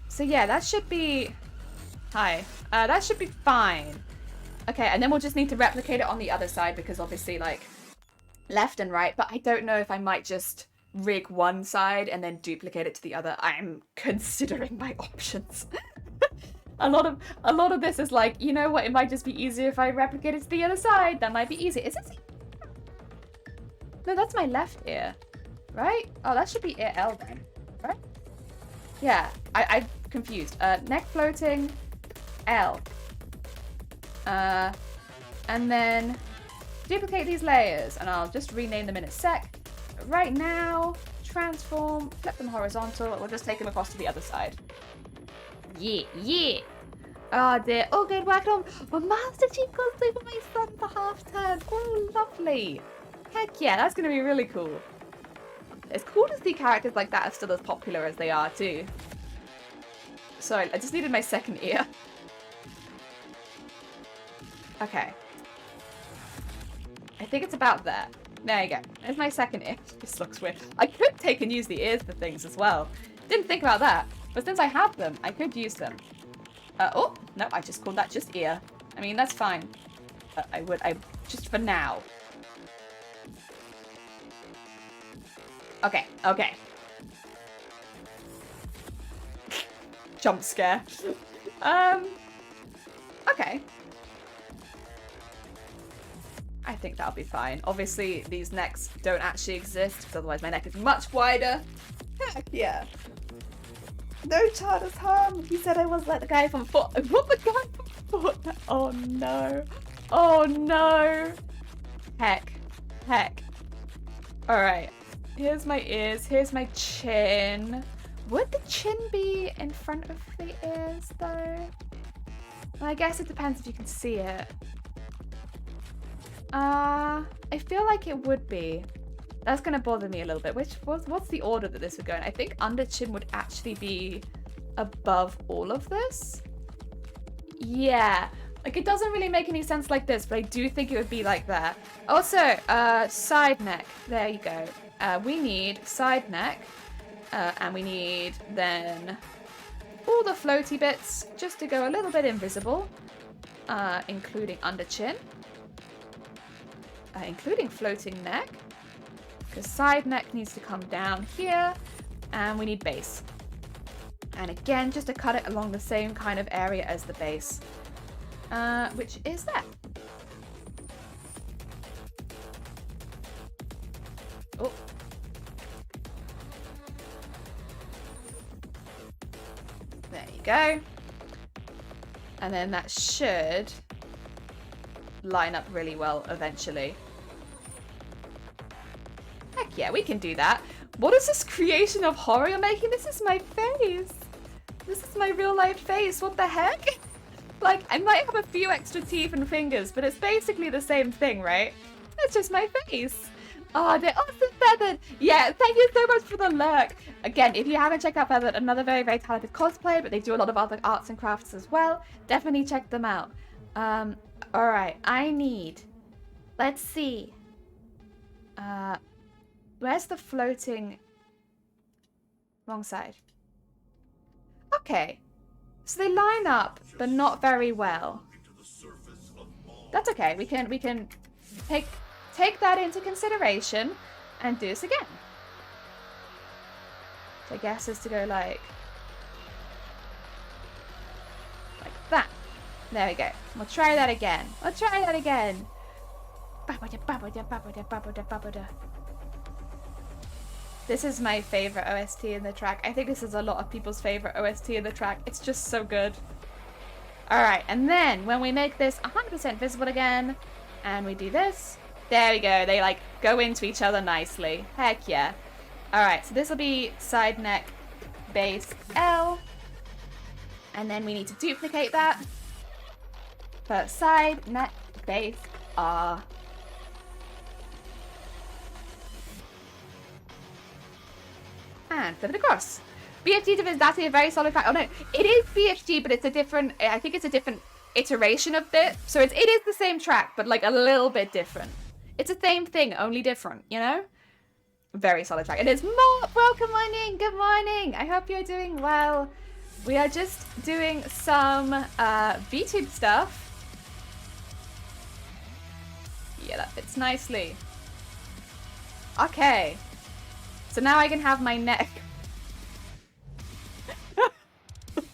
[SPEAKER 1] So yeah, that should be... Hi. That should be fine. Okay, and then we'll just need to replicate it on the other side because obviously, like, left and right. But I don't know if I might just rig one side and then duplicate it to the other. I'm considering my options. A lot of this is like, you know what, it might just be easier if I replicate it to the other side. That might be easier. Is it? No, that's my left ear. Right? Oh, that should be ear L then. Right? Yeah, I'm confused. Neck floating, L. And then duplicate these layers, and I'll just rename them in a sec. But right now, transform, flip them horizontal. We'll just take them across to the other side. Yeah, yeah. Oh dear. Oh, good work on my Master Chief cosplay for my son for half term. Oh, lovely. Heck yeah, that's going to be really cool. It's cool to see characters like that are still as popular as they are too. Sorry, I just needed my second ear. Okay. I think it's about there. There you go. There's my second ear. This looks weird. I could take and use the ears for things as well. Didn't think about that. But since I have them, I could use them. Oh, no, I just called that just ear. I mean, that's fine. I just for now. Okay, okay. Jump scare. Okay. I think that'll be fine. Obviously, these necks don't actually exist, because otherwise my neck is much wider. Heck yeah. No child is harmed. He said I was like the guy from Fort. What the guy from Fort? Oh no. Oh no. Heck. Heck. Alright. Here's my ears. Here's my chin. Would the chin be in front of the ears though? Well, I guess it depends if you can see it. I feel like it would be. That's going to bother me a little bit. What's the order that this would go in? I think under chin would actually be above all of this. Yeah. Like, it doesn't really make any sense like this, but I do think it would be like that. Also, side neck. There you go. We need side neck. And we need then all the floaty bits just to go a little bit invisible. Including under chin. Including floating neck. Because side neck needs to come down here, and we need base. And again, just to cut it along the same kind of area as the base, which is that. Oh. There you go. And then that should line up really well eventually. Heck yeah, we can do that. What is this creation of horror you're making? This is my face. This is my real life face. What the heck? Like, I might have a few extra teeth and fingers, but it's basically the same thing, right? It's just my face. Oh, they're awesome, Feathered. Yeah, thank you so much for the lurk. Again, if you haven't checked out Feathered, another very, very talented cosplayer, but they do a lot of other arts and crafts as well. Definitely check them out. All right, I need, let's see. Where's the floating? Wrong side. Okay. So they line up, but not very well. That's okay. We can take that into consideration and do this again. So I guess is to go like that. There we go. We'll try that again. We'll try that again. This is my favorite OST in the track. I think this is a lot of people's favorite OST in the track. It's just so good. Alright, and then when we make this 100% visible again, and we do this, there we go. They like go into each other nicely. Heck yeah. Alright, so this will be side neck, base, L. And then we need to duplicate that. For side, neck, base, R. And flip it across. BFG is actually a very solid fact. Oh no, it is BFG, but it's a different, I think it's a different iteration of it. So it is the same track, but like a little bit different. It's the same thing, only different, you know? Very solid track. It is more. Welcome morning. Good morning. I hope you're doing well. We are just doing some VTube stuff. Yeah, that fits nicely. Okay. So now I can have my neck. I don't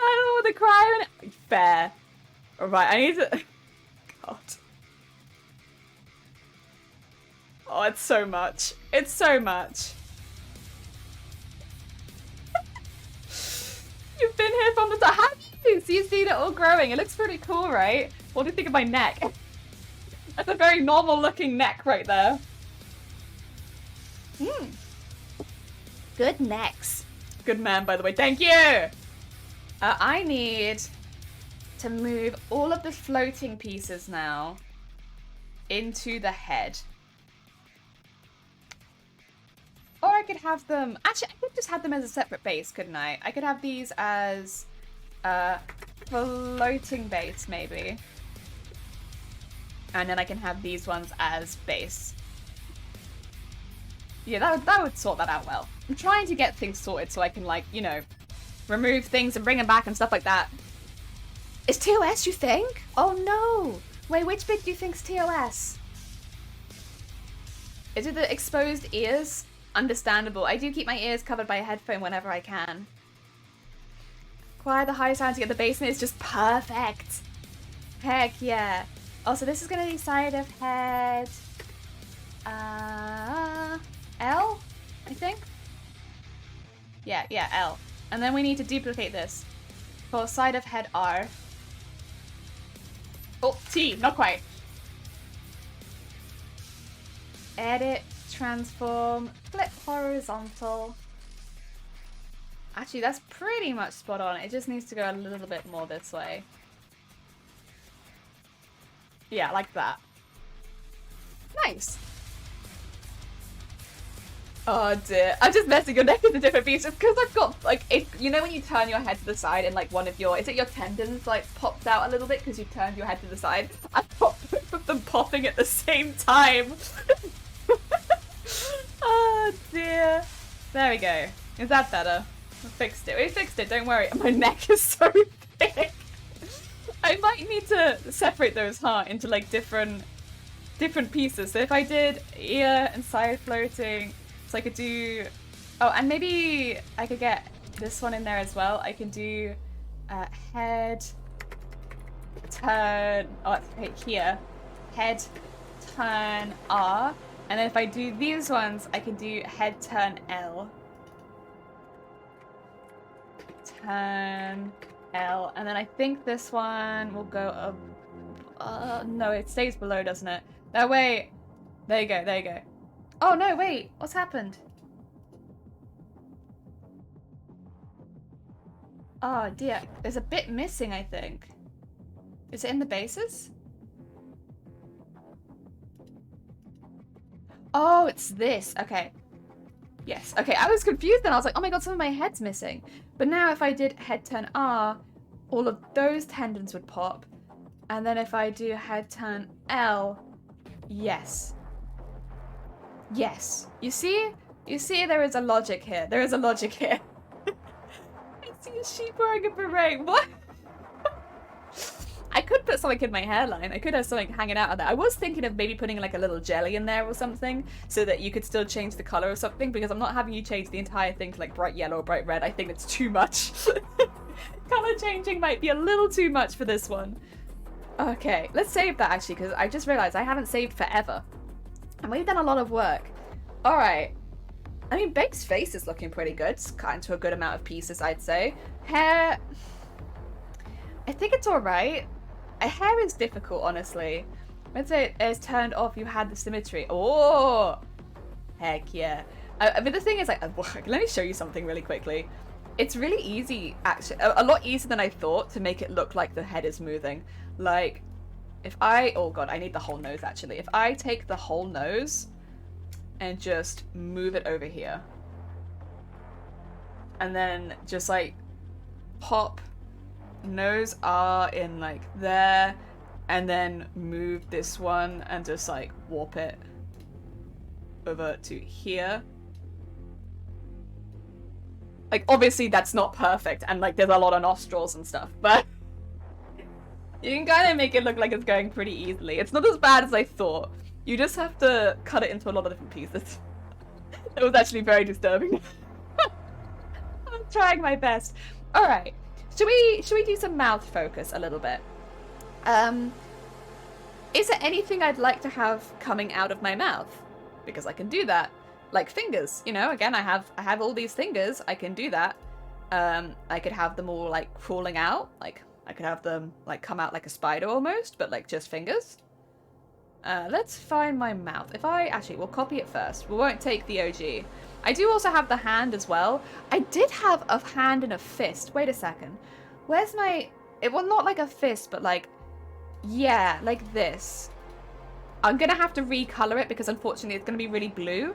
[SPEAKER 1] know what the cry. Fair. Alright, I need to. God. Oh, it's so much. It's so much. You've been here from the start. Have you? So you've seen it all growing. It looks pretty cool, right? What do you think of my neck? That's a very normal looking neck right there. Good necks. Good man, by the way. Thank you. I need to move all of the floating pieces now into the head. Or I could have them... Actually, I could just have them as a separate base, couldn't I? I could have these as floating base, maybe. And then I can have these ones as base. Yeah, that would sort that out well. I'm trying to get things sorted so I can, like, you know, remove things and bring them back and stuff like that. It's TOS, you think? Oh, no. Wait, which bit do you think's TOS? Is it the exposed ears? Understandable. I do keep my ears covered by a headphone whenever I can. Acquire the high sound to get the bass in. It's just perfect. Heck yeah. Also, this is going to be side of head... L? I think? Yeah, L. And then we need to duplicate this. For side of head R. Oh, T. Not quite. Edit. Transform, flip horizontal. Actually, that's pretty much spot on. It just needs to go a little bit more this way. Yeah, like that. Nice. Oh dear. I'm just messing your neck into different pieces because I've got, like, if you know when you turn your head to the side and like one of your, is it your tendons like popped out a little bit because you've turned your head to the side? I've got both of them popping at the same time. Oh dear. There we go. Is that better? We fixed it. We fixed it. Don't worry. My neck is so thick. I might need to separate those, into like different pieces. So if I did ear and side floating, so I could do. Oh, and maybe I could get this one in there as well. I can do head, turn. Oh, it's here. Head, turn R. And then if I do these ones, I can do head, turn, L. Turn, L. And then I think this one will go up. No, it stays below, doesn't it? No, wait. There you go, there you go. Oh, no, wait. What's happened? Oh, dear. There's a bit missing, I think. Is it in the bases? Oh, it's this. Okay. Yes. Okay, I was confused then. I was like, oh my god, some of my head's missing. But now if I did head turn R, all of those tendons would pop. And then if I do head turn L, yes. Yes. You see? You see there is a logic here. There is a logic here. I see a sheep wearing a beret. What? I could put something in my hairline. I could have something hanging out of that. I was thinking of maybe putting like a little jelly in there or something so that you could still change the color or something, because I'm not having you change the entire thing to like bright yellow or bright red. I think it's too much. Color changing might be a little too much for this one. Okay, let's save that actually, because I just realized I haven't saved forever. And we've done a lot of work. All right. I mean, Beck's face is looking pretty good. It's cut into a good amount of pieces, I'd say. Hair... I think it's all right. Hair is difficult, honestly. Let's say it's turned off, you had the symmetry. Oh! Heck yeah. But the thing is, like, let me show you something really quickly. It's really easy, actually. A lot easier than I thought to make it look like the head is moving. Like, if I... Oh god, I need the whole nose, actually. If I take the whole nose and just move it over here. And then just, like, pop nose R in, like, there. And then move this one and just, like, warp it over to here. Like, obviously that's not perfect, and, like, there's a lot of nostrils and stuff, but you can kind of make it look like it's going pretty easily. It's not as bad as I thought. You just have to cut it into a lot of different pieces. It was actually very disturbing. I'm trying my best. All right, should we do some mouth focus a little bit? Is there anything I'd like to have coming out of my mouth? Because I can do that. Like fingers, you know, again, I have all these fingers, I can do that. I could have them all like crawling out, like I could have them like come out like a spider almost, but like just fingers. Let's find my mouth. If I, actually, we'll copy it first. We won't take the OG. I do also have the hand as well. I did have a hand and a fist. Wait a second. Where's my, it was not like a fist, but like, yeah, like this. I'm gonna have to recolor it because unfortunately it's gonna be really blue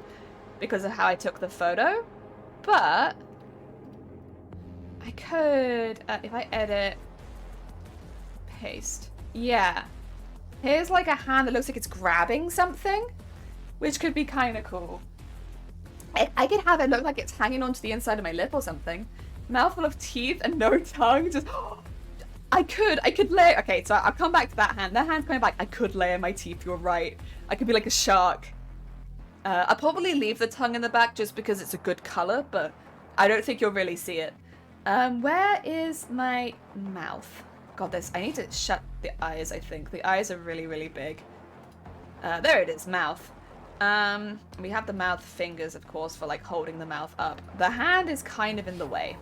[SPEAKER 1] because of how I took the photo, but I could, if I edit, paste, yeah. Here's like a hand that looks like it's grabbing something, which could be kind of cool. I could have it look like it's hanging onto the inside of my lip or something. Mouthful of teeth and no tongue, just, I could layer, okay, so I'll come back to that hand. That hand's kind of like, I could layer my teeth, you're right. I could be like a shark. I'll probably leave the tongue in the back just because it's a good color, but I don't think you'll really see it. Where is my mouth? God, I need to shut the eyes, I think. The eyes are really, really big. There it is, mouth. We have the mouth fingers, of course, for like holding the mouth up. The hand is kind of in the way.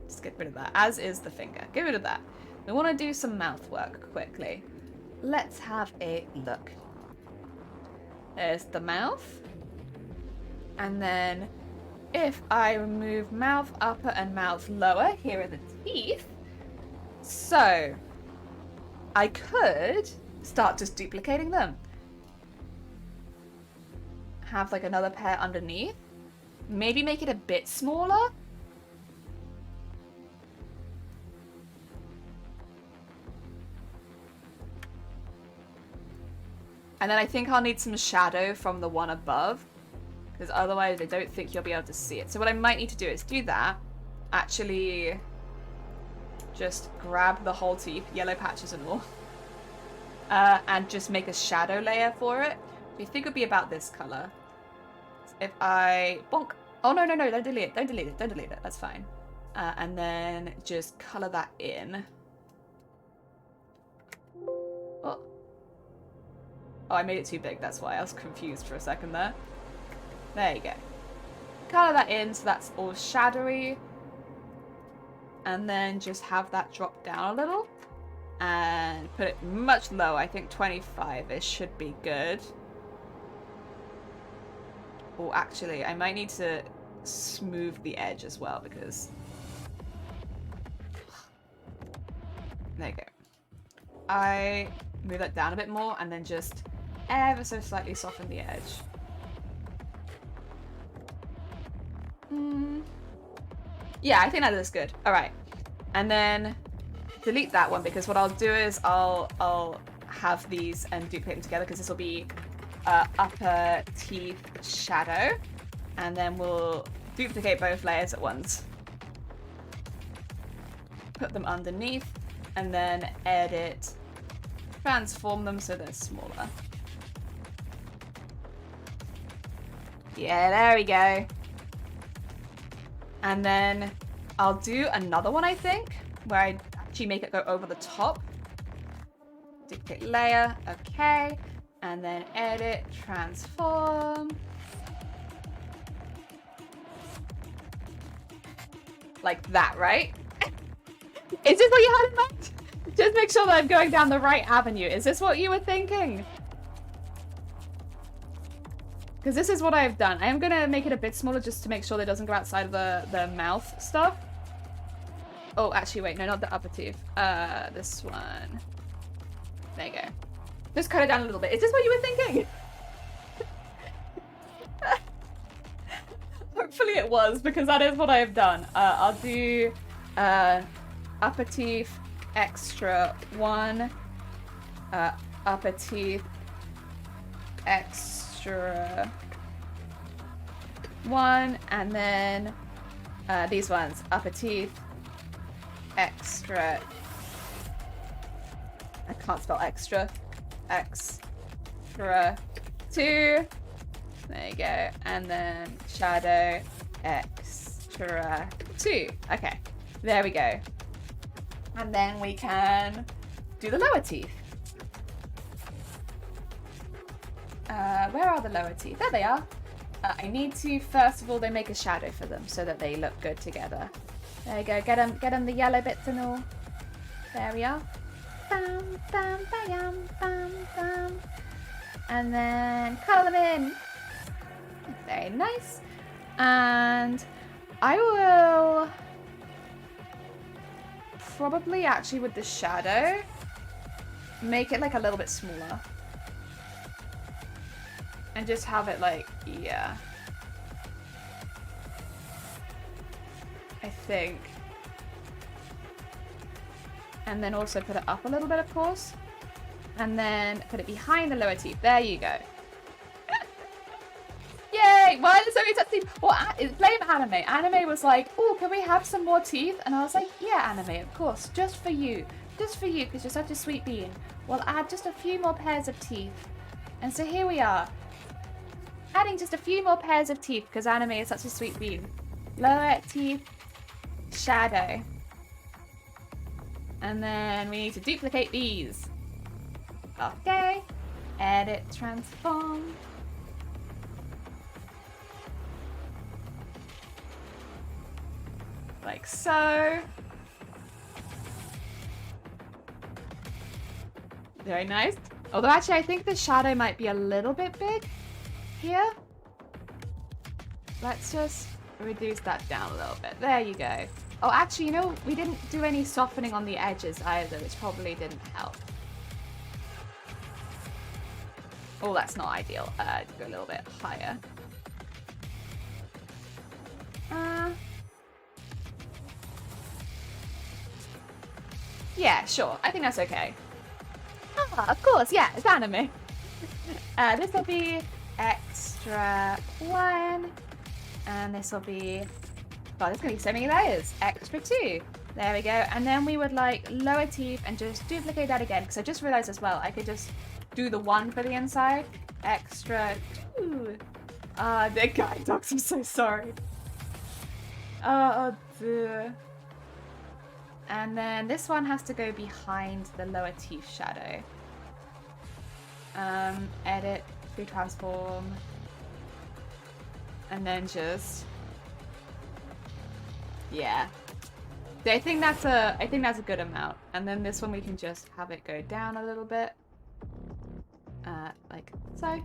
[SPEAKER 1] Just get rid of that, as is the finger. Get rid of that. We want to do some mouth work quickly. Let's have a look. There's the mouth. And then if I remove mouth upper and mouth lower, here are the teeth. So I could start just duplicating them. Have like another pair underneath. Maybe make it a bit smaller. And then I think I'll need some shadow from the one above, because otherwise I don't think you'll be able to see it. So what I might need to do is do that. Actually, just grab the whole teeth, yellow patches and all, and just make a shadow layer for it. Do you think it would be about this color? If I bonk. Oh no, don't delete it, don't delete it, that's fine. And then just color that in. Oh. Oh, I made it too big, that's why. I was confused for a second there. There you go. Color that in so that's all shadowy. And then just have that drop down a little. And put it much lower. I think 25-ish should be good. Oh, actually, I might need to smooth the edge as well because... There you go. I move that down a bit more and then just ever so slightly soften the edge. Yeah, I think that looks good. All right, and then delete that one because what I'll do is I'll have these and duplicate them together because this will be upper teeth shadow, and then we'll duplicate both layers at once. Put them underneath, and then edit, transform them so they're smaller. Yeah, there we go. And then I'll do another one, I think. where I actually make it go over the top. Duplicate layer, okay. And then edit, transform. Like that, right? Is this what you had in mind? Just make sure that I'm going down the right avenue. Is this what you were thinking? Because this is what I've done. I am going to make it a bit smaller just to make sure that it doesn't go outside of the mouth stuff. Oh, actually, wait. No, not the upper tooth. This one. There you go. Just cut it down a little bit. Is this what you were thinking? Hopefully it was, because that is what I have done. I'll do upper teeth extra 1. Upper teeth extra 1. And then these ones. Upper teeth extra. I can't spell extra. Extra 2. There you go. And then shadow extra 2. Okay. There we go. And then we can do the lower teeth. Where are the lower teeth? There they are. I need to, first of all, they make a shadow for them so that they look good together. There you go. Get them the yellow bits and all. There we are. Bam, bam, bam, bam, bam. And then color them in. Very nice. And I will probably actually with the shadow make it like a little bit smaller. And just have it like, yeah. I think. And then also put it up a little bit, of course. And then put it behind the lower teeth. There you go. Yay! Why are there so many such teeth? Well, blame Anime. Anime was like, oh, can we have some more teeth? And I was like, yeah, Anime, of course. Just for you. Just for you, because you're such a sweet being. We'll add just a few more pairs of teeth. And so here we are. Adding just a few more pairs of teeth, because Anime is such a sweet being. Lower teeth. Shadow. And then we need to duplicate these. Okay. Edit, transform. Like so. Very nice. Although actually I think the shadow might be a little bit big here. Let's just reduce that down a little bit. There you go. Oh, actually, you know, we didn't do any softening on the edges either, which probably didn't help. Oh, that's not ideal. Go a little bit higher. Yeah, sure. I think that's okay. Ah, of course, yeah, it's Anime. This will be extra 1. And this will be... God, there's going to be so many layers. Extra 2. There we go. And then we would like lower teeth and just duplicate that again. Because I just realized as well, I could just do the 1 for the inside. Extra 2. The guide dogs, I'm so sorry. Oh, dear. And then this one has to go behind the lower teeth shadow. Edit, free transform. And then just... Yeah. I think that's a good amount. And then this one we can just have it go down a little bit. Like so.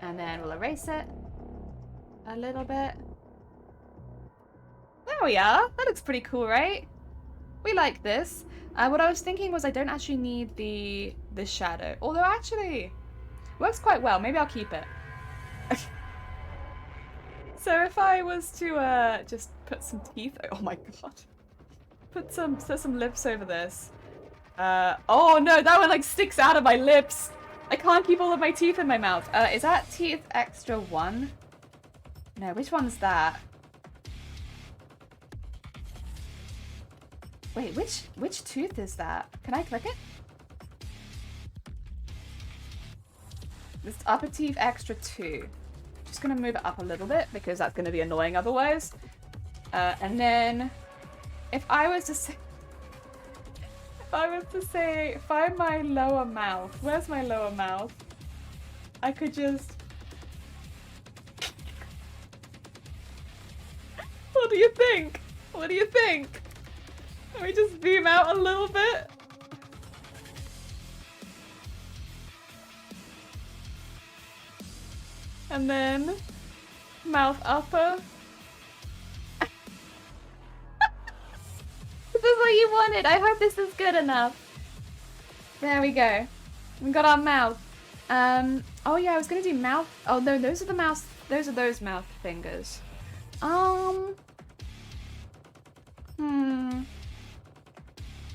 [SPEAKER 1] And then we'll erase it a little bit. There we are. That looks pretty cool, right? We like this. What I was thinking was I don't actually need the shadow. Although actually, works quite well. Maybe I'll keep it. So if I was to just put some teeth, oh my god, put some lips over this. Oh no, that one like sticks out of my lips. I can't keep all of my teeth in my mouth. Is that teeth extra 1? No, which one's that? Wait, which tooth is that? Can I click it? This upper teeth extra 2. Just gonna move it up a little bit because that's gonna be annoying otherwise. And then If I was to say... If I was to say, find my lower mouth. Where's my lower mouth? I could just... What do you think? What do you think? Let me just zoom out a little bit. And then mouth upper. This is what you wanted. I hope this is good enough. There we go. We got our mouth. Oh yeah, I was gonna do mouth. Oh no, those are the mouse. Those are those mouth fingers.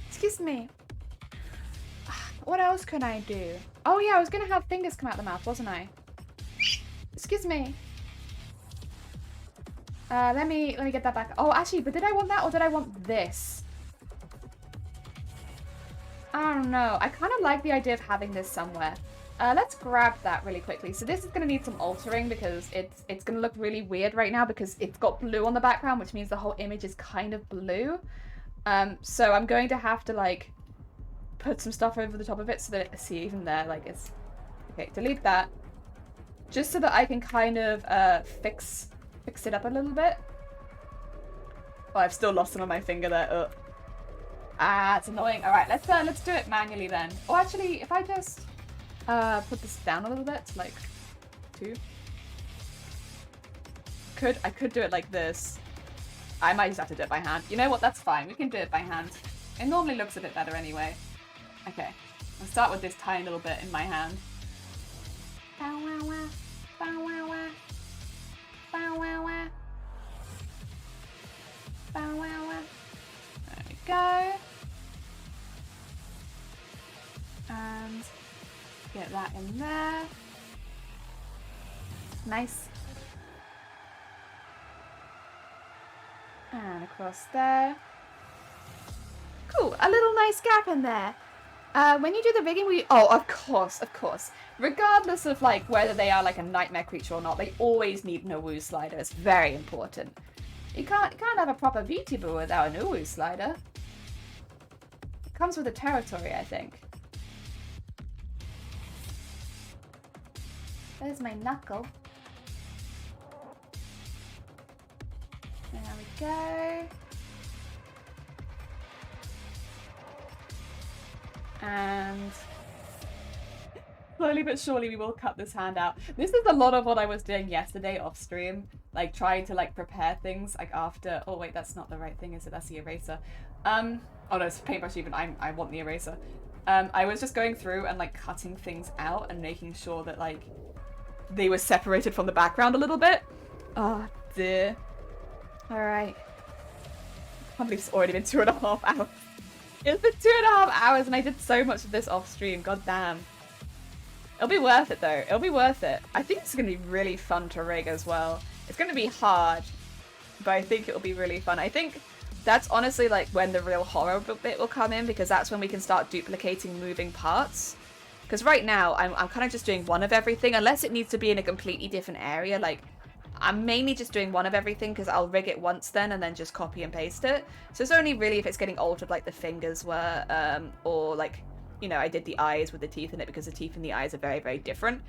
[SPEAKER 1] Excuse me. What else can I do? Oh yeah, I was gonna have fingers come out the mouth, wasn't I? Excuse me. Let me get that back. Oh, actually, but did I want that or did I want this? I don't know. I kind of like the idea of having this somewhere. Let's grab that really quickly. So this is going to need some altering because it's going to look really weird right now because it's got blue on the background, which means the whole image is kind of blue. So I'm going to have to like put some stuff over the top of it so that see even there like it's okay. Delete that, just so that I can kind of fix it up a little bit. Oh, I've still lost some of my finger there. Ugh. Ah, it's annoying. All right, let's do it manually then. Oh, actually, if I just put this down a little bit, like 2. I could do it like this. I might just have to do it by hand. You know what? That's fine. We can do it by hand. It normally looks a bit better anyway. Okay, I'll start with this tiny little bit in my hand. Bow wow wow. Bow wow wow. Bow wow wow. Bow wow wow. There we go. And get that in there. Nice. And across there. Cool, a little nice gap in there. When you do the rigging, oh, of course. Regardless of like whether they are like a nightmare creature or not, they always need an uwu slider. It's very important. You can't have a proper VTuber without an uwu slider. It comes with the territory, I think. There's my knuckle. There we go. And slowly but surely we will cut this hand out. This is a lot of what I was doing yesterday off stream, like trying to like prepare things like after. Oh wait, that's not the right thing, is it? That's the eraser. Oh no, it's paintbrush even. I want the eraser. I was just going through and like cutting things out and making sure that like they were separated from the background a little bit. Oh dear. All right. I can't believe it's already been 2.5 hours. It's been 2.5 hours and I did so much of this off stream. God damn. It'll be worth it though. It'll be worth it. I think it's going to be really fun to rig as well. It's going to be hard, but I think it'll be really fun. I think that's honestly like when the real horror bit will come in, because that's when we can start duplicating moving parts. Because right now I'm kind of just doing one of everything, unless it needs to be in a completely different area. Like I'm mainly just doing one of everything because I'll rig it once then and then just copy and paste it. So it's only really if it's getting altered like the fingers were, or like, you know, I did the eyes with the teeth in it because the teeth and the eyes are very, very different.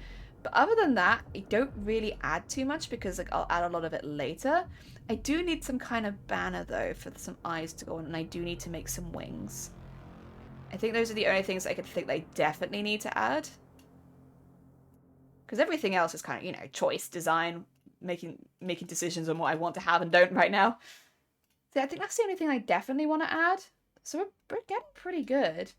[SPEAKER 1] But other than that, I don't really add too much because like I'll add a lot of it later. I do need some kind of banner though for some eyes to go on, and I do need to make some wings. I think those are the only things I could think they definitely need to add. Because everything else is kind of, you know, choice, design, making decisions on what I want to have and don't right now. So I think that's the only thing I definitely want to add. So we're getting pretty good.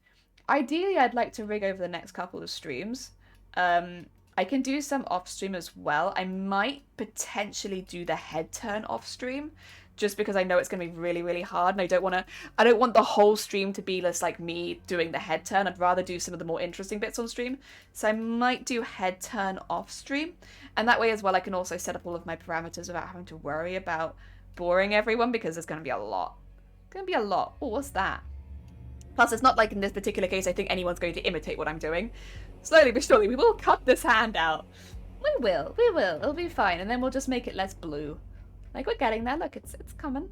[SPEAKER 1] Ideally, I'd like to rig over the next couple of streams. I can do some off stream as well. I might potentially do the head turn off stream, just because I know it's going to be really, really hard, and I don't want the whole stream to be just like me doing the head turn. I'd rather do some of the more interesting bits on stream. So I might do head turn off stream, and that way as well I can also set up all of my parameters without having to worry about boring everyone, because there's going to be a lot. Oh, what's that? Plus, it's not like in this particular case I think anyone's going to imitate what I'm doing. Slowly but surely, we will cut this hand out. We will. It'll be fine, and then we'll just make it less blue. Like, we're getting there. Look, it's coming.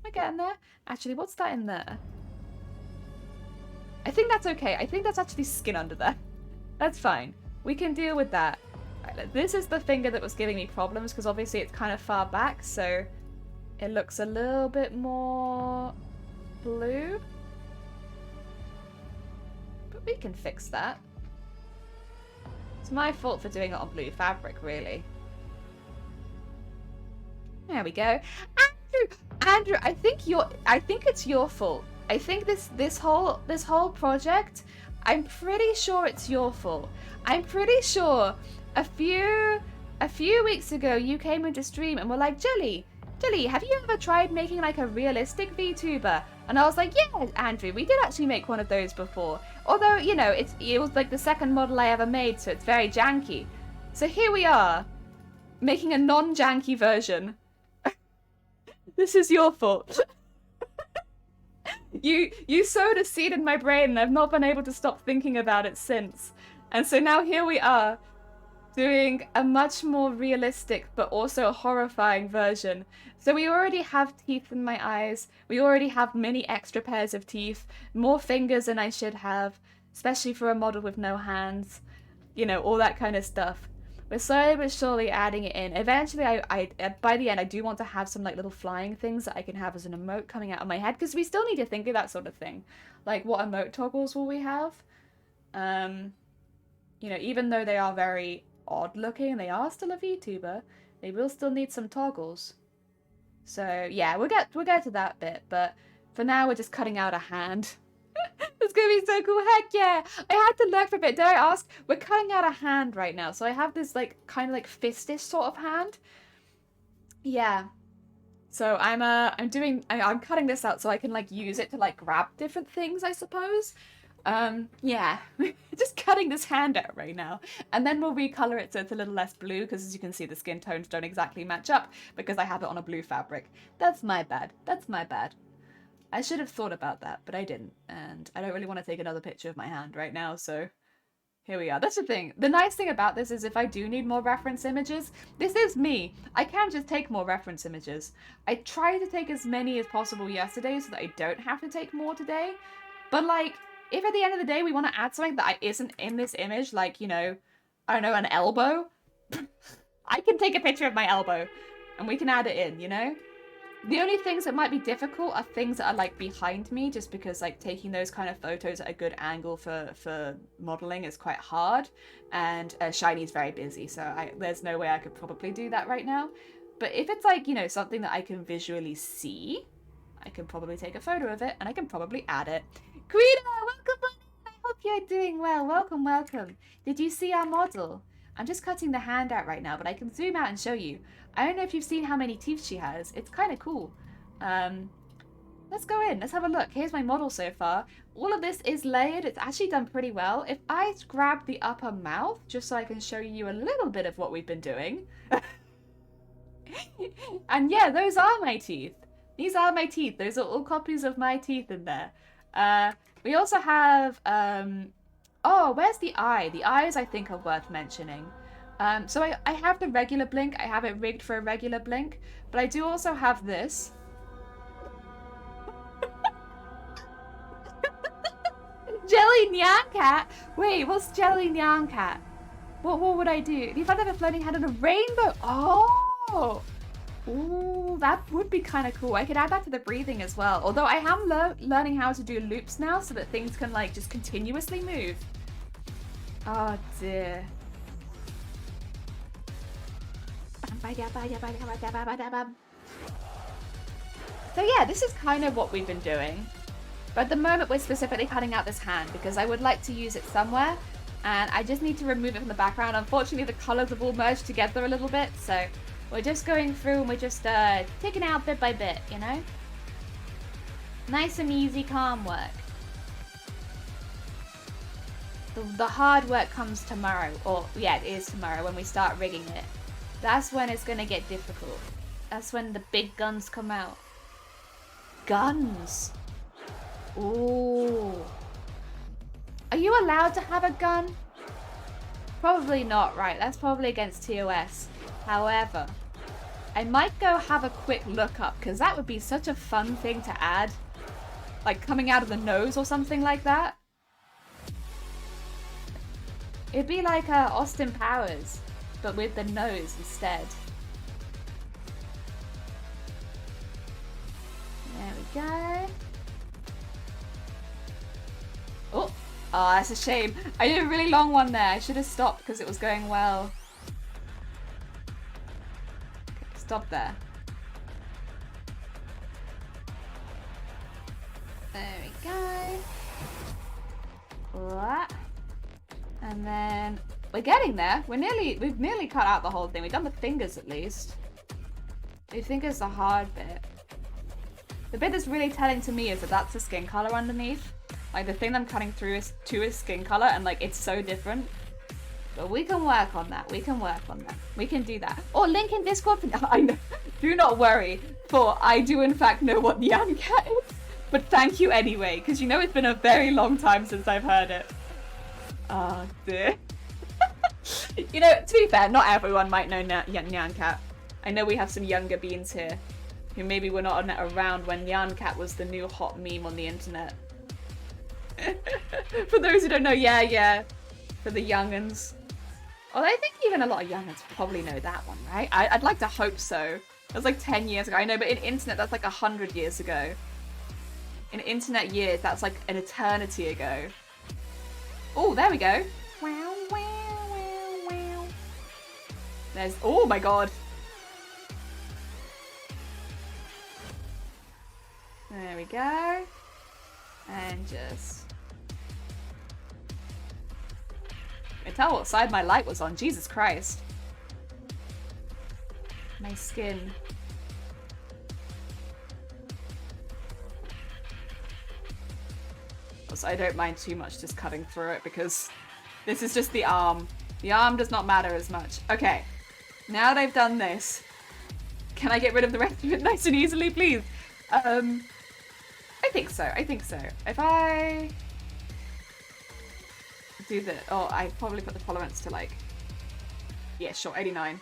[SPEAKER 1] I getting there? Actually, what's that in there? I think that's okay. I think that's actually skin under there. That's fine. We can deal with that. Right, this is the finger that was giving me problems because obviously it's kind of far back, so it looks a little bit more blue. But we can fix that. It's my fault for doing it on blue fabric, really. There we go. Andrew, I think it's your fault. I think this whole project, I'm pretty sure it's your fault. I'm pretty sure a few weeks ago you came into stream and were like, Jelly, have you ever tried making like a realistic VTuber? And I was like, yeah, Andrew, we did actually make one of those before. Although, you know, it was like the second model I ever made, so it's very janky. So here we are, making a non-janky version. This is your fault. You sowed a seed in my brain and I've not been able to stop thinking about it since. And so now here we are, doing a much more realistic but also horrifying version. So we already have teeth in my eyes, we already have many extra pairs of teeth, more fingers than I should have, especially for a model with no hands, you know, all that kind of stuff. We're slowly but surely adding it in. Eventually, I by the end, I do want to have some like little flying things that I can have as an emote coming out of my head, because we still need to think of that sort of thing. Like, what emote toggles will we have? You know, even though they are very odd looking, they are still a VTuber, they will still need some toggles. So yeah, we'll get to that bit, but for now we're just cutting out a hand. It's gonna be so cool. Heck yeah! I had to look for a bit. Did I ask? We're cutting out a hand right now, so I have this like kind of like fistish sort of hand. Yeah. So I'm cutting this out so I can like use it to like grab different things, I suppose. Yeah. Just cutting this hand out right now, and then we'll recolor it so it's a little less blue, because as you can see the skin tones don't exactly match up because I have it on a blue fabric. That's my bad. That's my bad. I should have thought about that, but I didn't, and I don't really want to take another picture of my hand right now, so here we are. That's the thing. The nice thing about this is if I do need more reference images, this is me. I can just take more reference images. I tried to take as many as possible yesterday so that I don't have to take more today, but like, if at the end of the day we want to add something that isn't in this image, like, you know, I don't know, an elbow, I can take a picture of my elbow and we can add it in, you know? The only things that might be difficult are things that are like behind me, just because like taking those kind of photos at a good angle for modeling is quite hard, and Shiny's very busy, so there's no way I could probably do that right now. But if it's like, you know, something that I can visually see, I can probably take a photo of it and I can probably add it. Guido, welcome on in. I hope you're doing well. Welcome, welcome. Did you see our model? I'm just cutting the hand out right now, but I can zoom out and show you. I don't know if you've seen how many teeth she has. It's kind of cool. Let's go in. Let's have a look. Here's my model so far. All of this is layered. It's actually done pretty well. If I grab the upper mouth, just so I can show you a little bit of what we've been doing. And yeah, those are my teeth. These are my teeth. Those are all copies of my teeth in there. We also have... oh, where's the eye? The eyes, I think, are worth mentioning. So I have the regular blink. I have it rigged for a regular blink. But I do also have this. Jelly Nyan Cat? Wait, what's Jelly Nyan Cat? What would I do? If I have a floating head on a rainbow? Oh! Ooh, that would be kind of cool. I could add that to the breathing as well. Although I am learning how to do loops now so that things can like just continuously move. Oh dear. So yeah, this is kind of what we've been doing. But at the moment we're specifically cutting out this hand because I would like to use it somewhere. And I just need to remove it from the background. Unfortunately, the colors have all merged together a little bit. So we're just going through and we're just taking it out bit by bit, you know? Nice and easy, calm work. The hard work comes tomorrow. Or, yeah, it is tomorrow when we start rigging it. That's when it's going to get difficult. That's when the big guns come out. Guns! Ooh. Are you allowed to have a gun? Probably not, right? That's probably against TOS. However, I might go have a quick look up, because that would be such a fun thing to add. Like coming out of the nose or something like that. It'd be like Austin Powers, but with the nose instead. There we go. Oh, that's a shame. I did a really long one there. I should have stopped because it was going well. Okay, stop there. There we go. That. And then we're getting there. We've nearly cut out the whole thing. We've done the fingers at least. The fingers are the hard bit. The bit that's really telling to me is that that's the skin color underneath. Like the thing that I'm cutting through is to his skin color, and like it's so different. But we can work on that. We can work on that. We can do that. Or link in Discord. I know. Do not worry, for I do in fact know what Nyan Cat is. But thank you anyway, because you know it's been a very long time since I've heard it. Oh dear. You know, to be fair, not everyone might know Nyan Cat. I know we have some younger beans here who maybe were not around when Nyan Cat was the new hot meme on the internet. For those who don't know, yeah. For the young'uns. Although I think even a lot of young'uns probably know that one, right? I'd like to hope so. It was like 10 years ago. I know, but in internet, that's like 100 years ago. In internet years, that's like an eternity ago. Oh, there we go. Wow, wow, wow, wow. There's, oh my god. There we go. And just... I can tell what side my light was on. Jesus Christ. My skin. Also, I don't mind too much just cutting through it because this is just the arm. The arm does not matter as much. Okay. Now that I've done this, can I get rid of the rest of it nice and easily, please? I think so. I think so. If I do the... Oh, I probably put the tolerance to like... Yeah, sure, 89.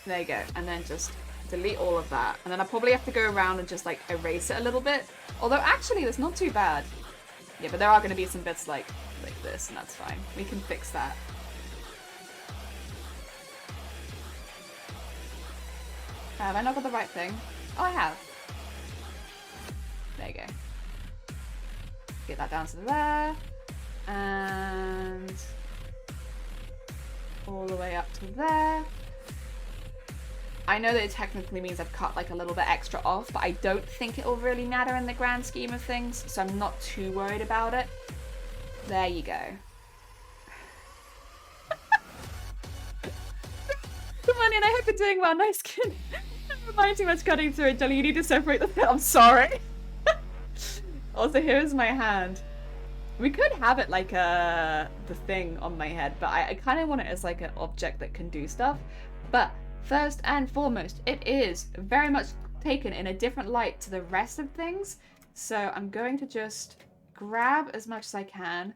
[SPEAKER 1] There you go. And then just delete all of that. And then I probably have to go around and just like erase it a little bit. Although actually, that's not too bad. Yeah, but there are going to be some bits like this, and that's fine. We can fix that. Have I not got the right thing? Oh, I have. There you go. Get that down to there. And all the way up to there. I know that it technically means I've cut like a little bit extra off, but I don't think it'll really matter in the grand scheme of things, so I'm not too worried about it. There you go. Come on in, I hope you're doing well. Nice skin. Never mind too much cutting through it, Jelly. You need to separate the bit. I'm sorry. Also, here's my hand. We could have it like the thing on my head, but I kind of want it as like an object that can do stuff. But first and foremost, it is very much taken in a different light to the rest of things. So I'm going to just grab as much as I can.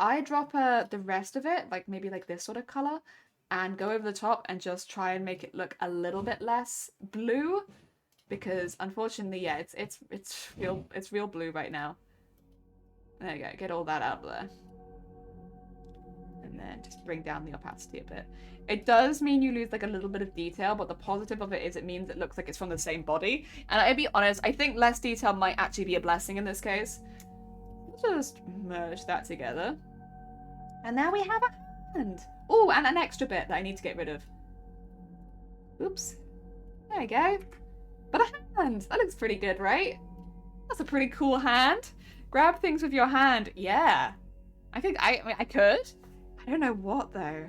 [SPEAKER 1] Eyedropper the rest of it, like maybe like this sort of color, and go over the top and just try and make it look a little bit less blue, because unfortunately, yeah, it's real blue right now. There you go. Get all that out of there. And then just bring down the opacity a bit. It does mean you lose like a little bit of detail, but the positive of it is it means it looks like it's from the same body. And I'll be honest, I think less detail might actually be a blessing in this case. Just merge that together. And now we have a hand. Oh, and an extra bit that I need to get rid of. Oops. There we go. But a hand. That looks pretty good, right? That's a pretty cool hand. Grab things with your hand. Yeah. I think I could. I don't know what though.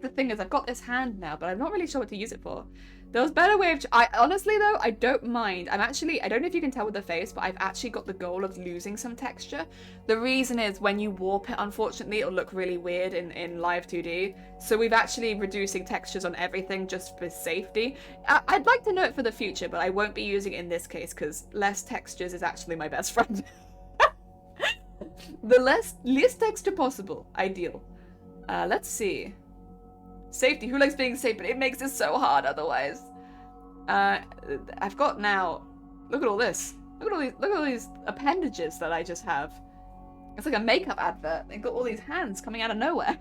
[SPEAKER 1] The thing is, I've got this hand now, but I'm not really sure what to use it for. There was a better way of... honestly, though, I don't mind. I don't know if you can tell with the face, but I've actually got the goal of losing some texture. The reason is when you warp it, unfortunately, it'll look really weird in live 2D. So we've actually reducing textures on everything just for safety. I'd like to know it for the future, but I won't be using it in this case because less textures is actually my best friend. The least texture possible. Ideal. Let's see. Safety. Who likes being safe? But it makes it so hard otherwise. I've got now. Look at all this. Look at all these appendages that I just have. It's like a makeup advert. They've got all these hands coming out of nowhere.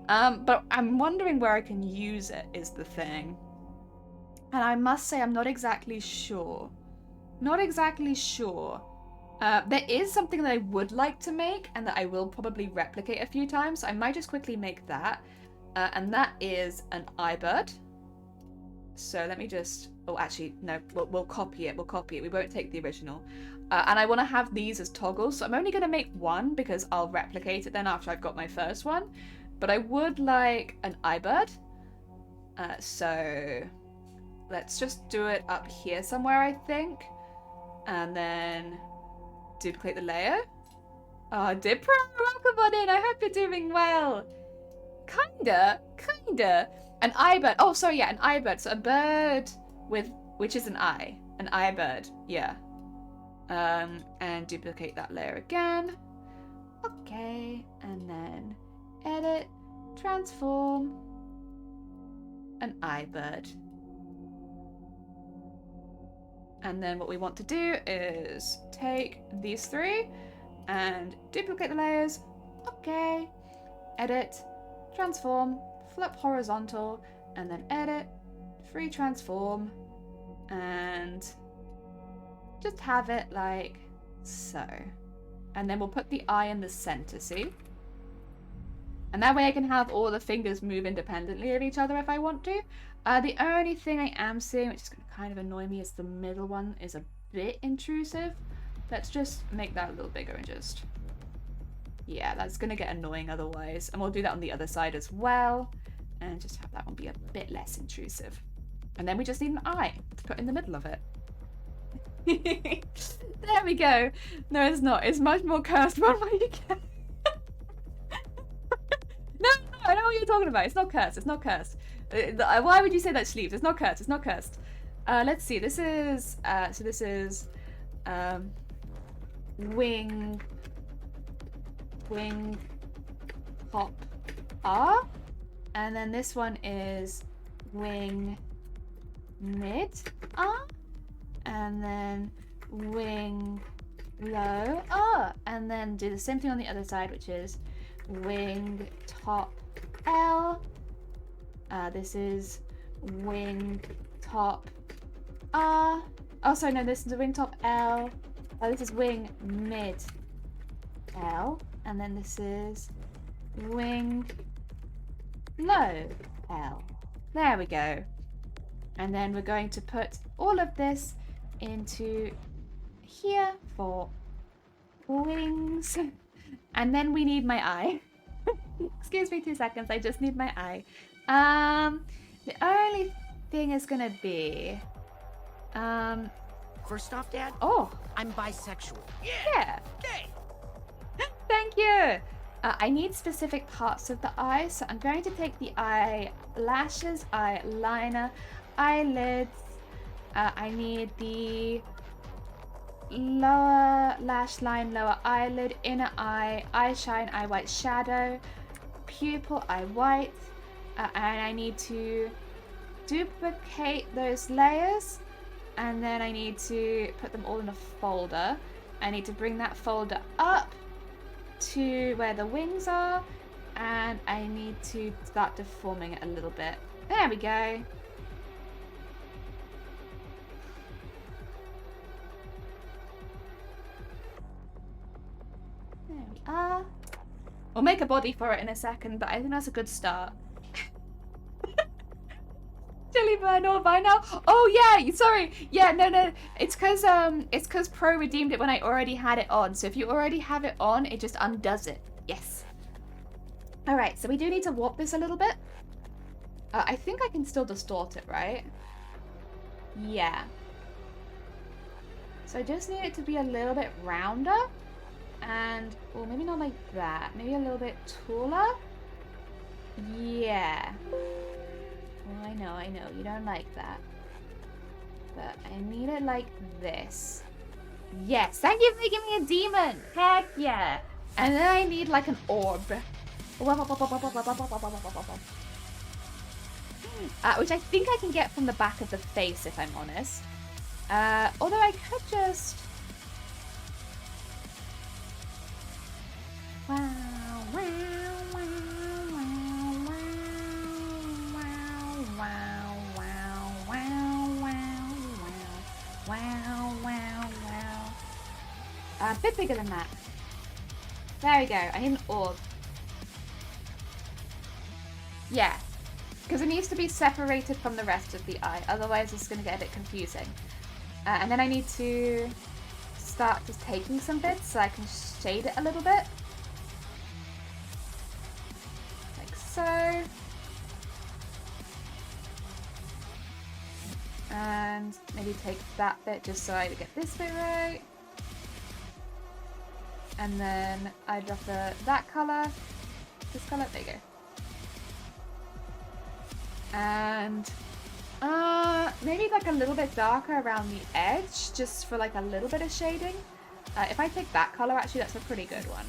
[SPEAKER 1] But I'm wondering where I can use it is the thing. And I must say I'm not exactly sure. Not exactly sure. There is something that I would like to make and that I will probably replicate a few times. So I might just quickly make that. And that is an iBird. So let me just... Oh, actually, no. We'll copy it. We'll copy it. We won't take the original. And I want to have these as toggles. So I'm only going to make one because I'll replicate it then after I've got my first one. But I would like an iBird. So let's just do it up here somewhere, I think. And then duplicate the layer. Oh, Dipra, welcome on in. I hope you're doing well. Kinda. An iBird. Oh, sorry, yeah, an iBird. So a bird with, which is an eye. An iBird, yeah. And duplicate that layer again. Okay, and then edit, transform, an iBird. And then what we want to do is take these three and duplicate the layers. Okay, edit, transform, flip horizontal, and then edit, free transform, and just have it like so. And then we'll put the eye in the center, see? And that way I can have all the fingers move independently of each other if I want to. The only thing I am seeing, which is going to kind of annoy me, is the middle one is a bit intrusive. Let's just make that a little bigger and just... Yeah, that's going to get annoying otherwise. And we'll do that on the other side as well. And just have that one be a bit less intrusive. And then we just need an eye to put in the middle of it. There we go. No, it's not. It's much more cursed one where you can. No, I know what you're talking about. It's not cursed. It's not cursed. Why would you say that, sleeves? It's not cursed. It's not cursed. Let's see. This is so this is wing hop R, and then this one is wing mid R, and then wing low R, and then do the same thing on the other side, which is wing top L. This is wing top R. Oh, sorry, no, this is a wing top L. This is wing mid L, and then this is wing low L. There we go. And then we're going to put all of this into here for wings. And then we need my eye. Excuse me 2 seconds, I just need my eye. The only thing is gonna be...
[SPEAKER 4] First off, Dad,
[SPEAKER 1] Oh,
[SPEAKER 4] I'm bisexual.
[SPEAKER 1] yeah.
[SPEAKER 4] Gay.
[SPEAKER 1] Thank you. I need specific parts of the eye, so I'm going to take the eyelashes, eyeliner, eyelids. I need the lower lash line, lower eyelid, inner eye, eye shine, eye white shadow, pupil, eye white, and I need to duplicate those layers, and then I need to put them all in a folder. I need to bring that folder up to where the wings are, and I need to start deforming it a little bit. There we go. There we are. We'll make a body for it in a second, but I think that's a good start. Jellybird all by now. Oh yeah, sorry. Yeah, no. It's cause Pro redeemed it when I already had it on. So if you already have it on, it just undoes it. Yes. All right. So we do need to warp this a little bit. I think I can still distort it, right? Yeah. So I just need it to be a little bit rounder, and well, maybe not like that. Maybe a little bit taller. Yeah. Well, I know, you don't like that. But I need it like this. Yes, thank you for making me a demon! Heck yeah! And then I need like an orb. which I think I can get from the back of the face, if I'm honest. Although I could just... Wow, wow, wow, wow, wow, wow, wow, wow, wow, wow, wow, wow. A bit bigger than that. There we go. I need an orb. Yeah. Because it needs to be separated from the rest of the eye. Otherwise, it's going to get a bit confusing. And then I need to start just taking some bits so I can shade it a little bit. Like so. And maybe take that bit just so I get this bit right. And then I drop that colour. This colour. There you go. And maybe like a little bit darker around the edge, just for like a little bit of shading. If I take that color, actually, that's a pretty good one.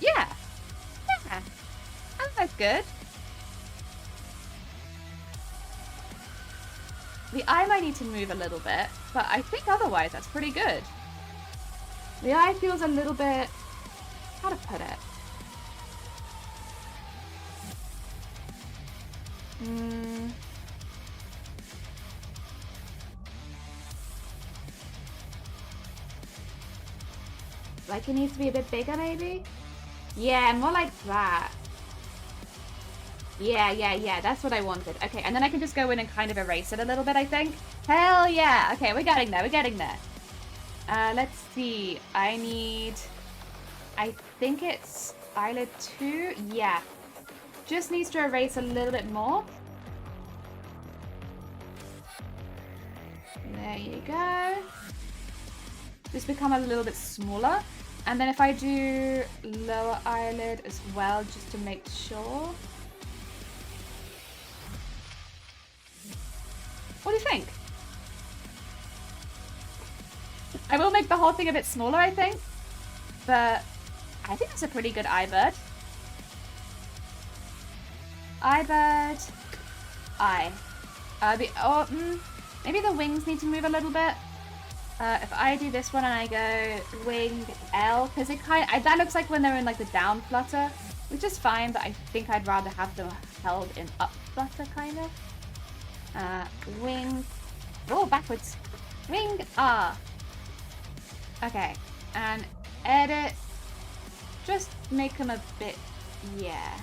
[SPEAKER 1] Yeah. Yeah. That's good. The eye might need to move a little bit, but I think otherwise that's pretty good. The eye feels a little bit... How to put it? Like it needs to be a bit bigger, maybe? Yeah, more like that. Yeah, that's what I wanted. Okay, and then I can just go in and kind of erase it a little bit, I think. Hell yeah! Okay, we're getting there, let's see. I think it's eyelid 2. Yeah. Just needs to erase a little bit more. There you go. Just become a little bit smaller. And then if I do lower eyelid as well, just to make sure. What do you think? I will make the whole thing a bit smaller, I think. But I think that's a pretty good eye bird. Eye bird. Eye. Maybe the wings need to move a little bit. If I do this one and I go wing L, because that looks like when they're in like the down flutter, which is fine, but I think I'd rather have them held in up flutter, kind of. Wing. Oh, backwards. Wing R. Okay, and edit. Just make them a bit, yeah.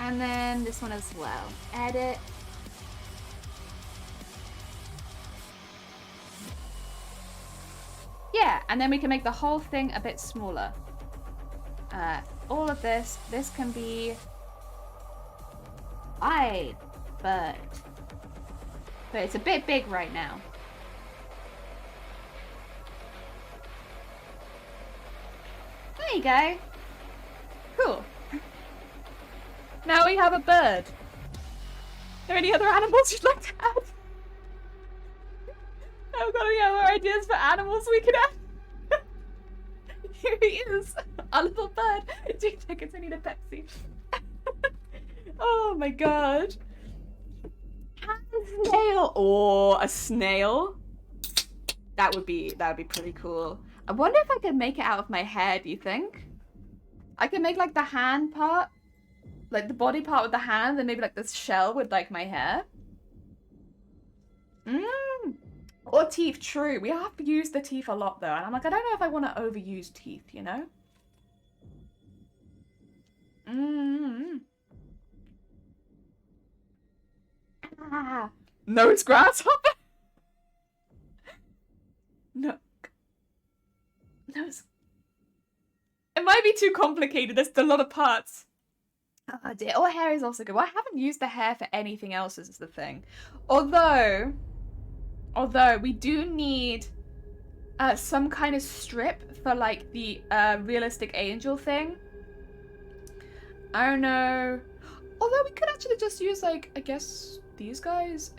[SPEAKER 1] And then this one as well. Edit. Yeah, and then we can make the whole thing a bit smaller. All of this can be eye bird. But it's a bit big right now. There you go. Cool. Now we have a bird. Are there any other animals you'd like to add? I've got any other ideas for animals we could add. Here he is, our little bird. 2 seconds, I need a Pepsi. Oh my god. A snail. Oh, a snail. That would be pretty cool. I wonder if I could make it out of my hair, do you think? I could make like the hand part, like the body part with the hand, and maybe like this shell with like my hair. Or teeth, true. We have used the teeth a lot though, and I'm like, I don't know if I want to overuse teeth, you know? Ah. No, it's grasshopper. No. No, it might be too complicated. There's a lot of parts. Oh dear. Or hair is also good. Well, I haven't used the hair for anything else, is the thing. Although we do need some kind of strip for like the realistic angel thing. I don't know. Although we could actually just use like, I guess, these guys,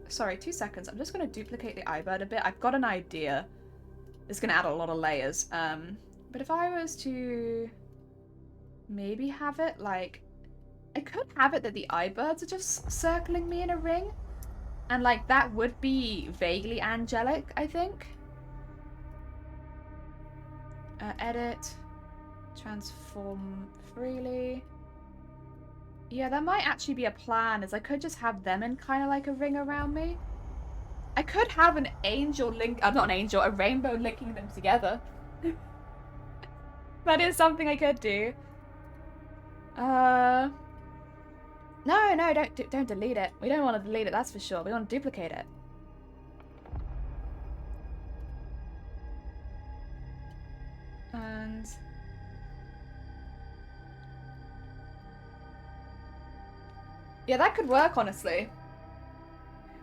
[SPEAKER 1] sorry, 2 seconds. I'm just going to duplicate the iBird a bit. I've got an idea. It's going to add a lot of layers. But if I was to maybe have it like, I could have it that the iBirds are just circling me in a ring. And like that would be vaguely angelic, I think. Edit. Transform freely. Yeah, that might actually be a plan, is I could just have them in kind of like a ring around me. I could have an angel link, not an angel, a rainbow linking them together. That is something I could do. No, don't delete it. We don't want to delete it, that's for sure. We want to duplicate it. And yeah, that could work, honestly.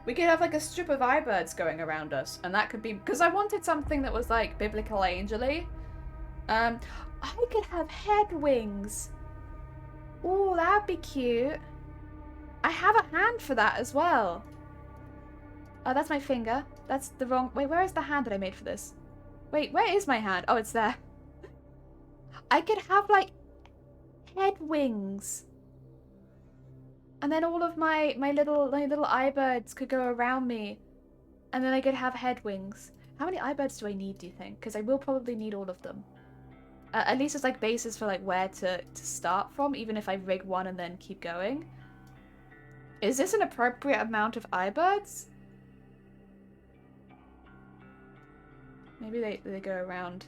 [SPEAKER 1] We could have like a strip of iBirds going around us, and that could be because I wanted something that was like biblical angel-y. I could have head wings. Oh, that'd be cute. I have a hand for that as well. Oh, that's my finger. That's the wrong... Wait, where is the hand that I made for this? Wait, where is my hand? Oh, it's there. I could have, like, head wings. And then all of my little iBirds could go around me. And then I could have head wings. How many iBirds do I need, do you think? Because I will probably need all of them. At least as, like, bases for, like, where to start from, even if I rig one and then keep going. Is this an appropriate amount of iBirds? Maybe they go around.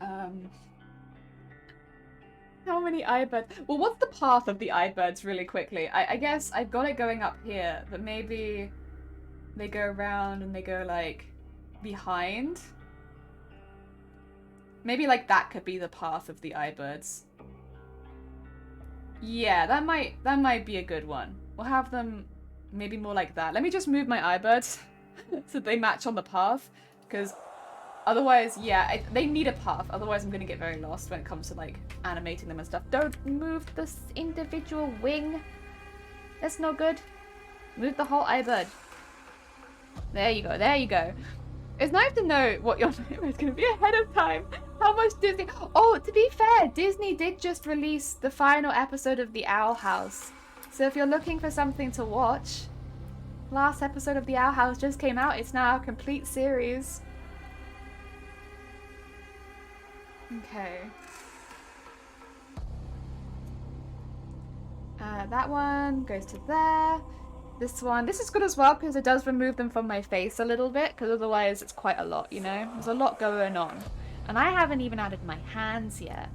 [SPEAKER 1] How many iBirds? Well, what's the path of the iBirds really quickly? I guess I've got it going up here, but maybe they go around and they go, like, behind. Maybe, like, that could be the path of the iBirds. Yeah, that might be a good one. We'll have them maybe more like that. Let me just move my iBirds so they match on the path, because otherwise, yeah, they need a path. Otherwise, I'm going to get very lost when it comes to, like, animating them and stuff. Don't move this individual wing. That's no good. Move the whole iBird. There you go, there you go. It's nice to know what your name is going to be ahead of time. How much Disney... Oh, to be fair, Disney did just release the final episode of The Owl House. So if you're looking for something to watch, last episode of The Owl House just came out. It's now a complete series. Okay. That one goes to there. This one, this is good as well because it does remove them from my face a little bit, because otherwise it's quite a lot, you know? There's a lot going on. And I haven't even added my hands yet.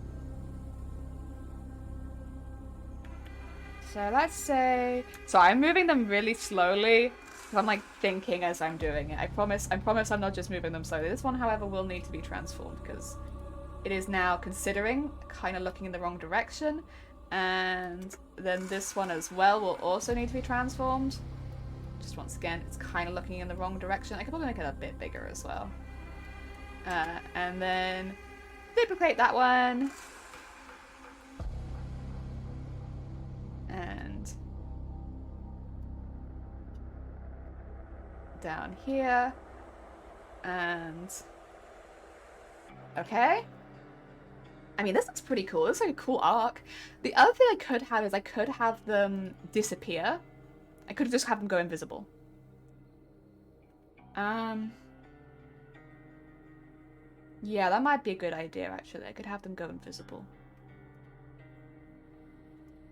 [SPEAKER 1] So let's say... So I'm moving them really slowly, because I'm like thinking as I'm doing it. I promise I'm not just moving them slowly. This one, however, will need to be transformed because it is now considering kind of looking in the wrong direction. And then this one as well will also need to be transformed. Just once again, it's kind of looking in the wrong direction. I could probably make it a bit bigger as well. And then duplicate that one. And down here. And okay. I mean, this looks pretty cool. This is like a cool arc. The other thing I could have is I could have them disappear. I could just have them go invisible. Yeah, that might be a good idea, actually. I could have them go invisible.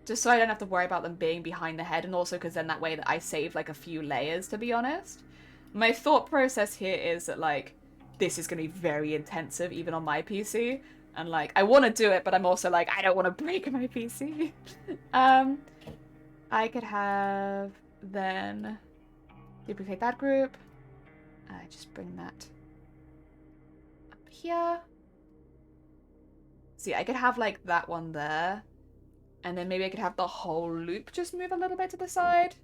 [SPEAKER 1] Just so I don't have to worry about them being behind the head, and also because then that way that I save, like, a few layers, to be honest. My thought process here is that, like, this is going to be very intensive, even on my PC. And, like, I want to do it, but I'm also like, I don't want to break my PC. I could have then duplicate that group. Just bring that up here. See, I could have, like, that one there. And then maybe I could have the whole loop just move a little bit to the side.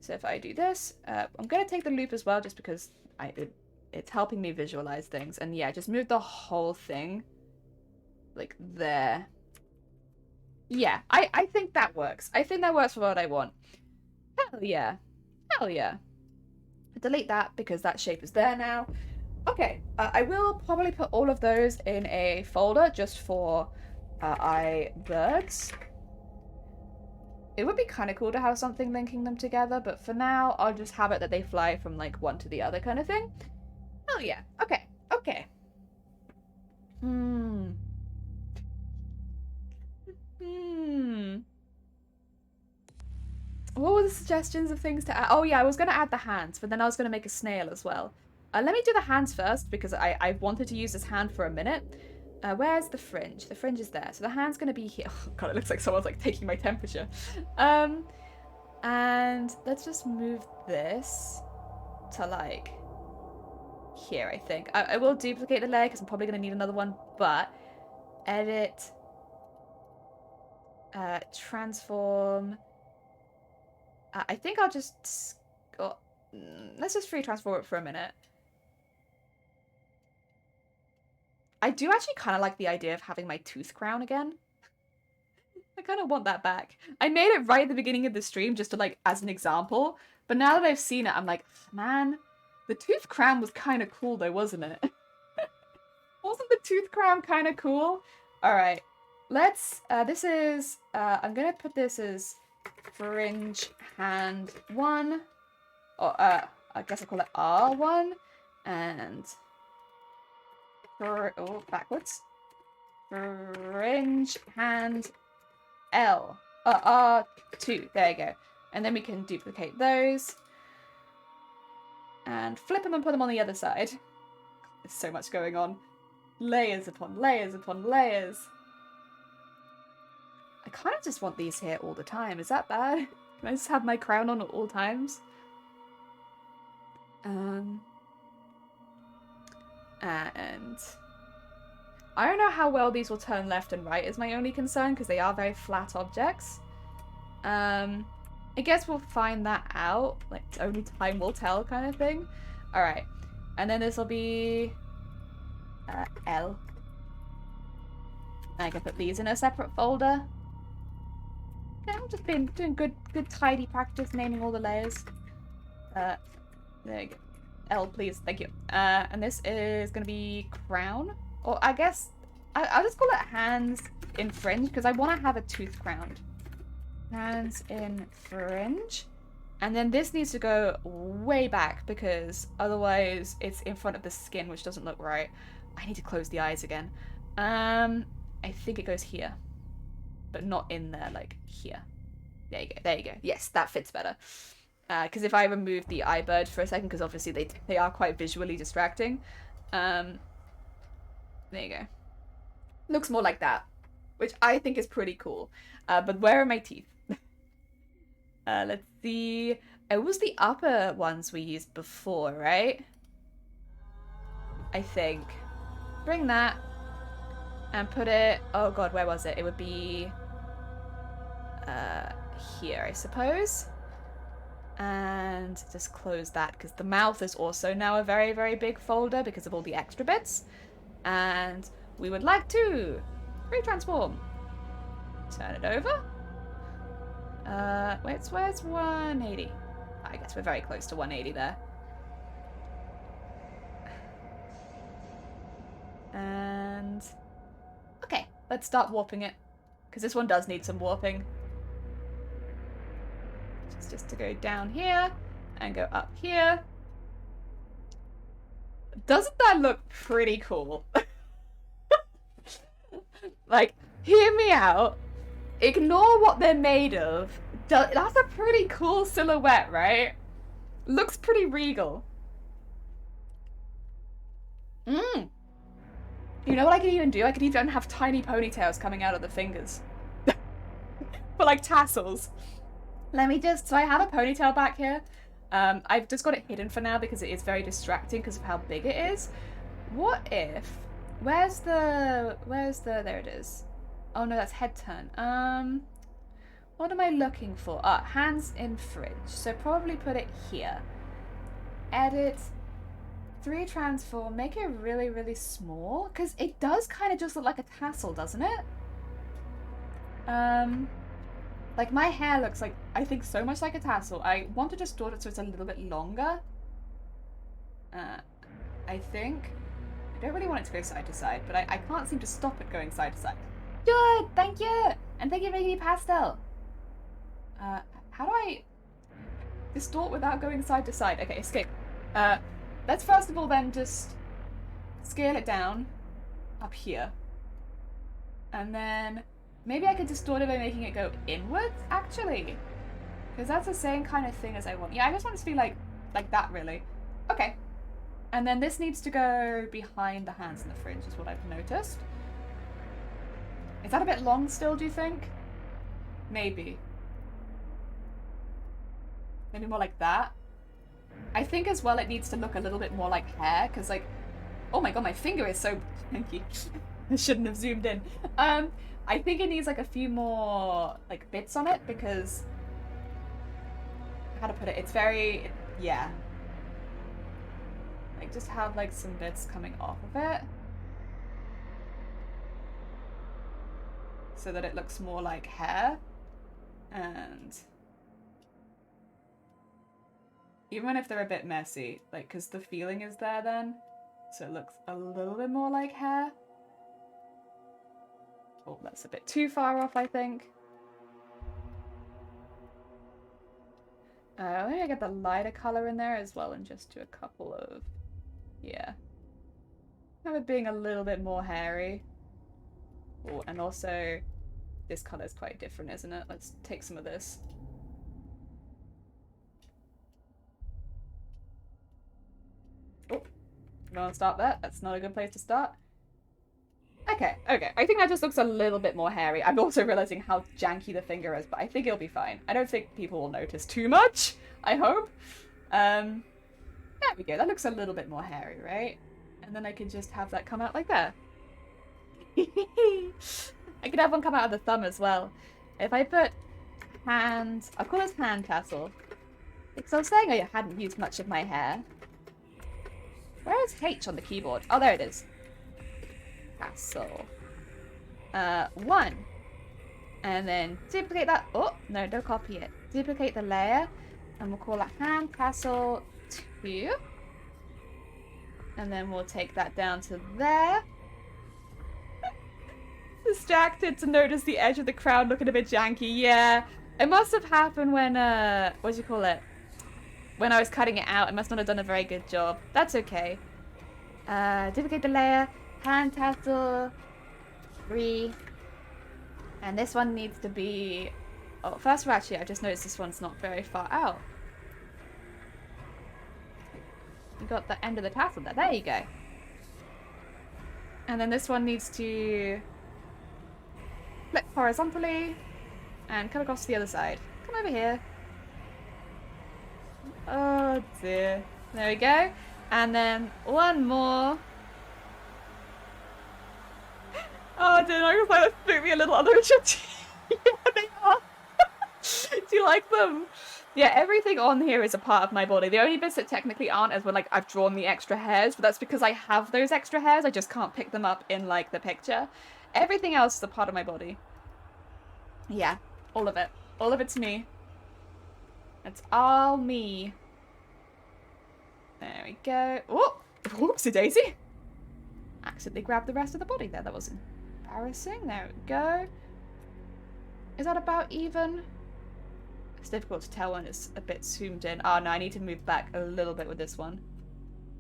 [SPEAKER 1] So if I do this, I'm going to take the loop as well, just because it's helping me visualize things. And yeah, just move the whole thing. Like there. Yeah, I think that works. I think that works for what I want. Hell yeah. Hell yeah. Delete that because that shape is there now. Okay, I will probably put all of those in a folder just for birds. It would be kind of cool to have something linking them together, but for now, I'll just have it that they fly from, like, one to the other kind of thing. Oh, yeah. Okay. Okay. What were the suggestions of things to add? Oh, yeah, I was going to add the hands, but then I was going to make a snail as well. Let me do the hands first, because I wanted to use this hand for a minute. Where's the fringe? The fringe is there. So the hand's going to be here. Oh, God, it looks like someone's, like, taking my temperature. And let's just move this to, like, here, I think. I will duplicate the layer, because I'm probably going to need another one, but edit, transform. I think I'll just go. Let's just free transform it for a minute. I do actually kind of like the idea of having my tooth crown again. I kind of want that back. I made it right at the beginning of the stream just to, like, as an example. But now that I've seen it, I'm like, man, the tooth crown was kind of cool though, wasn't it? Wasn't the tooth crown kind of cool? All right, let's, this is, I'm going to put this as fringe hand 1. Or, I guess I'll call it R1. And, oh, backwards. Fringe hand L. R2. There you go. And then we can duplicate those. And flip them and put them on the other side. There's so much going on. Layers upon layers upon layers. I kind of just want these here all the time. Is that bad? Can I just have my crown on at all times? And I don't know how well these will turn left and right is my only concern, because they are very flat objects. I guess we'll find that out. Like, only time will tell kind of thing. Alright. And then this will be L. I can put these in a separate folder. Okay, I've just been doing good tidy practice naming all the layers. There you go. L, please. Thank you. And this is going to be crown. Or I guess I'll just call it hands in fringe, because I want to have a tooth crown. Hands in fringe. And then this needs to go way back, because otherwise it's in front of the skin, which doesn't look right. I need to close the eyes again. I think it goes here. But not in there, like here. There you go. There you go. Yes, that fits better. Because if I remove the eye bird for a second, because obviously they are quite visually distracting. There you go. Looks more like that, which I think is pretty cool. But where are my teeth? Let's see. It was the upper ones we used before, right? I think. Bring that and put it. Oh god, where was it? It would be here, I suppose. And just close that, because the mouth is also now a very, very big folder because of all the extra bits. And we would like to retransform. Turn it over. Where's 180? I guess we're very close to 180 there. And okay, let's start warping it, because this one does need some warping. Just to go down here and go up here. Doesn't that look pretty cool? Like, hear me out. Ignore what they're made of. That's a pretty cool silhouette, right? Looks pretty regal. You know what I could even do? I could even have tiny ponytails coming out of the fingers. For like tassels. Let me just, so I have a ponytail back here. I've just got it hidden for now because it is very distracting because of how big it is. What if, where's the, there it is. Oh no, that's head turn. What am I looking for? Hands in fringe. So probably put it here. Edit, 3 transform, make it really, really small. Because it does kind of just look like a tassel, doesn't it? Like my hair looks like, I think, so much like a tassel. I want to distort it so it's a little bit longer. I think. I don't really want it to go side to side, but I can't seem to stop it going side to side. Good, thank you! And thank you for making me pastel. How do I distort without going side to side? Okay, escape. Let's first of all then just scale it down up here. And then maybe I could distort it by making it go inwards, actually. Because that's the same kind of thing as I want. Yeah, I just want it to be like that, really. Okay. And then this needs to go behind the hands and the fringe, is what I've noticed. Is that a bit long still, do you think? Maybe. Maybe more like that. I think as well it needs to look a little bit more like hair, because like, oh my god, my finger is so... Thank you. I shouldn't have zoomed in. I think it needs like a few more like bits on it, because... How to put it? It's very... Yeah. Like just have like some bits coming off of it. So that it looks more like hair. And... Even if they're a bit messy, like, because the feeling is there then. So it looks a little bit more like hair. Oh, that's a bit too far off, I think. Maybe I get the lighter color in there as well and just do a couple of... Yeah. Have it being a little bit more hairy. Oh, and also, this color is quite different, isn't it? Let's take some of this. Oh, you want to start there? That's not a good place to start. Okay, okay. I think that just looks a little bit more hairy. I'm also realizing how janky the finger is, but I think it'll be fine. I don't think people will notice too much, I hope. There we go. That looks a little bit more hairy, right? And then I can just have that come out like that. I could have one come out of the thumb as well. If I put hand... I'll call this hand tassel. Because I was saying I hadn't used much of my hair. Where is H on the keyboard? Oh, there it is. Tassel. 1. And then duplicate that. Oh, no, don't copy it. Duplicate the layer. And we'll call it hand tassel 2. And then we'll take that down to there. Distracted to notice the edge of the crown looking a bit janky. Yeah, it must have happened when, what do you call it? When I was cutting it out. I must not have done a very good job. That's okay. Duplicate the layer. Hand tassel 3. And this one needs to be... Oh, first of all, actually, I've just noticed this one's not very far out. You got the end of the tassel there. There you go. And then this one needs to flip horizontally and come across to the other side. Come over here. Oh dear. There we go. And then one more. Oh dear, I was like, that threw me a little under each other. Yeah, they are. Do you like them? Yeah, everything on here is a part of my body. The only bits that technically aren't is when, like, I've drawn the extra hairs, but that's because I have those extra hairs. I just can't pick them up in, like, the picture. Everything else is a part of my body. Yeah, all of it. All of it's me. It's all me. There we go. Oh, whoopsie daisy. Accidentally grabbed the rest of the body there. That was embarrassing. There we go. Is that about even? It's difficult to tell when it's a bit zoomed in. Oh no, I need to move back a little bit with this one.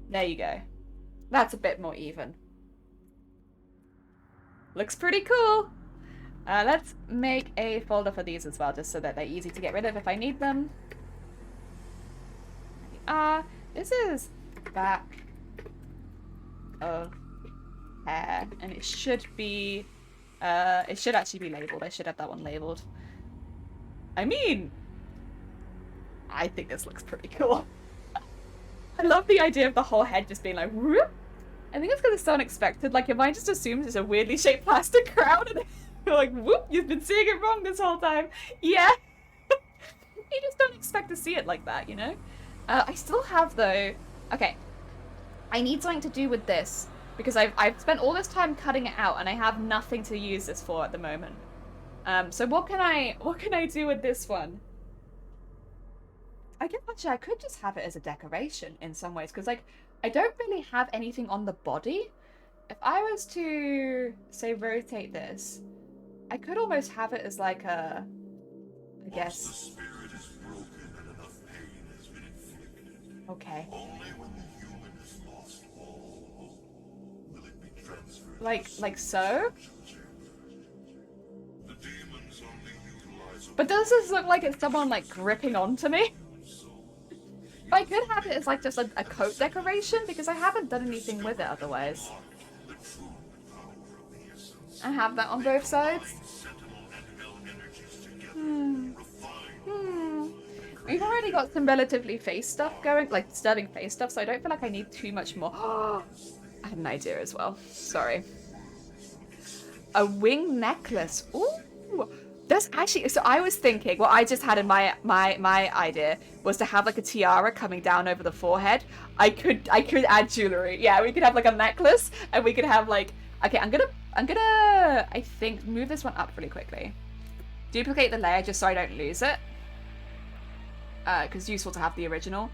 [SPEAKER 1] There you go. That's a bit more even. Looks pretty cool. Let's make a folder for these as well, just so that they're easy to get rid of if I need them. This is back of hair, and it should be, it should actually be labeled. I should have that one labeled. I mean, I think this looks pretty cool. I love the idea of the whole head just being like, whoop. I think it's because it's so unexpected. Like, your mind just assumes it's a weirdly shaped plastic crown, and you're like, whoop, you've been seeing it wrong this whole time. Yeah. You just don't expect to see it like that, you know? I still have, though... Okay. I need something to do with this, because I've spent all this time cutting it out, and I have nothing to use this for at the moment. So what can I do with this one? I guess actually I could just have it as a decoration in some ways, because like I don't really have anything on the body. If I was to say rotate this, I could almost have it as like a, I guess.
[SPEAKER 5] Once the spirit is broken and enough pain has been inflicted,
[SPEAKER 1] Okay.
[SPEAKER 5] only when the human has lost all hope will it be transferred.
[SPEAKER 1] Like so?
[SPEAKER 5] The demons only utilize.
[SPEAKER 1] But does this look like it's someone like gripping onto me? But I could have it as like just a coat decoration, because I haven't done anything with it otherwise. I have that on both sides. We've already got some relatively face stuff going, like sterling face stuff, so I don't feel like I need too much more. I had an idea as well. Sorry. A wing necklace. Ooh. That's actually, so I was thinking, what I just had in my idea was to have like a tiara coming down over the forehead. I could add jewelry. Yeah, we could have like a necklace, and we could have like, okay, I'm gonna, I think, move this one up really quickly. Duplicate the layer just so I don't lose it. Because it's useful to have the original.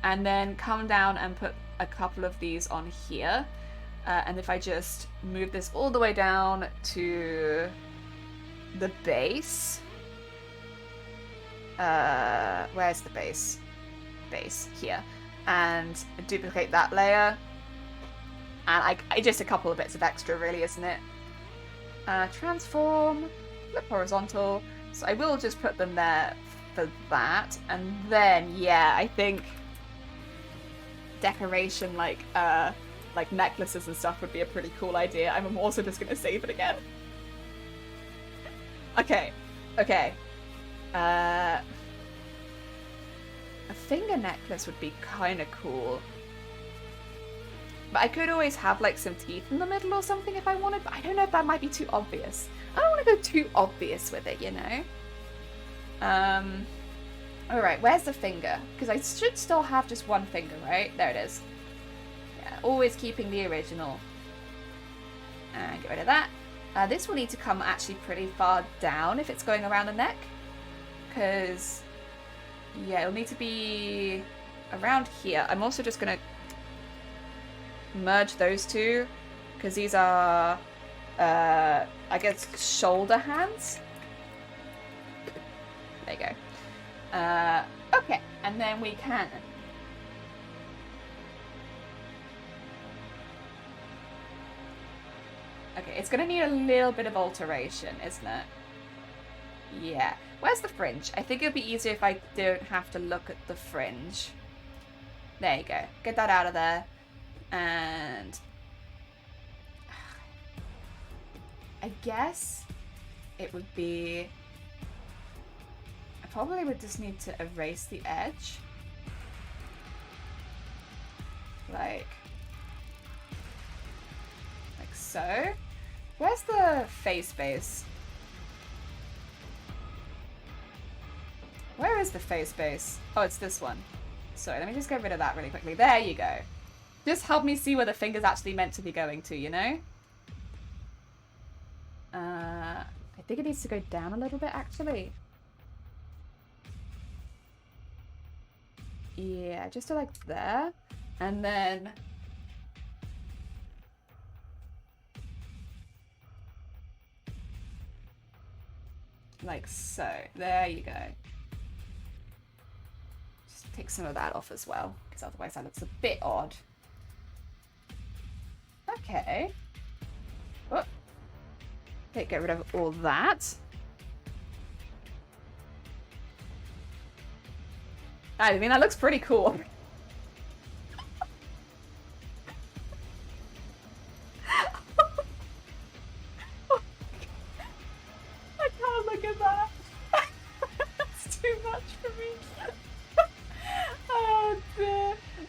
[SPEAKER 1] And then come down and put a couple of these on here. And if I just move this all the way down to the base. Where's the base? Base, here. And duplicate that layer. And I just a couple of bits of extra, really, isn't it? Transform, flip horizontal. So I will just put them there for that. And then, yeah, I think decoration like necklaces and stuff would be a pretty cool idea. I'm also just going to save it again. Okay. A finger necklace would be kind of cool. But I could always have like some teeth in the middle or something if I wanted, but I don't know if that might be too obvious. I don't want to go too obvious with it, you know? Alright, where's the finger? Because I should still have just one finger, right? There it is. Yeah, always keeping the original. And get rid of that. This will need to come actually pretty far down if it's going around the neck. Because, yeah, it'll need to be around here. I'm also just going to merge those two. Because these are, I guess, shoulder hands. There you go. Okay, and then we can... Okay, it's going to need a little bit of alteration, isn't it? Yeah. Where's the fringe? I think it'll be easier if I don't have to look at the fringe. There you go. Get that out of there. And... I guess it would be... I probably would just need to erase the edge. Like so. Where's the face base? Where is the face base? Oh, it's this one. Sorry, let me just get rid of that really quickly. There you go. Just help me see where the finger's actually meant to be going to, you know? I think it needs to go down a little bit, actually. Yeah, just to like there. And then... like so. There you go. Just take some of that off as well, because otherwise that looks a bit odd. Okay. Oh. Okay, get rid of all that. I mean, that looks pretty cool.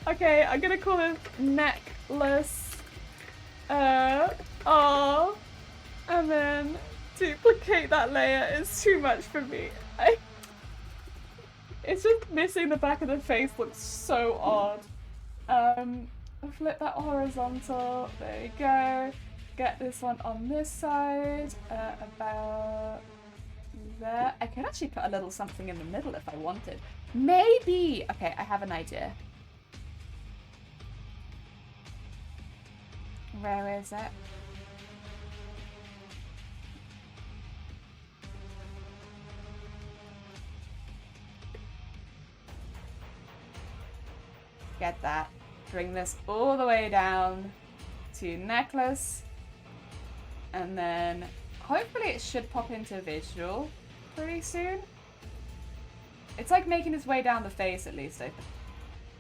[SPEAKER 1] Okay, I'm gonna call it necklace. Oh, and then duplicate that layer is too much for me. It's just missing the back of the face looks so odd. I'll flip that horizontal. There you go. Get this one on this side. About there. I could actually put a little something in the middle if I wanted. Maybe. Okay, I have an idea. Where is it? Get that. Bring this all the way down to necklace. And then hopefully it should pop into visual pretty soon. It's like making its way down the face at least, I think.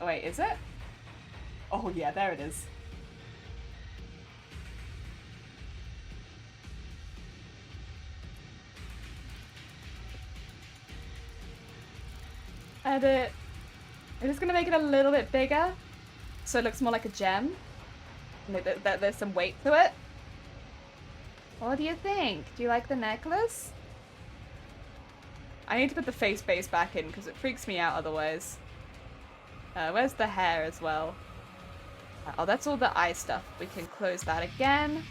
[SPEAKER 1] Oh wait, is it? Oh yeah, there it is. Edit. I'm just gonna make it a little bit bigger so it looks more like a gem. There's some weight to it. What do you think? Do you like the necklace? I need to put the face base back in because it freaks me out otherwise. Where's the hair as well? Oh, that's all the eye stuff. We can close that again.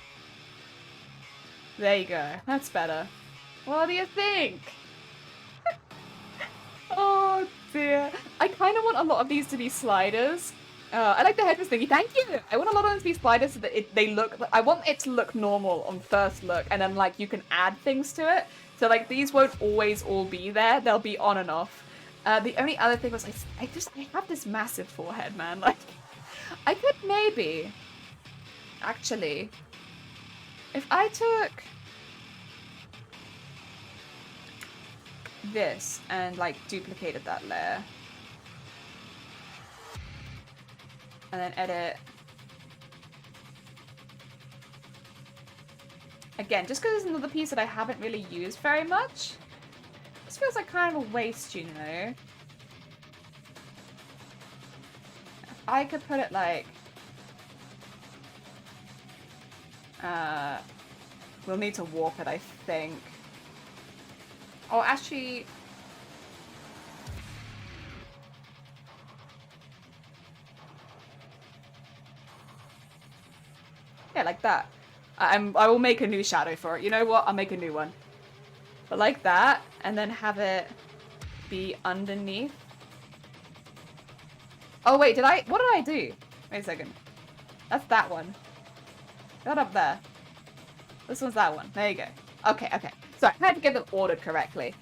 [SPEAKER 1] There you go. That's better. What do you think? Oh dear. I kind of want a lot of these to be sliders. I like the headrest thingy. Thank you. I want a lot of them to be sliders so that they look. I want it to look normal on first look, and then like you can add things to it. So like these won't always all be there. They'll be on and off. The only other thing was I have this massive forehead, man. Like I could maybe actually, if I took this and like duplicated that layer and then edit again, just because it's another piece that I haven't really used very much. This feels like kind of a waste, you know. I could put it like we'll need to warp it, I think. Oh, actually, yeah, like that. I will make a new shadow for it. You know what? I'll make a new one. But like that, and then have it be underneath. Oh wait, what did I do? Wait a second. That's that one. That up there. This one's that one. There you go. Okay, okay. Sorry, I had to get them ordered correctly.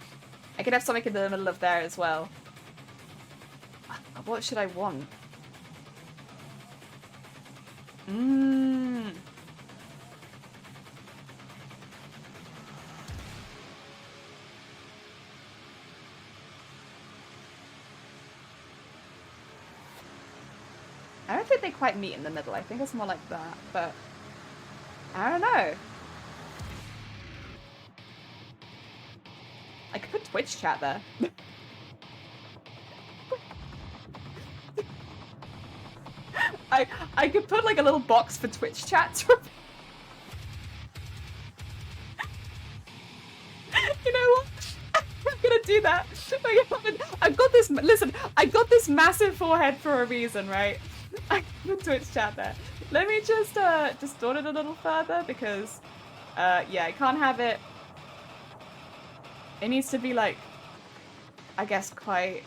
[SPEAKER 1] I could have something in the middle of there as well. What should I want? I don't think they quite meet in the middle. I think it's more like that, but I don't know. I could put Twitch chat there. I could put like a little box for Twitch chat. You know what? I'm gonna do that. I've got this. Listen, I got this massive forehead for a reason, right? I put Twitch chat there. Let me just distort it a little further because, yeah, I can't have it. It needs to be like, I guess quite,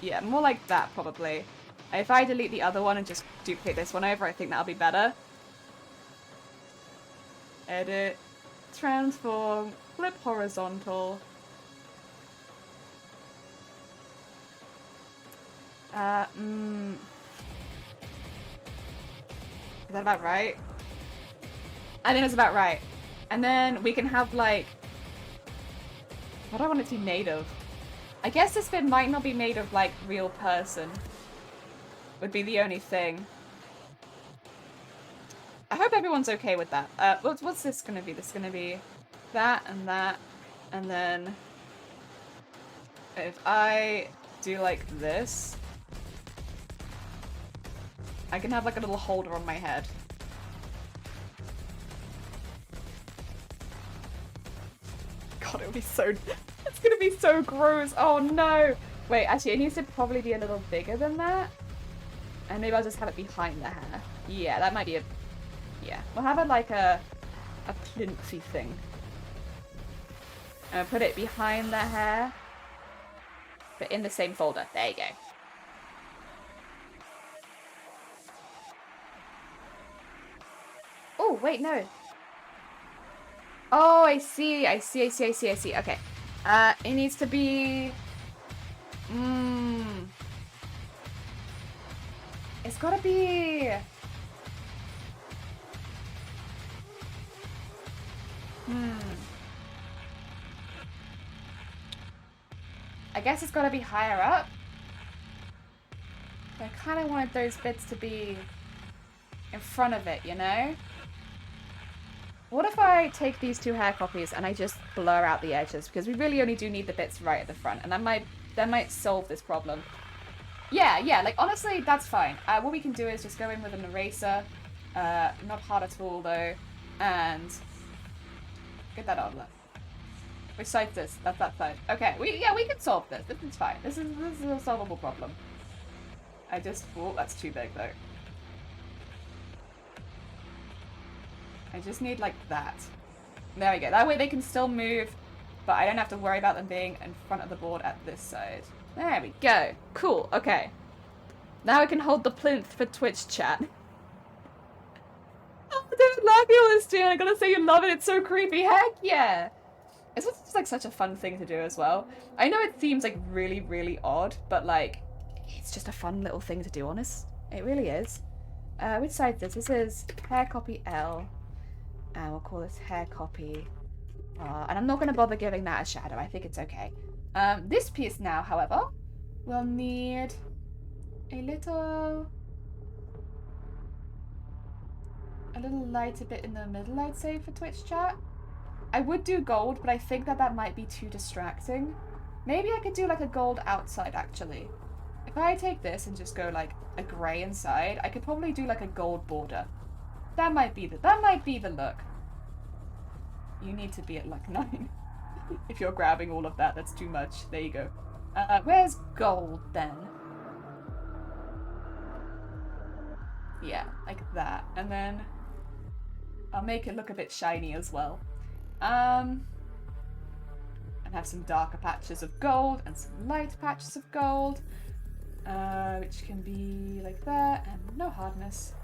[SPEAKER 1] yeah, more like that probably. If I delete the other one and just duplicate this one over, I think that'll be better. Edit, transform, flip horizontal. Is that about right? I think it's about right. And then we can have like, what do I want it to be made of? I guess this bit might not be made of like real person. Would be the only thing. I hope everyone's okay with that. What's this gonna be? This is gonna be that, and then if I do like this, I can have like a little holder on my head. God, it would be so... It's gonna be so gross. Oh no! Wait, actually, it needs to probably be a little bigger than that. And maybe I'll just have it behind the hair. Yeah, that might be a... Yeah, we'll have it like a plinty thing. And put it behind the hair. But in the same folder. There you go. Oh, wait, no. Oh, I see. Okay. It needs to be... It's gotta be... I guess it's gotta be higher up. I kind of wanted those bits to be in front of it, you know? What if I take these two hair copies and I just blur out the edges? Because we really only do need the bits right at the front. And that might solve this problem. Yeah, like honestly, that's fine. What we can do is just go in with an eraser. Not hard at all though. And get that on. Which side's this? That's that side. Okay, we can solve this. This is fine. This is a solvable problem. Oh, that's too big though. I just need like that. There we go. That way they can still move, but I don't have to worry about them being in front of the board at this side. There we go. Cool. Okay. Now I can hold the plinth for Twitch chat. Oh, David Laggy is doing. I gotta say you love it. It's so creepy. Heck yeah. It's just like such a fun thing to do as well. I know it seems like really, really odd, but like it's just a fun little thing to do, honest. It really is. Which side is this? This is hair copy L. And we'll call this hair copy. And I'm not going to bother giving that a shadow. I think it's okay. This piece now, however, will need a little lighter bit in the middle, I'd say, for Twitch chat. I would do gold, but I think that might be too distracting. Maybe I could do like a gold outside, actually. If I take this and just go like a grey inside, I could probably do like a gold border. That might be the look. You need to be at like 9. If you're grabbing all of that, that's too much. There you go. Where's gold then? Yeah, like that. And then I'll make it look a bit shiny as well. And have some darker patches of gold and some light patches of gold. Which can be like that, and no hardness.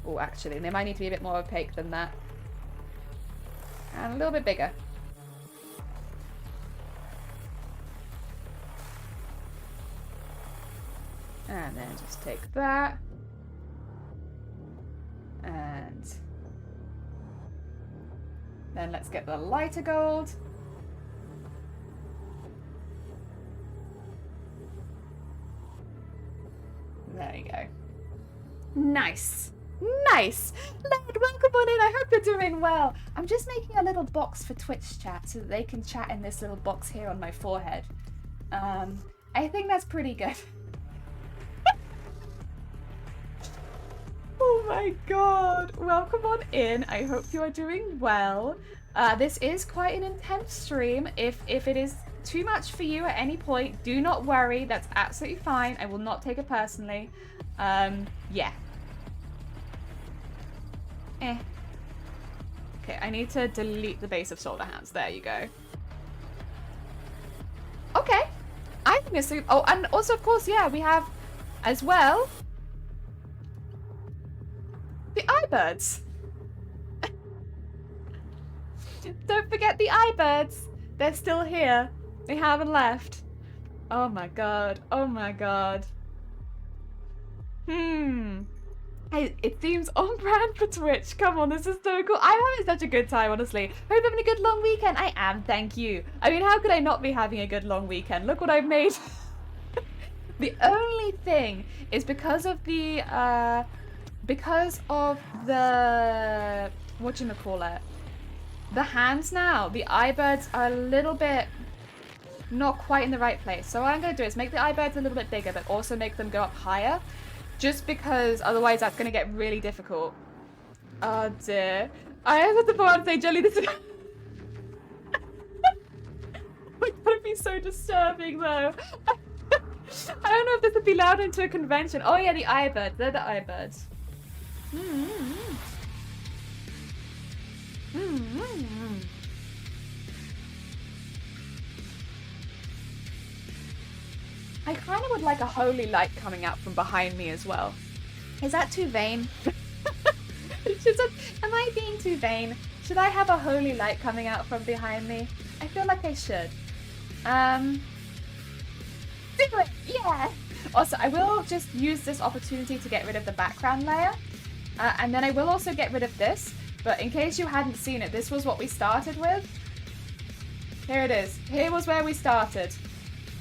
[SPEAKER 1] Oh, actually, they might need to be a bit more opaque than that. And a little bit bigger. And then just take that. And then let's get the lighter gold. There you go. Nice. Nice! Led, welcome on in. I hope you're doing well. I'm just making a little box for Twitch chat so that they can chat in this little box here on my forehead. I think that's pretty good. Oh my god. Welcome on in. I hope you are doing well. This is quite an intense stream. If it is too much for you at any point, do not worry. That's absolutely fine. I will not take it personally. Yeah. Okay, I need to delete the base of shoulder hands. There you go. Okay. I think it's... Oh, and also, of course, yeah, we have as well the iBirds. Don't forget the iBirds. They're still here. They haven't left. Oh my god. Oh my god. It seems on brand for Twitch. Come on, this is so cool. I'm having such a good time, honestly. Hope you're having a good long weekend. I am, thank you. I mean, how could I not be having a good long weekend? Look what I've made. The only thing is because of the whatchamacallit, the hands now, the iBirds are a little bit not quite in the right place. So what I'm going to do is make the iBirds a little bit bigger, but also make them go up higher. Just because otherwise that's going to get really difficult. Oh dear. I have to go out and say, Jelly, this is... It's going to be so disturbing though. I don't know if this would be loud into a convention. Oh yeah, the iBirds. They're the iBirds. Mm-hmm. I kind of would like a holy light coming out from behind me as well. Is that too vain? Am I being too vain? Should I have a holy light coming out from behind me? I feel like I should. Do it! Yeah! Also, I will just use this opportunity to get rid of the background layer. And then I will also get rid of this. But in case you hadn't seen it, this was what we started with. Here it is. Here was where we started.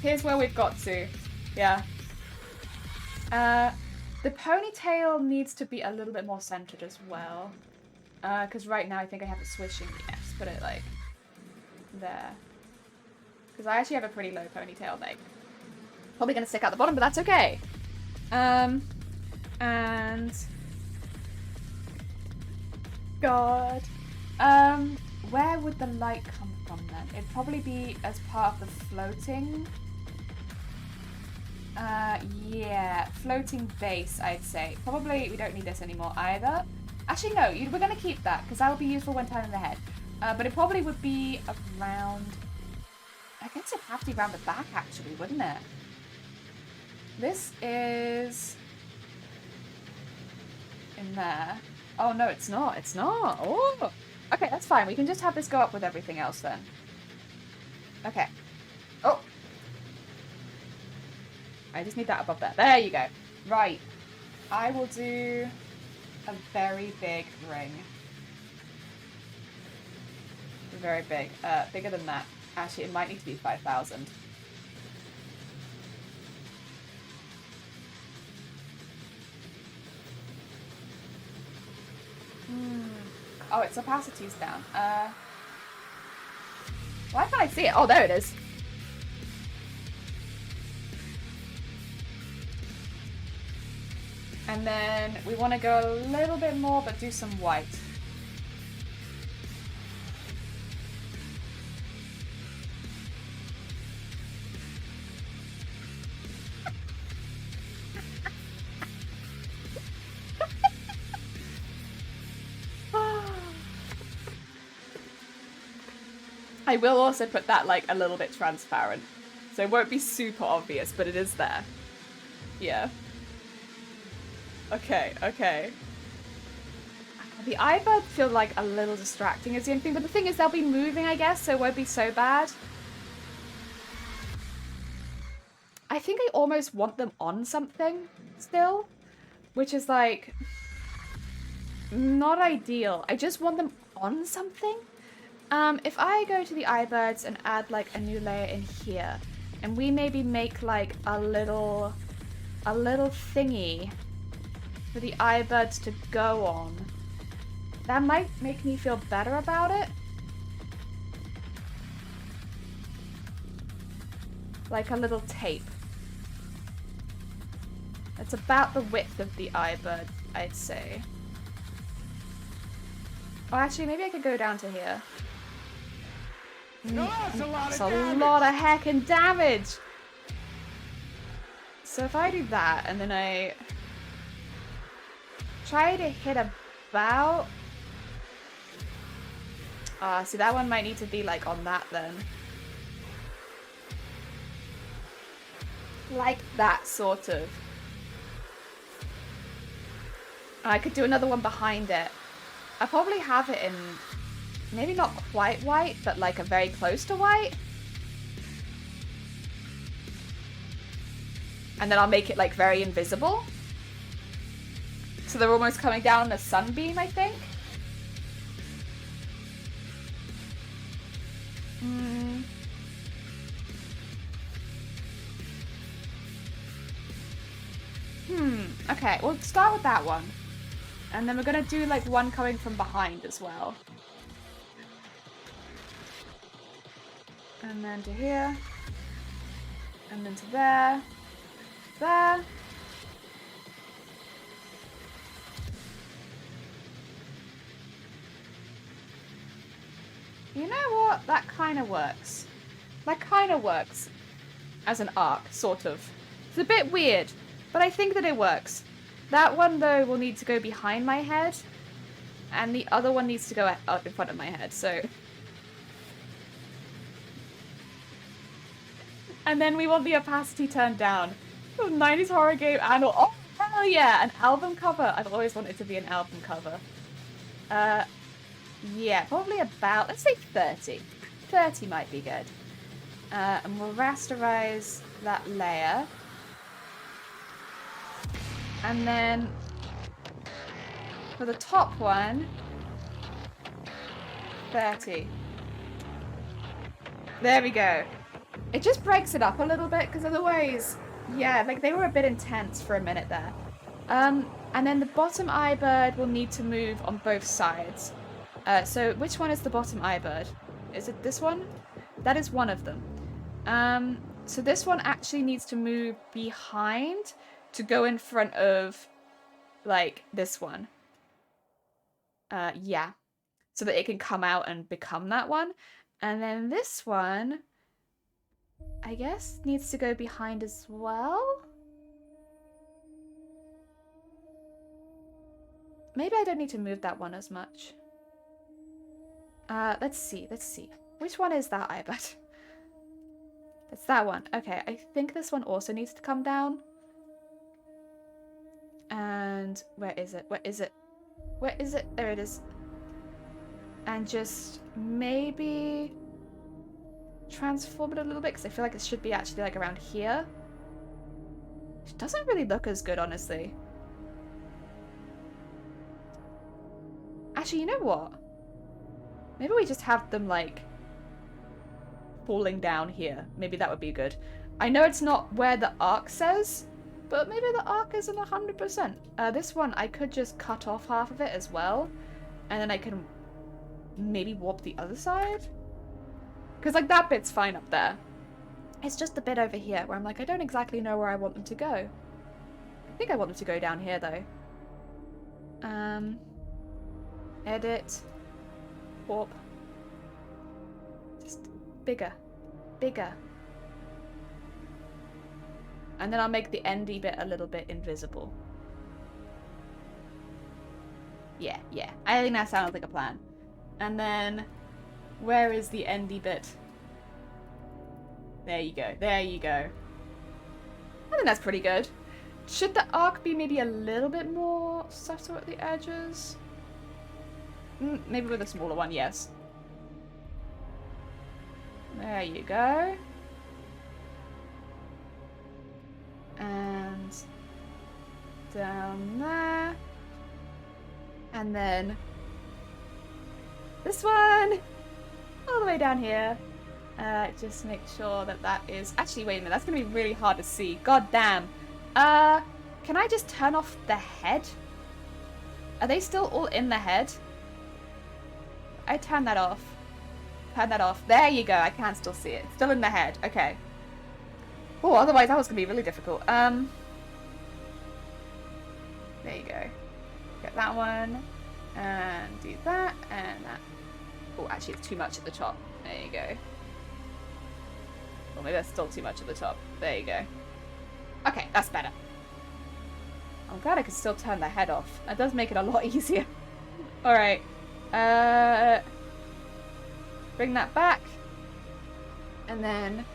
[SPEAKER 1] Here's where we've got to. Yeah. The ponytail needs to be a little bit more centered as well. Because right now I think I have it swishing. Yeah, just put it like there. Because I actually have a pretty low ponytail, like. Probably going to stick out the bottom, but that's okay. And... God. Where would the light come from then? It'd probably be as part of the floating... yeah, floating base, I'd say. Probably we don't need this anymore either. Actually, no, we're going to keep that, because that would be useful when turning the head. But it probably would be around... I guess it'd have to be around the back, actually, wouldn't it? This is... in there. Oh, no, it's not. It's not. Oh! Okay, that's fine. We can just have this go up with everything else, then. Okay. Oh! I just need that above there. There you go. Right. I will do a very big ring. Very big. Bigger than that. Actually, it might need to be 5,000. Oh, its opacity's down. Why can't I see it? Oh, there it is. And then we want to go a little bit more, but do some white. I will also put that like a little bit transparent. So it won't be super obvious, but it is there. Yeah. Okay, okay. The eyebird feel like a little distracting is the only thing, but the thing is they'll be moving, I guess, so it won't be so bad. I think I almost want them on something still, which is like not ideal. I just want them on something. If I go to the eyebirds and add like a new layer in here, and we maybe make like a little thingy for the eyebirds to go on, that might make me feel better about it. Like a little tape. It's about the width of the eyebird, I'd say. Oh, actually, maybe I could go down to here.
[SPEAKER 4] No, that's a lot
[SPEAKER 1] That's
[SPEAKER 4] of
[SPEAKER 1] a
[SPEAKER 4] damage.
[SPEAKER 1] lot of heckin' damage! So if I do that, and then I try to hit about... see, that one might need to be, like, on that, then. Like that, sort of. I could do another one behind it. I probably have it in... maybe not quite white, but like a very close to white. And then I'll make it like very invisible. So they're almost coming down in a sunbeam, I think. Okay, we'll start with that one. And then we're gonna do like one coming from behind as well. And then to here. And then to there. There. You know what? That kind of works. That kind of works. As an arc, sort of. It's a bit weird, but I think that it works. That one, though, will need to go behind my head. And the other one needs to go up in front of my head, so... And then we want the opacity turned down. 90s horror game and... Oh, hell yeah! An album cover! I've always wanted to be an album cover. Yeah, probably about... Let's say 30. 30 might be good. And we'll rasterize that layer. And then... For the top one... 30. There we go. It just breaks it up a little bit, because otherwise, yeah, like they were a bit intense for a minute there. And then the bottom eye bird will need to move on both sides. So which one is the bottom eye bird? Is it this one? That is one of them. So this one actually needs to move behind to go in front of, like, this one. Yeah. So that it can come out and become that one. And then this one... I guess needs to go behind as well. Maybe I don't need to move that one as much. Let's see. Which one is that iBird? It's that one. Okay, I think this one also needs to come down. And where is it? Where is it? Where is it? There it is. And just maybe... transform it a little bit, because I feel like it should be actually like around here. It doesn't really look as good, honestly. Actually, you know what? Maybe we just have them like falling down here. Maybe that would be good. I know it's not where the arc says, but maybe the arc isn't 100%. This one, I could just cut off half of it as well, and then I can maybe warp the other side. Because, like, that bit's fine up there. It's just the bit over here where I'm like, I don't exactly know where I want them to go. I think I want them to go down here, though. Edit. Warp. Just bigger. Bigger. And then I'll make the endy bit a little bit invisible. Yeah. I think that sounds like a plan. And then... where is the endy bit? There you go. There you go. I think that's pretty good. Should the arc be maybe a little bit more subtle at the edges? Maybe with a smaller one, yes. There you go. And down there. And then this one. All the way down here. Just make sure that that is... Actually, wait a minute. That's going to be really hard to see. God damn. Can I just turn off the head? Are they still all in the head? I turn that off. Turn that off. There you go. I can still see it. It's still in the head. Okay. Oh, otherwise that was going to be really difficult. There you go. Get that one. And do that. And that. Oh, actually, it's too much at the top. There you go. Well, maybe that's still too much at the top. There you go. Okay, that's better. I'm glad I could still turn the head off. That does make it a lot easier. Alright. Bring that back. And then...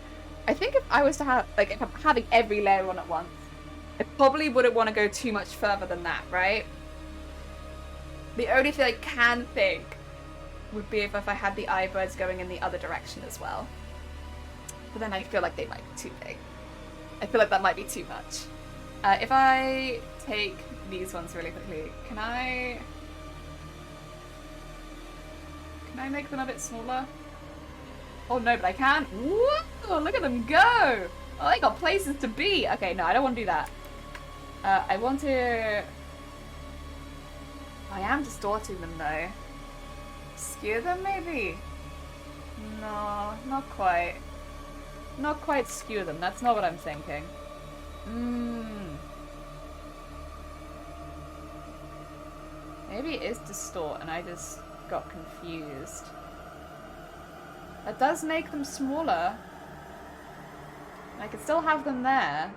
[SPEAKER 1] I think if I was to have... Like, if I'm having every layer on at once, I probably wouldn't want to go too much further than that, right? The only thing I can think would be if I had the eyebirds going in the other direction as well. But then I feel like they might be too big. I feel like that might be too much. If I take these ones really quickly, can I make them a bit smaller? Oh no, but I can. Whoa, look at them go! Oh, they got places to be. Okay, no, I don't want to do that. I want to... I am distorting them though. Skew them maybe? No, not quite. Not quite skew them, that's not what I'm thinking. Maybe it is distort and I just got confused. That does make them smaller. I could still have them there.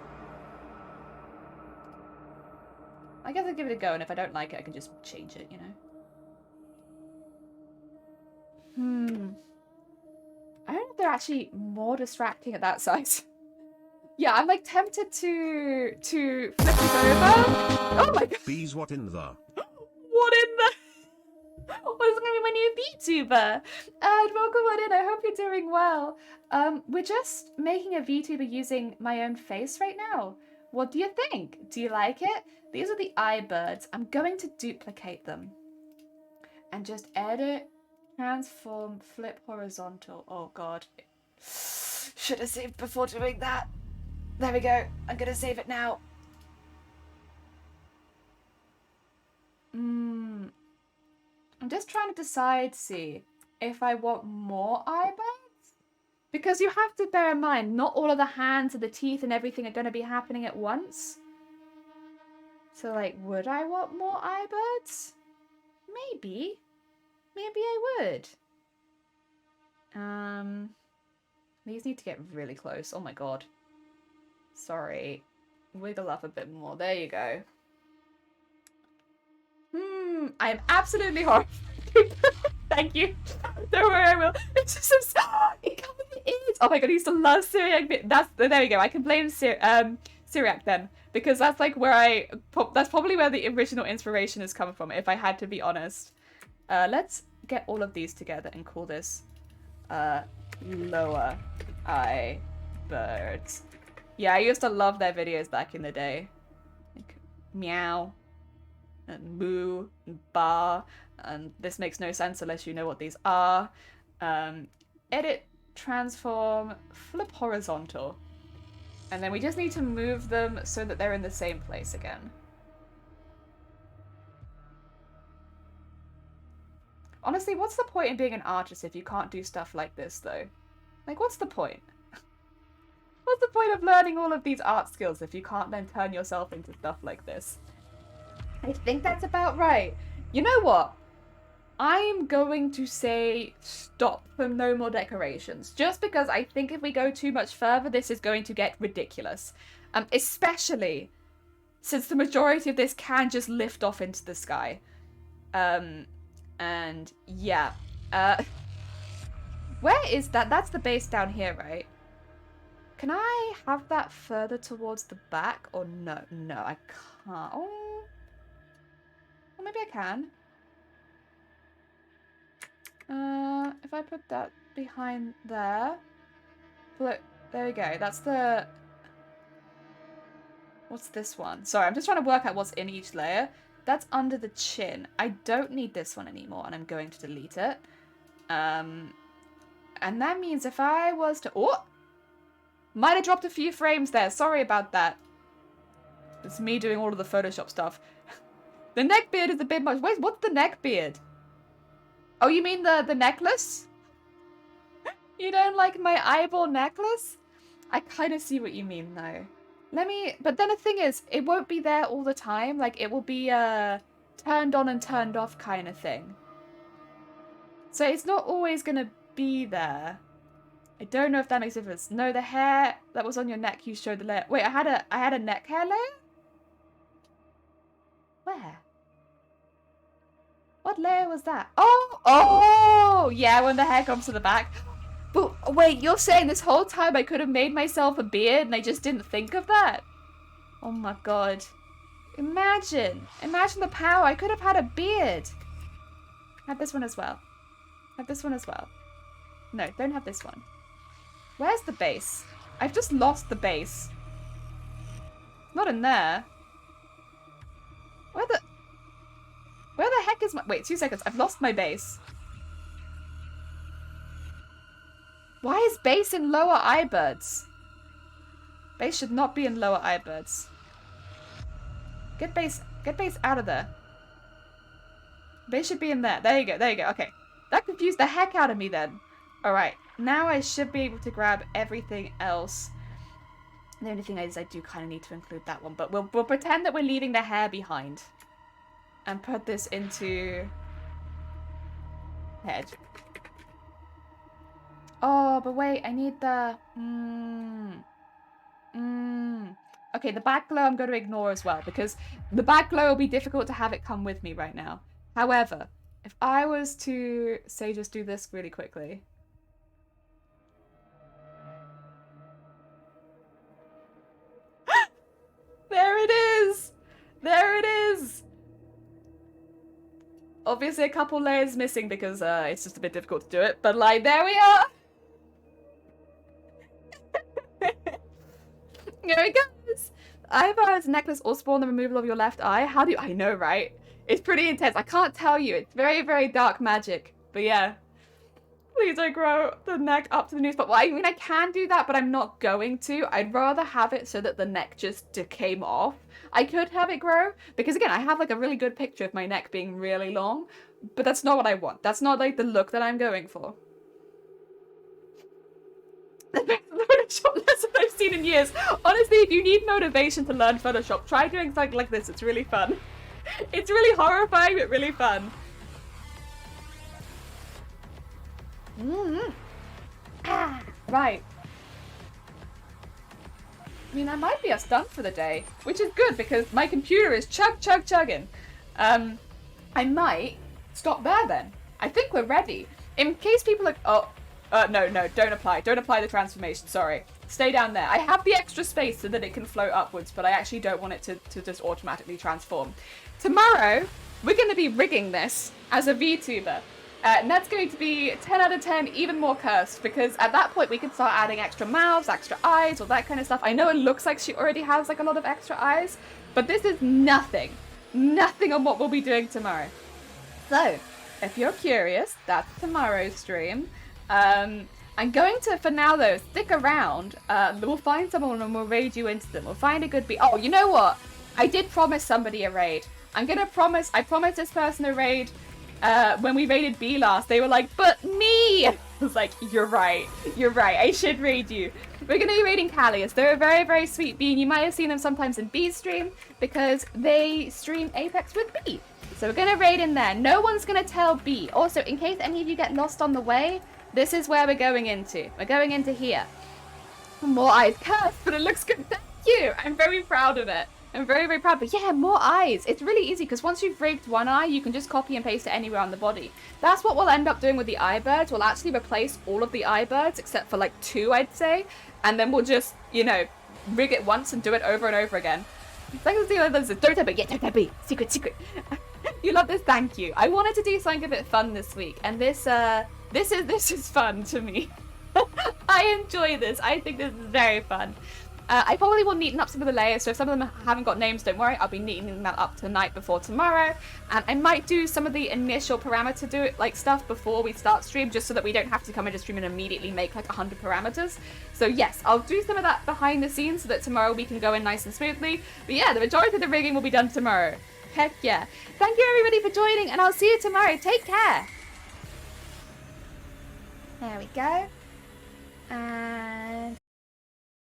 [SPEAKER 1] I guess I'll give it a go, and if I don't like it, I can just change it, you know? I don't know if they're actually more distracting at that size. Yeah, I'm like tempted to flip this over. Oh my god.
[SPEAKER 3] Bees, what in the?
[SPEAKER 1] What in the? What is going to be my new VTuber? And welcome on in. I hope you're doing well. We're just making a VTuber using my own face right now. What do you think? Do you like it? These are the eye birds. I'm going to duplicate them and just edit, transform, flip horizontal. Oh god. Should have saved before doing that. There we go. I'm gonna save it now. I'm just trying to decide, see, if I want more eyebrows. Because you have to bear in mind, not all of the hands and the teeth and everything are going to be happening at once. So, like, would I want more eyebirds? Maybe. Maybe I would. These need to get really close. Oh my god. Sorry. Wiggle up a bit more. There you go. I am absolutely horrified. Thank you. Don't worry, I will. It's just so it comes with the ears. Oh my god, I used to love Syriac. There we go. I can blame Syriac then, because that's like where that's probably where the original inspiration has come from, if I had to be honest. Let's get all of these together and call this lower eye birds. Yeah, I used to love their videos back in the day. Like, meow and moo and ba, and this makes no sense unless you know what these are. Edit, transform, flip horizontal, and then we just need to move them so that they're in the same place again. Honestly, what's the point in being an artist if you can't do stuff like this, though? Like, what's the point? What's the point of learning all of these art skills if you can't then turn yourself into stuff like this? I think that's about right. You know what? I'm going to say stop for no more decorations. Just because I think if we go too much further, this is going to get ridiculous. Especially since the majority of this can just lift off into the sky. And yeah. Where is that? That's the base down here, right? Can I have that further towards the back? Or no? No, I can't. Oh. Well, maybe I can. If I put that behind there. Look, there we go. That's the... What's this one? Sorry, I'm just trying to work out what's in each layer. That's under the chin. I don't need this one anymore, and I'm going to delete it. And that means if I was to... Oh! Might have dropped a few frames there. Sorry about that. It's me doing all of the Photoshop stuff. The neck beard is a bit much. Wait, what's the neck beard? Oh, you mean the necklace? You don't like my eyeball necklace? I kind of see what you mean, though. But then the thing is, it won't be there all the time. Like, it will be turned on and turned off kind of thing. So it's not always going to be there. I don't know if that makes a difference. No, the hair that was on your neck, you showed the layer. Wait, I had a neck hair layer? Where? What layer was that? Oh, yeah, when the hair comes to the back. But wait, you're saying this whole time I could have made myself a beard and I just didn't think of that? Oh my god. Imagine the power. I could have had a beard. Have this one as well. Have this one as well. No, don't have this one. Where's the base? I've just lost the base. It's not in there. Where the heck is my... Wait, 2 seconds. I've lost my base. Why is base in lower eyebirds? Base should not be in lower eyebirds. Get base out of there. Base should be in there. There you go, okay. That confused the heck out of me then. Alright, now I should be able to grab everything else. The only thing is I do kind of need to include that one, but we'll pretend that we're leaving the hair behind. And put this into... head. Oh, but wait, I need the... Okay, the back glow I'm going to ignore as well, because the back glow will be difficult to have it come with me right now. However, If I was to, say, just do this really quickly. There it is! There it is! Obviously a couple layers missing because it's just a bit difficult to do it, but like, there we are! Here it goes! Eyebrows, necklace, all spawn the removal of your left eye. How do you... I know, right? It's pretty intense. I can't tell you. It's very, very dark magic. But yeah. Please don't grow the neck up to the new spot. Well, I mean, I can do that, but I'm not going to. I'd rather have it so that the neck just came off. I could have it grow, because again, I have like a really good picture of my neck being really long, but that's not what I want. That's not like the look that I'm going for. The best Photoshop lesson I've seen in years. Honestly, if you need motivation to learn Photoshop, try doing something like this. It's really fun. It's really horrifying, but really fun. Right. I mean, that might be us done for the day, which is good because my computer is chugging. I might stop there then. I think we're ready. In case people are... Oh, no, don't apply. Don't apply the transformation, sorry. Stay down there. I have the extra space so that it can float upwards, but I actually don't want it to just automatically transform. Tomorrow, we're going to be rigging this as a VTuber. And that's going to be 10 out of 10, even more cursed, because at that point we can start adding extra mouths, extra eyes, all that kind of stuff. I know it looks like she already has like a lot of extra eyes, but this is nothing on what we'll be doing tomorrow. So, if you're curious, that's tomorrow's stream. I'm going to, for now though, stick around. We'll find someone and we'll raid you into them. We'll find a good beat. Oh, you know what? I did promise somebody a raid. I promised this person a raid. When we raided B last, they were like, but me! I was like, you're right, I should raid you. We're going to be raiding Callius. They're a very, very sweet bee, and you might have seen them sometimes in B's stream, because they stream Apex with B. So we're going to raid in there. No one's going to tell B. Also, in case any of you get lost on the way, this is where we're going into. We're going into here. More eyes. Cursed, but it looks good. Thank you! I'm very proud of it. I'm very, very proud. But yeah, more eyes. It's really easy because once you've rigged one eye, you can just copy and paste it anywhere on the body. That's what we'll end up doing with the eye birds. We'll actually replace all of the eye birds except for like 2, I'd say. And then we'll just, you know, rig it once and do it over and over again. Don't tell me. Yeah, don't tell me. Secret. You love this? Thank you. I wanted to do something a bit fun this week. And this is fun to me. I enjoy this. I think this is very fun. I probably will neaten up some of the layers, so if some of them haven't got names, don't worry, I'll be neatening that up tonight before tomorrow. And I might do some of the initial parameter stuff before we start stream, just so that we don't have to come into stream and immediately make like 100 parameters. So yes, I'll do some of that behind the scenes so that tomorrow we can go in nice and smoothly. But yeah, the majority of the rigging will be done tomorrow. Heck yeah. Thank you everybody for joining, and I'll see you tomorrow. Take care. There we go.